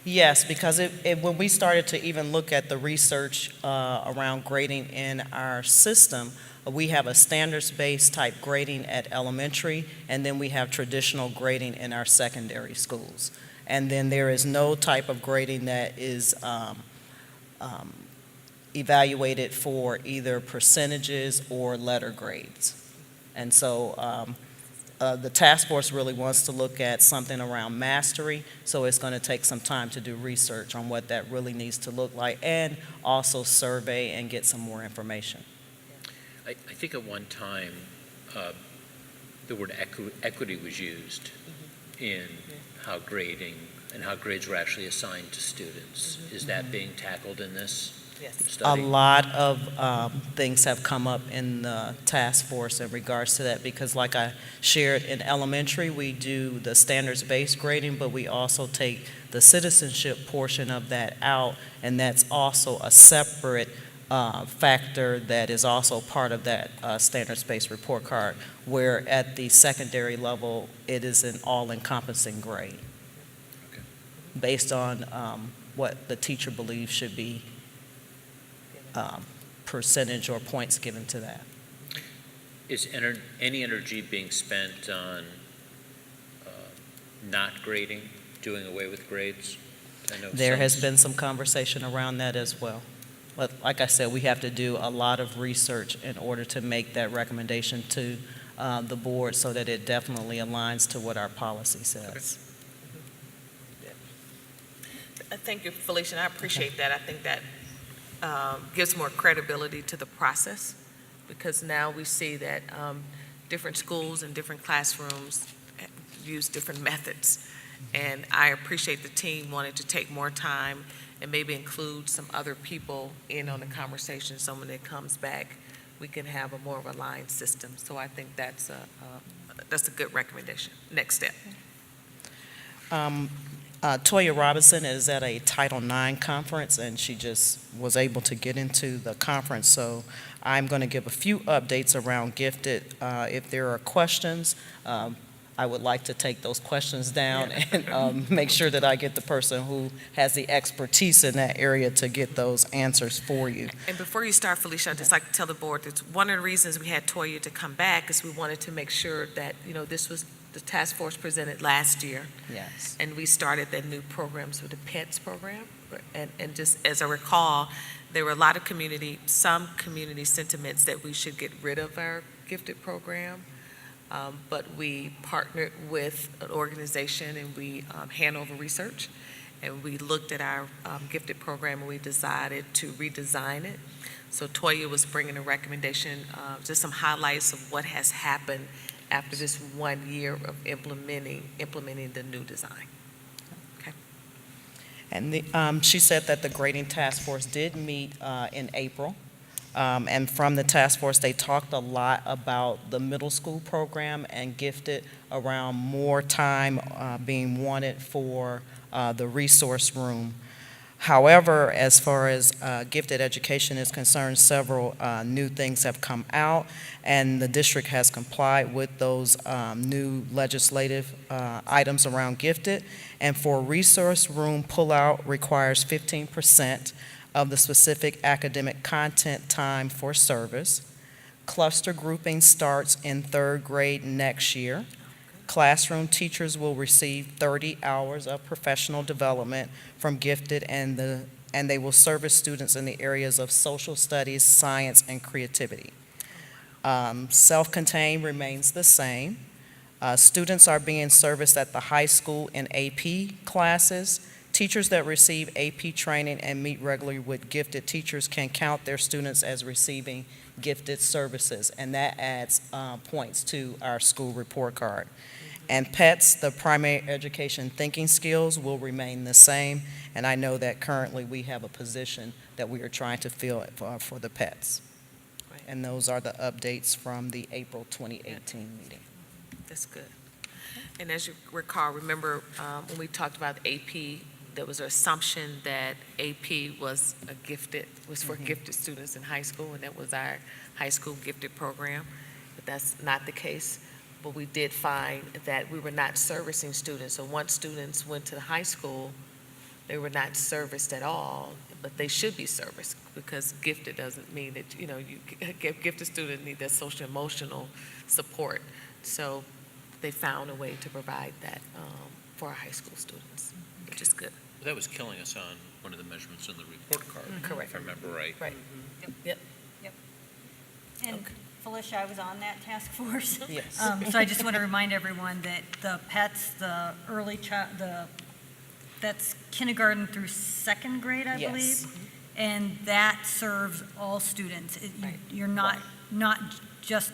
Yes, because when we started to even look at the research around grading in our system, we have a standards-based type grading at elementary, and then we have traditional grading in our secondary schools. And then there is no type of grading that is evaluated for either percentages or letter grades. And so the task force really wants to look at something around mastery, so it's going to take some time to do research on what that really needs to look like, and also survey and get some more information. I think at one time, the word equity was used in how grading and how grades were actually assigned to students. Is that being tackled in this study? A lot of things have come up in the task force in regards to that, because like I shared, in elementary, we do the standards-based grading, but we also take the citizenship portion of that out, and that's also a separate factor that is also part of that standards-based report card, where at the secondary level, it is an all-encompassing grade based on what the teacher believes should be percentage or points given to that. Is any energy being spent on not grading, doing away with grades? I know There has been some conversation around that as well. But like I said, we have to do a lot of research in order to make that recommendation to the board so that it definitely aligns to what our policy says. Thank you, Felicia, and I appreciate that. I think that gives more credibility to the process, because now we see that different schools and different classrooms use different methods. And I appreciate the team wanting to take more time and maybe include some other people in on the conversation, so when it comes back, we can have a more of a aligned system. So I think that's a good recommendation. Next step. Toya Robinson is at a Title IX conference, and she just was able to get into the conference. So I'm going to give a few updates around Gifted. If there are questions, I would like to take those questions down and make sure that I get the person who has the expertise in that area to get those answers for you. And before you start, Felicia, I'd just like to tell the board that one of the reasons we had Toya to come back is we wanted to make sure that, this was the task force presented last year. Yes. And we started that new program, so the PETS program. And just as I recall, there were a lot of some community sentiments that we should get rid of our gifted program. But we partnered with an organization, and we Hanover Research, and we looked at our gifted program, and we decided to redesign it. So Toya was bringing a recommendation, just some highlights of what has happened after this 1 year of implementing the new design. Okay. And she said that the grading task force did meet in April. And from the task force, they talked a lot about the middle school program and Gifted around more time being wanted for the resource room. However, as far as Gifted education is concerned, several new things have come out, and the district has complied with those new legislative items around Gifted. And for resource room pullout requires 15% of the specific academic content time for service. Cluster grouping starts in third grade next year. Classroom teachers will receive 30 hours of professional development from Gifted, and they will service students in the areas of social studies, science, and creativity. Self-contained remains the same. Students are being serviced at the high school in AP classes. Teachers that receive AP training and meet regularly with Gifted teachers can count their students as receiving Gifted services, and that adds points to our school report card. And PETS, the primary education thinking skills, will remain the same, and I know that currently we have a position that we are trying to fill for the PETS. Right. And those are the updates from the April 2018 meeting. That's good. And as you recall, remember when we talked about AP, there was an assumption that AP was for gifted students in high school, and that was our high school gifted program. But that's not the case. But we did find that we were not servicing students. So once students went to the high school, they were not serviced at all, but they should be serviced, because gifted doesn't mean that, gifted students need that social emotional support. So they found a way to provide that for our high school students, which is good. That was killing us on one of the measurements in the report card, Correct. if I remember right. Right. Yep. And Felicia, I was on that task force. Yes. So I just want to remind everyone that the pets, the early child, that's kindergarten through second grade, I Yes. believe. And that serves all students. You're not just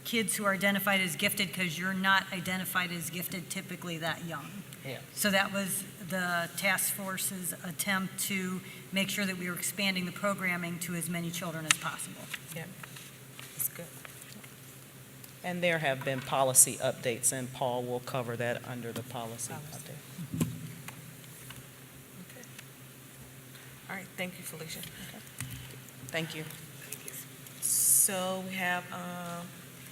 kids who are identified as gifted, because you're not identified as gifted typically that young. Yeah. So that was the task force's attempt to make sure that we were expanding the programming to as many children as possible. Yeah. That's good. And there have been policy updates, and Paul will cover that under the policy update. Okay. All right, thank you, Felicia. Thank you. So we have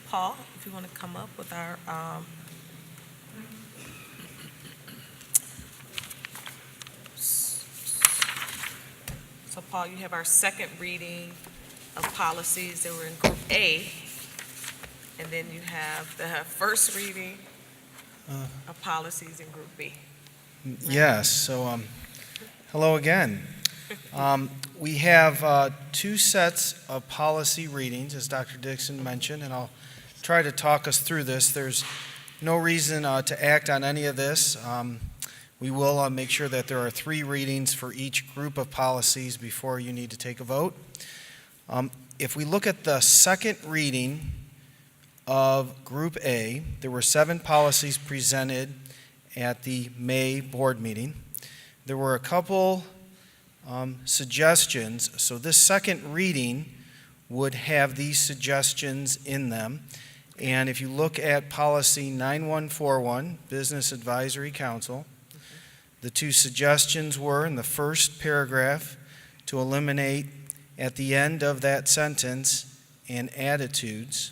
Paul, if you want to come up with our so Paul, you have our second reading of policies that were in Group A, and then you have the first reading of policies in Group B. Yes, so hello again. We have two sets of policy readings, as Dr. Dixon mentioned, and I'll try to talk us through this. There's no reason to act on any of this. We will make sure that there are three readings for each group of policies before you need to take a vote. If we look at the second reading of Group A, there were 7 policies presented at the May board meeting. There were a couple suggestions, so this second reading would have these suggestions in them. And if you look at policy 9141, Business Advisory Council, the two suggestions were in the first paragraph to eliminate at the end of that sentence and attitudes.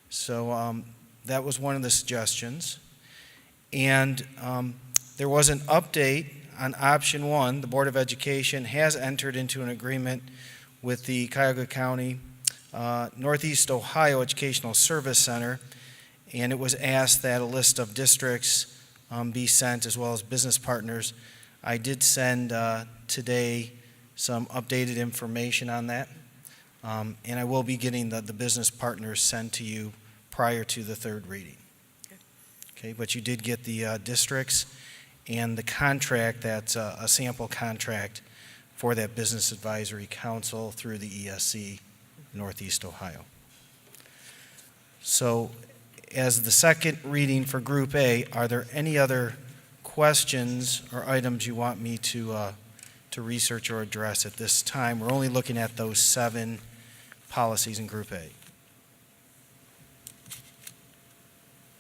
So that was one of the suggestions. And there was an update on option 1. The Board of Education has entered into an agreement with the Cuyahoga County Northeast Ohio Educational Service Center, and it was asked that a list of districts be sent, as well as business partners. I did send today some updated information on that, and I will be getting the business partners sent to you prior to the third reading. Okay, but you did get the districts and the contract. That's a sample contract for that Business Advisory Council through the ESC Northeast Ohio. So as the second reading for Group A, are there any other questions or items you want me to research or address at this time? We're only looking at those 7 policies in Group A.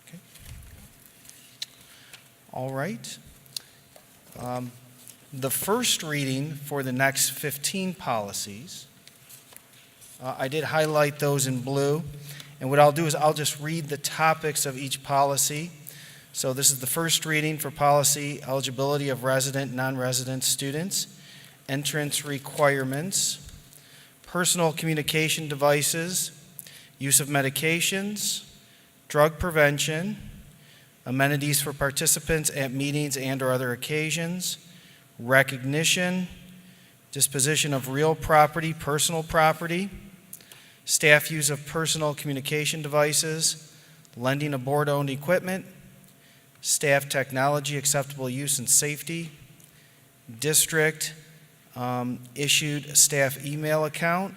Okay. All right. The first reading for the next 15 policies, I did highlight those in blue. And what I'll do is I'll just read the topics of each policy. So this is the first reading for policy eligibility of resident and non-resident students, entrance requirements, personal communication devices, use of medications, drug prevention, amenities for participants at meetings and or other occasions, recognition, disposition of real property, personal property, staff use of personal communication devices, lending of board-owned equipment, staff technology, acceptable use and safety, district issued staff email account,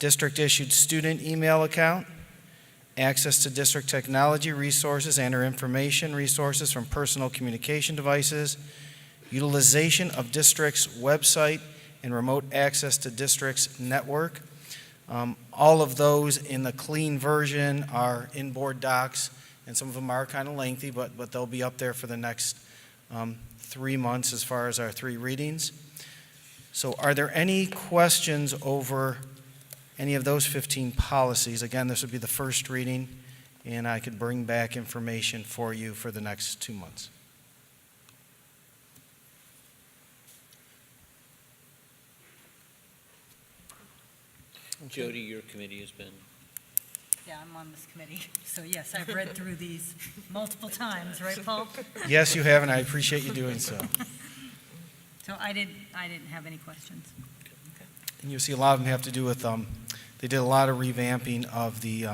district issued student email account, access to district technology resources and or information resources from personal communication devices, utilization of district's website and remote access to district's network. All of those in the clean version are in board docs, and some of them are kind of lengthy, but they'll be up there for the next 3 months as far as our 3 readings. So are there any questions over any of those 15 policies? Again, this would be the first reading, and I could bring back information for you for the next 2 months. Jody, your committee has been Yeah, I'm on this committee, so yes, I've read through these multiple times, right, Paul? Yes, you have, and I appreciate you doing so. So I didn't have any questions. And you see a lot of them have to do with, they did a lot of revamping of the,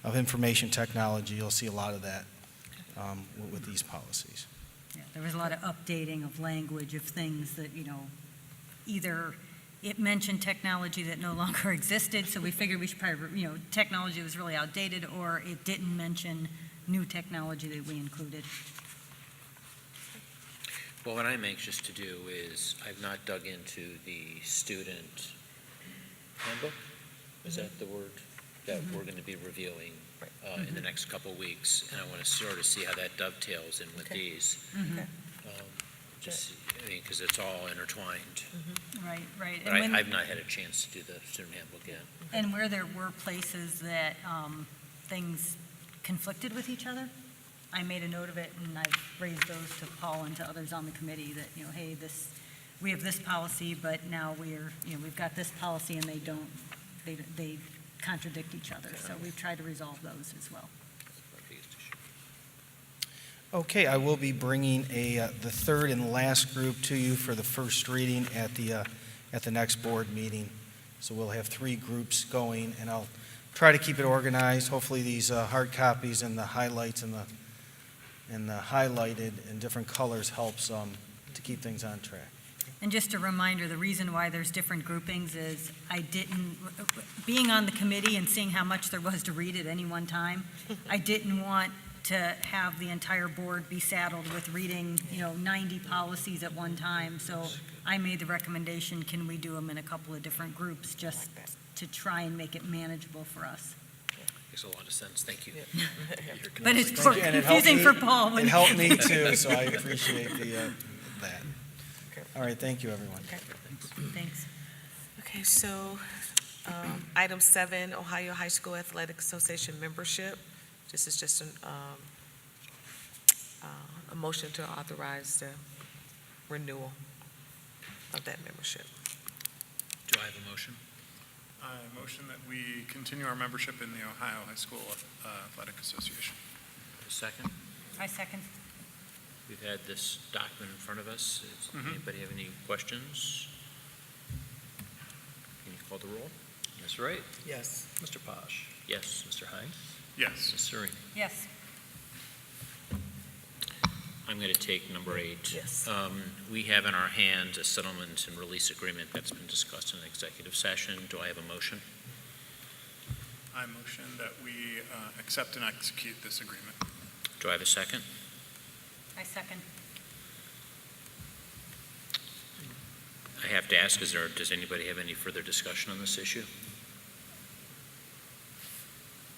of information technology. You'll see a lot of that with these policies. Yeah, there was a lot of updating of language of things that, either it mentioned technology that no longer existed, so we figured we should probably, technology was really outdated, or it didn't mention new technology that we included. Well, what I'm anxious to do is, I've not dug into the student handbook. Is that the word that we're going to be reviewing in the next couple of weeks? And I want to sort of see how that dovetails in with these. Because it's all intertwined. Right. But I've not had a chance to do the student handbook yet. And where there were places that things conflicted with each other, I made a note of it, and I've raised those to Paul and to others on the committee that, hey, we have this policy, but now we've got this policy, and they contradict each other. So we've tried to resolve those as well. Okay, I will be bringing the third and last group to you for the first reading at the next board meeting. So we'll have 3 groups going, and I'll try to keep it organized. Hopefully these hard copies and the highlights and the highlighted in different colors helps to keep things on track. And just a reminder, the reason why there's different groupings is being on the committee and seeing how much there was to read at any one time, I didn't want to have the entire board be saddled with reading, 90 policies at one time. So I made the recommendation, can we do them in a couple of different groups just to try and make it manageable for us? Makes a lot of sense. Thank you. But it's confusing for Paul. It helped me too, so I appreciate that. All right, thank you, everyone. Thanks. Okay, so item 7, Ohio High School Athletic Association membership. This is just a motion to authorize the renewal of that membership. Do I have a motion? I motion that we continue our membership in the Ohio High School Athletic Association. A second? I second. We've had this document in front of us. Does anybody have any questions? Can you call the roll? Ms. Wright? Yes. Mr. Posh? Yes. Mr. Hines? Yes. Ms. Serene? Yes. I'm going to take number 8. Yes. We have in our hands a settlement and release agreement that's been discussed in executive session. Do I have a motion? I motion that we accept and execute this agreement. Do I have a second? I second. I have to ask, does anybody have any further discussion on this issue?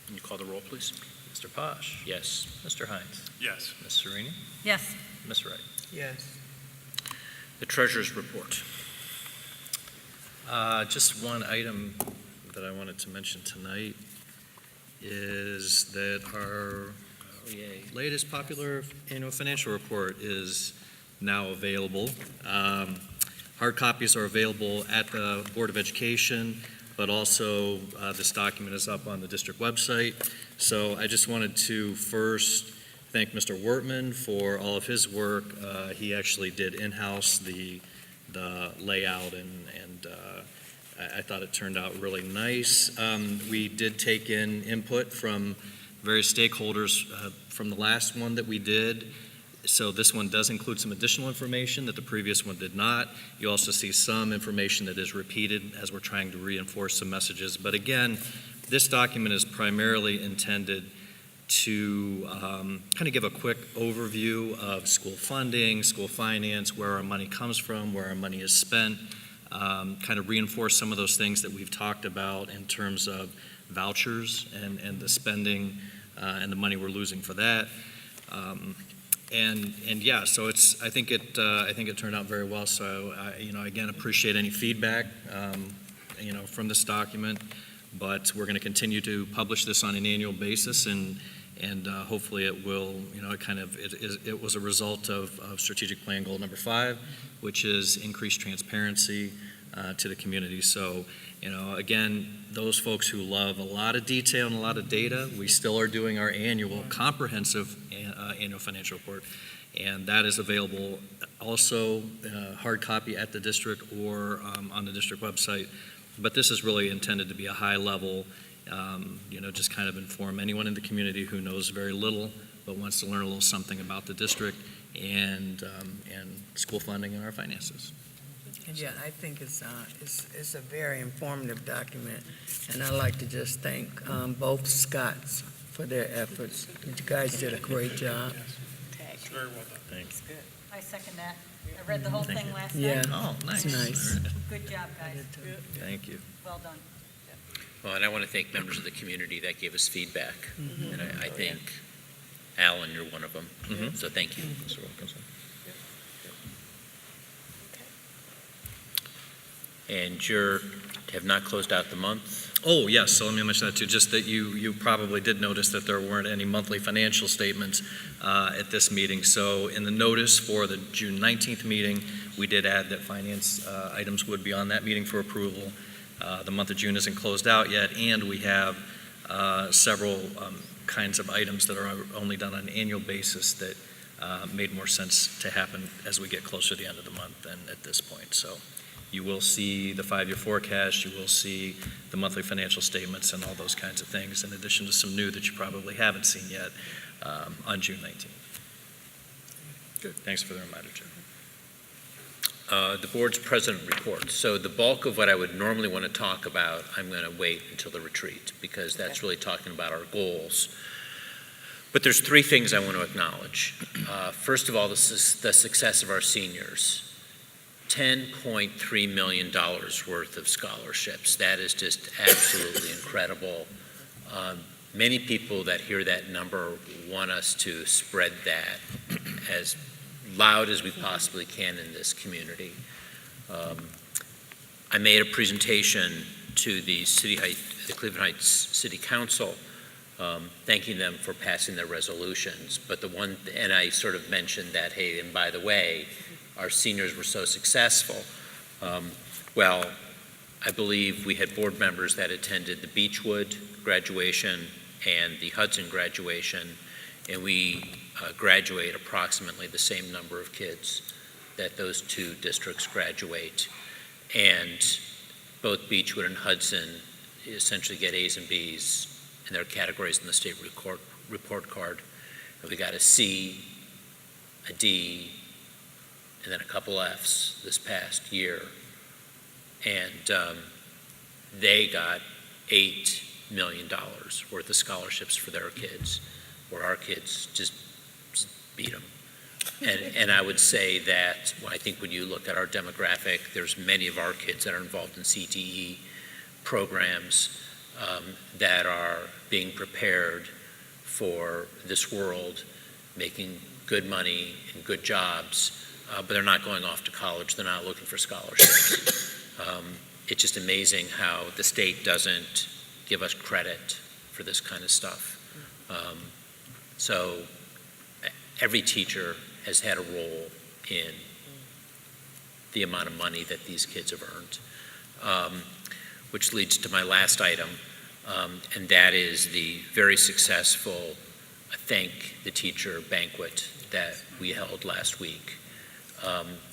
Can you call the roll, please? Mr. Posh? Yes. Mr. Hines? Yes. Ms. Serene? Yes. Ms. Wright? Yes. The treasurer's report. Just one item that I wanted to mention tonight is that our latest popular annual financial report is now available. Hard copies are available at the Board of Education, but also this document is up on the district website. So I just wanted to first thank Mr. Wortman for all of his work. He actually did in-house the layout, and I thought it turned out really nice. We did take in input from various stakeholders from the last one that we did. So this one does include some additional information that the previous one did not. You also see some information that is repeated as we're trying to reinforce some messages. But again, this document is primarily intended to kind of give a quick overview of school funding, school finance, where our money comes from, where our money is spent, kind of reinforce some of those things that we've talked about in terms of vouchers and the spending and the money we're losing for that. And yeah, so I think it turned out very well. So again, appreciate any feedback from this document. But we're going to continue to publish this on an annual basis, and hopefully it will. It was a result of strategic plan goal number 5, which is increased transparency to the community. So, again, those folks who love a lot of detail and a lot of data, we still are doing our annual comprehensive annual financial report, and that is available also hard copy at the district or on the district website. But this is really intended to be a high level, just kind of inform anyone in the community who knows very little but wants to learn a little something about the district and school funding and our finances. Yeah, I think it's a very informative document, and I'd like to just thank both Scotts for their efforts. You guys did a great job. It's very well done. Thanks. I second that. I read the whole thing last night. Yeah. Oh, nice. Nice. Good job, guys. Thank you. Well done. Well, and I want to thank members of the community that gave us feedback. And I think, Alan, you're one of them. So thank you. Mr. Wilkinson. And you have not closed out the month? Oh, yes, so let me mention that too, just that you probably did notice that there weren't any monthly financial statements at this meeting. So in the notice for the June 19th meeting, we did add that finance items would be on that meeting for approval. The month of June isn't closed out yet, and we have several kinds of items that are only done on an annual basis that made more sense to happen as we get closer to the end of the month than at this point. So you will see the 5-year forecast, you will see the monthly financial statements and all those kinds of things, in addition to some new that you probably haven't seen yet on June 19th. Good. Thanks for the reminder, Jim. The board's president report. So the bulk of what I would normally want to talk about, I'm going to wait until the retreat, because that's really talking about our goals. But there's 3 things I want to acknowledge. First of all, this is the success of our seniors. $10.3 million worth of scholarships. That is just absolutely incredible. Many people that hear that number want us to spread that as loud as we possibly can in this community. I made a presentation to the Cleveland Heights City Council, thanking them for passing their resolutions. But and I sort of mentioned that, hey, and by the way, our seniors were so successful. Well, I believe we had board members that attended the Beechwood graduation and the Hudson graduation, and we graduate approximately the same number of kids that those 2 districts graduate. And both Beechwood and Hudson essentially get A's and B's in their categories in the state report card. And we got a C, a D, and then a couple F's this past year. And they got $8 million worth of scholarships for their kids, where our kids just beat them. And I would say that I think when you look at our demographic, there's many of our kids that are involved in CTE programs that are being prepared for this world, making good money and good jobs. But they're not going off to college. They're not looking for scholarships. It's just amazing how the state doesn't give us credit for this kind of stuff. So every teacher has had a role in the amount of money that these kids have earned, which leads to my last item, and that is the very successful Thank the Teacher banquet that we held last week.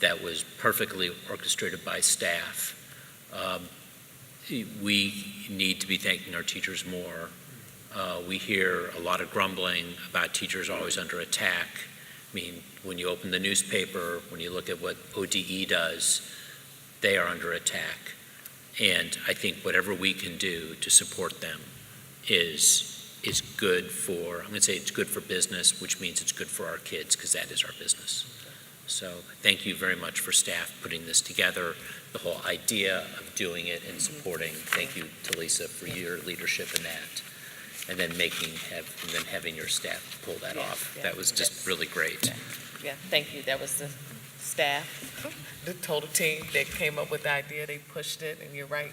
That was perfectly orchestrated by staff. We need to be thanking our teachers more. We hear a lot of grumbling about teachers always under attack. I mean, when you open the newspaper, when you look at what ODE does, they are under attack. And I think whatever we can do to support them is good for, I'm going to say it's good for business, which means it's good for our kids, because that is our business. So thank you very much for staff putting this together, the whole idea of doing it and supporting. Thank you to Lisa for your leadership in that, and then having your staff pull that off. That was just really great. Yeah, thank you. That was the staff, the total team that came up with the idea. They pushed it, and you're right,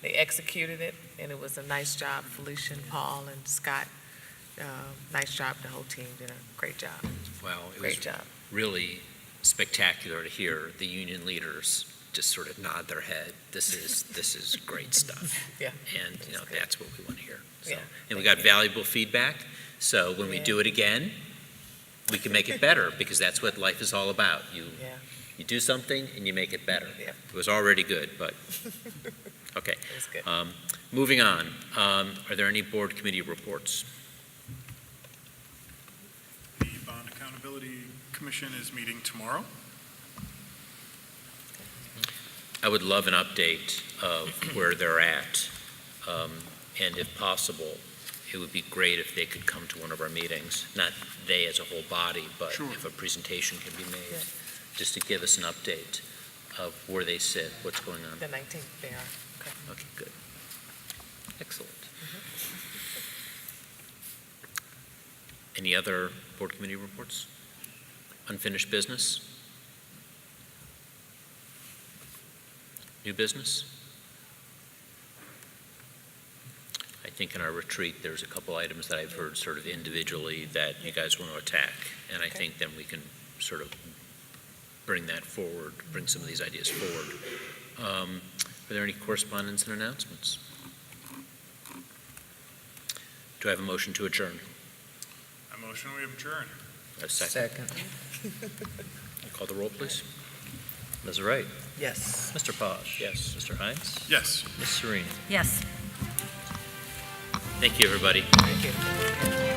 they executed it, and it was a nice job. Felicia and Paul and Scott, nice job. The whole team did a great job. Well, it Great was job. really spectacular to hear the union leaders just sort of nod their head. This is great stuff. Yeah. And, you know, good. that's what we want to hear. So, Yeah. and we got valuable feedback, so when we do it again, we can make it better, because that's what life is all about. You do something and you make it better. Yeah. It was already good, but, okay. It was good. Moving on, are there any board committee reports? The Bond Accountability Commission is meeting tomorrow. I would love an update of where they're at, and if possible, it would be great if they could come to one of our meetings, not they as a whole body, but Sure. if a presentation can be made, just to give us an update of where they sit, what's going on. The 19th, they are. Okay. Okay, good. Excellent. Any other board committee reports? Unfinished business? New business? I think in our retreat, there's a couple items that I've heard sort of individually that you guys want to attack, and I think then we can sort of bring that forward, bring some of these ideas forward. Are there any correspondence and announcements? Do I have a motion to adjourn? I motion we adjourn. A second. Call the roll, please. Ms. Wright? Yes. Mr. Posh? Yes. Mr. Hines? Yes. Ms. Sereni? Yes. Thank you, everybody. Thank you.